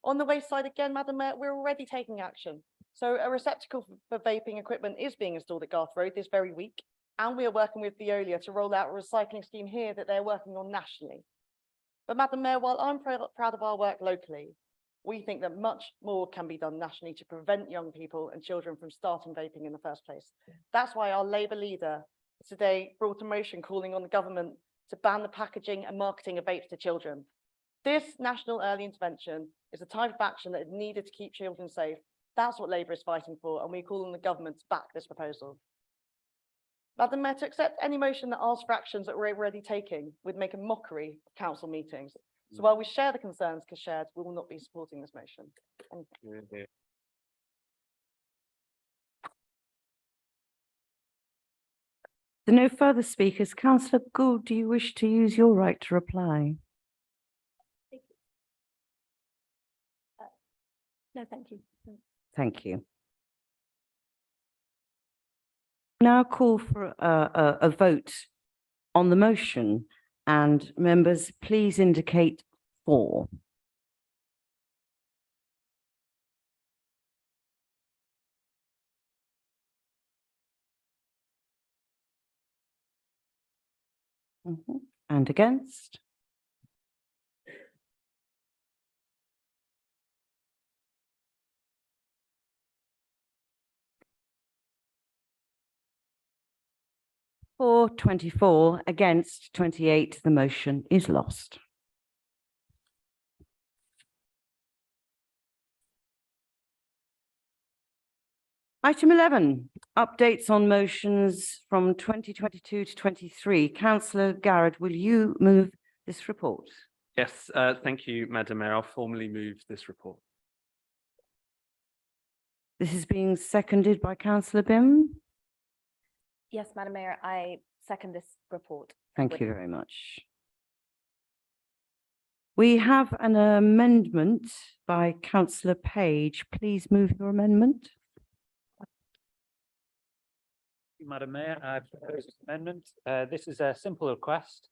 On the waste side, again, Madam Mayor, we're already taking action. So a receptacle for vaping equipment is being installed at Garth Road this very week. And we are working with Veolia to roll out a recycling scheme here that they're working on nationally. But Madam Mayor, while I'm proud of our work locally, we think that much more can be done nationally to prevent young people and children from starting vaping in the first place. That's why our Labour leader today brought a motion calling on the government to ban the packaging and marketing of vapes to children. This national early intervention is a type of action that is needed to keep children safe. That's what Labour is fighting for, and we call on the government to back this proposal. Madam Mayor, to accept any motion that asks for actions that we're already taking would make a mockery of council meetings. So while we share the concerns shared, we will not be supporting this motion. Thank you.
There are no further speakers. Councillor Gould, do you wish to use your right to reply?
No, thank you.
Thank you. Now call for a vote on the motion, and members, please indicate for. And against? For 24, against 28, the motion is lost. Item 11, updates on motions from 2022 to 23. Councillor Garrett, will you move this report?
Yes, thank you, Madam Mayor. I'll formally move this report.
This is being seconded by Councillor Bim.
Yes, Madam Mayor, I second this report.
Thank you very much. We have an amendment by Councillor Page. Please move your amendment.
Madam Mayor, I propose this amendment. This is a simple request.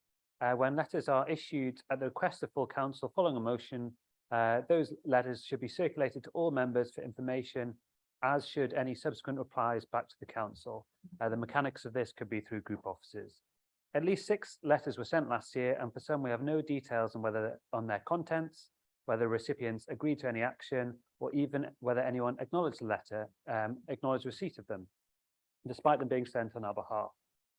When letters are issued at the request of full council following a motion, those letters should be circulated to all members for information, as should any subsequent replies back to the council. The mechanics of this could be through group offices. At least 6 letters were sent last year, and for some we have no details on their contents, whether recipients agreed to any action, or even whether anyone acknowledged the letter, acknowledged receipt of them, despite them being sent on our behalf.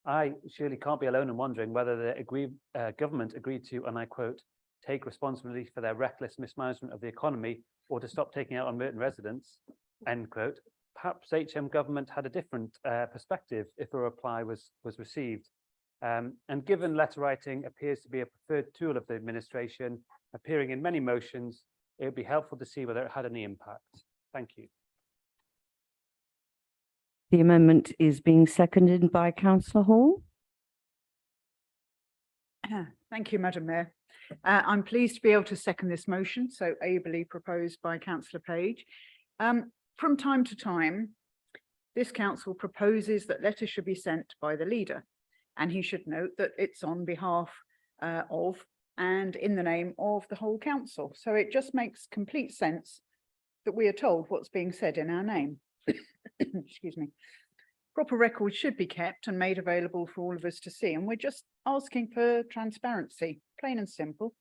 I surely can't be alone in wondering whether the government agreed to, and I quote, take responsibility for their reckless mismanagement of the economy, or to stop taking out on Merton residents, end quote. Perhaps HM government had a different perspective if a reply was received. And given letter writing appears to be a preferred tool of the administration, appearing in many motions, it would be helpful to see whether it had any impact. Thank you.
The amendment is being seconded by Councillor Hall.
Thank you, Madam Mayor. I'm pleased to be able to second this motion, so ably proposed by Councillor Page. From time to time, this council proposes that letters should be sent by the leader, and he should note that it's on behalf of and in the name of the whole council. So it just makes complete sense that we are told what's being said in our name. Excuse me. Proper records should be kept and made available for all of us to see, and we're just asking for transparency, plain and simple.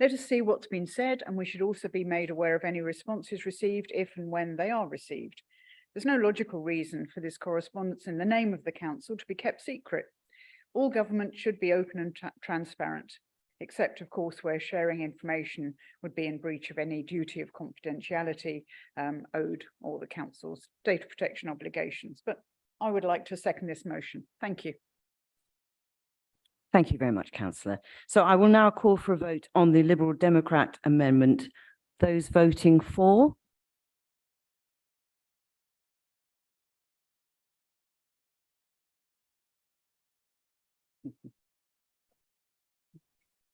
Let us see what's been said, and we should also be made aware of any responses received if and when they are received. There's no logical reason for this correspondence in the name of the council to be kept secret. All government should be open and transparent. except of course where sharing information would be in breach of any duty of confidentiality owed or the council's data protection obligations. But I would like to second this motion. Thank you.
Thank you very much, councillor. So I will now call for a vote on the Liberal Democrat amendment. Those voting for?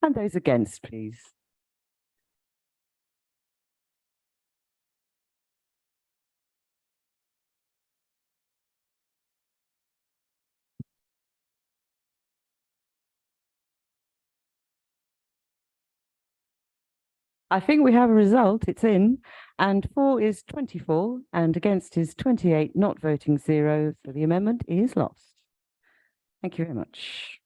And those against, please. I think we have a result. It's in, and for is 24 and against is 28, not voting 0. So the amendment is lost. Thank you very much.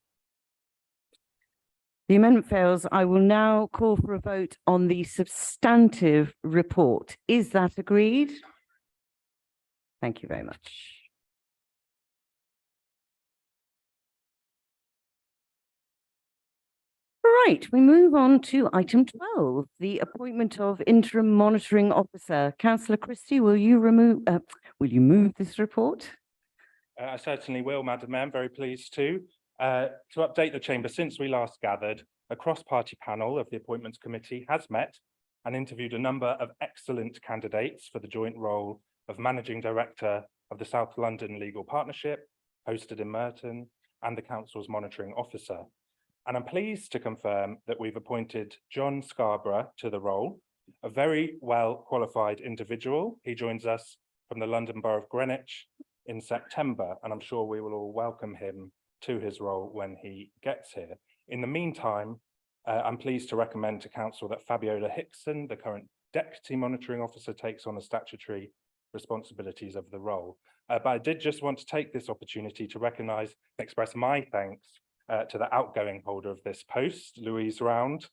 The amendment fails. I will now call for a vote on the substantive report. Is that agreed? Thank you very much. Right, we move on to item 12, the appointment of interim monitoring officer. Councillor Christie, will you move this report?
I certainly will, Madam Mayor. I'm very pleased to. To update the chamber, since we last gathered, a cross-party panel of the Appointments Committee has met and interviewed a number of excellent candidates for the joint role of Managing Director of the South London Legal Partnership, hosted in Merton, and the Council's Monitoring Officer. And I'm pleased to confirm that we've appointed John Scarborough to the role, a very well qualified individual. He joins us from the London Borough of Greenwich in September, and I'm sure we will all welcome him to his role when he gets here. In the meantime, I'm pleased to recommend to Council that Fabiola Hickson, the current Deputy Monitoring Officer, takes on the statutory responsibilities of the role. But I did just want to take this opportunity to recognise and express my thanks to the outgoing holder of this post, Louise Round,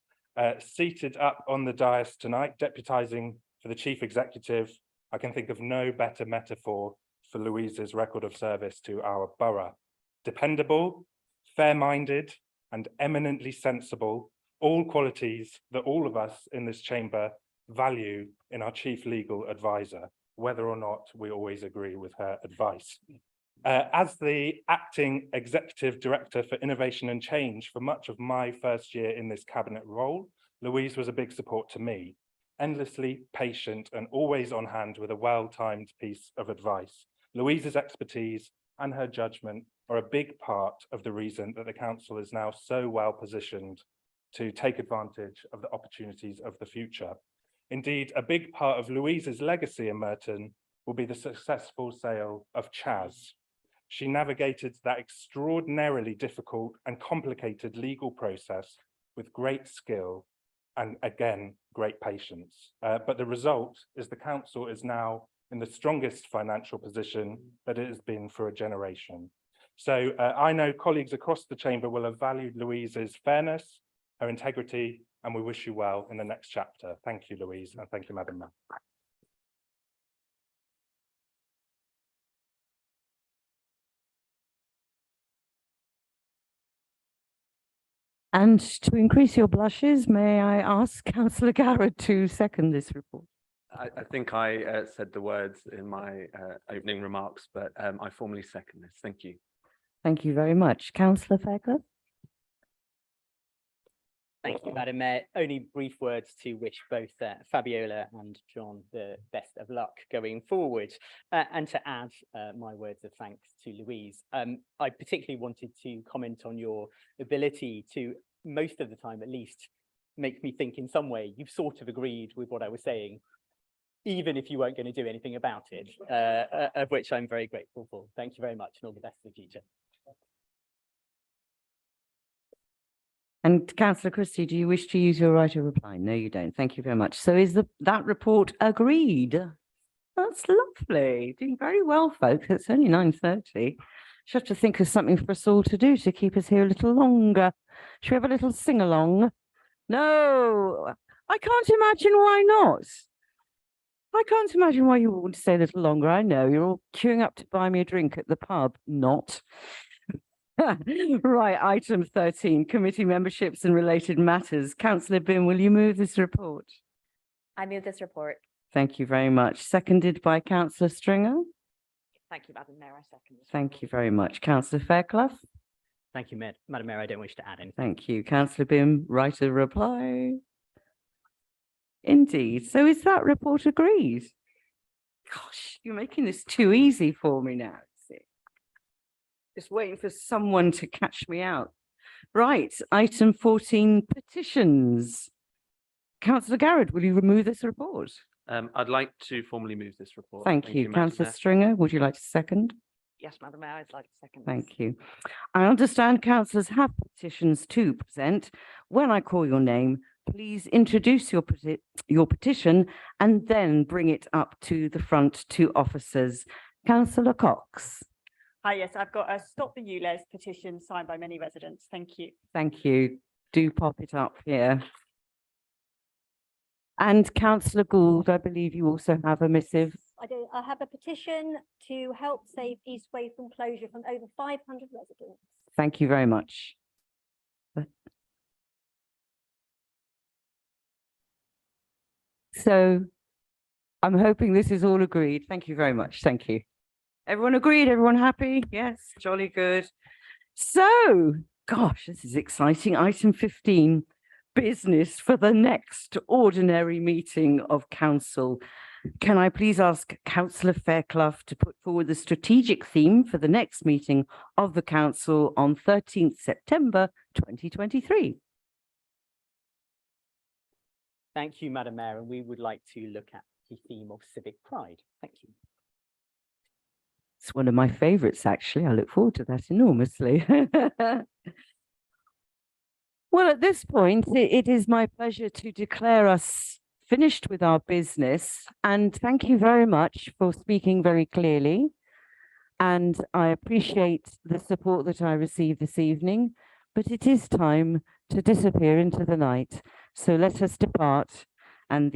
seated up on the dais tonight, deputising for the Chief Executive. I can think of no better metaphor for Louise's record of service to our borough. Dependable, fair-minded, and eminently sensible, all qualities that all of us in this chamber value in our Chief Legal Advisor, whether or not we always agree with her advice. As the Acting Executive Director for Innovation and Change for much of my first year in this cabinet role, Louise was a big support to me, endlessly patient and always on hand with a well-timed piece of advice. Louise's expertise and her judgment are a big part of the reason that the council is now so well positioned to take advantage of the opportunities of the future. Indeed, a big part of Louise's legacy in Merton will be the successful sale of Chas. She navigated that extraordinarily difficult and complicated legal process with great skill and, again, great patience. But the result is the council is now in the strongest financial position that it has been for a generation. So I know colleagues across the chamber will have valued Louise's fairness, her integrity, and we wish you well in the next chapter. Thank you, Louise, and thank you, Madam Mayor.
And to increase your blushes, may I ask Councillor Garrett to second this report?
I think I said the words in my opening remarks, but I formally second this. Thank you.
Thank you very much. Councillor Fairclough?
Thank you, Madam Mayor. Only brief words to wish both Fabiola and John the best of luck going forward, and to add my words of thanks to Louise. I particularly wanted to comment on your ability to, most of the time at least, make me think in some way you've sort of agreed with what I was saying, even if you weren't going to do anything about it, of which I'm very grateful for. Thank you very much and all the best for the future.
And Councillor Christie, do you wish to use your right of reply? No, you don't. Thank you very much. So is that report agreed? That's lovely. Doing very well, folks. It's only 9:30. Should have to think of something for us all to do to keep us here a little longer. Should we have a little sing-along? No, I can't imagine why not. I can't imagine why you would want to stay a little longer. I know you're all queuing up to buy me a drink at the pub. Not. Right, item 13, committee memberships and related matters. Councillor Bin, will you move this report?
I move this report.
Thank you very much. Seconded by Councillor Stringer.
Thank you, Madam Mayor. I second this.
Thank you very much. Councillor Fairclough.
Thank you, Madam Mayor. I don't wish to add anything.
Thank you. Councillor Bin, right of reply. Indeed. So is that report agreed? Gosh, you're making this too easy for me now. Just waiting for someone to catch me out. Right, item 14, petitions. Councillor Garrett, will you remove this report?
I'd like to formally move this report.
Thank you.
Madam
Councillor
Mayor.
Stringer, would you like to second?
Yes, Madam Mayor, I'd like to second this.
Thank you. I understand councillors have petitions to present. When I call your name, please introduce your petition and then bring it up to the front to officers. Councillor Cox.
Hi, yes, I've got a Stop the ULEZ petition signed by many residents. Thank you.
Thank you. Do pop it up here. And Councillor Gould, I believe you also have a missive.
I do. I have a petition to help save Eastway from closure from over 500 residents.
Thank you very much. So I'm hoping this is all agreed. Thank you very much. Thank you. Everyone agreed? Everyone happy? Yes, jolly good. So, gosh, this is exciting. Item 15, business for the next ordinary meeting of council. Can I please ask Councillor Fairclough to put forward the strategic theme for the next meeting of the council on 13th September 2023?
Thank you, Madam Mayor, and we would like to look at the theme of civic pride. Thank you.
It's one of my favourites, actually. I look forward to that enormously. Well, at this point, it is my pleasure to declare us finished with our business. And thank you very much for speaking very clearly. And I appreciate the support that I received this evening. But it is time to disappear into the night. So let us depart and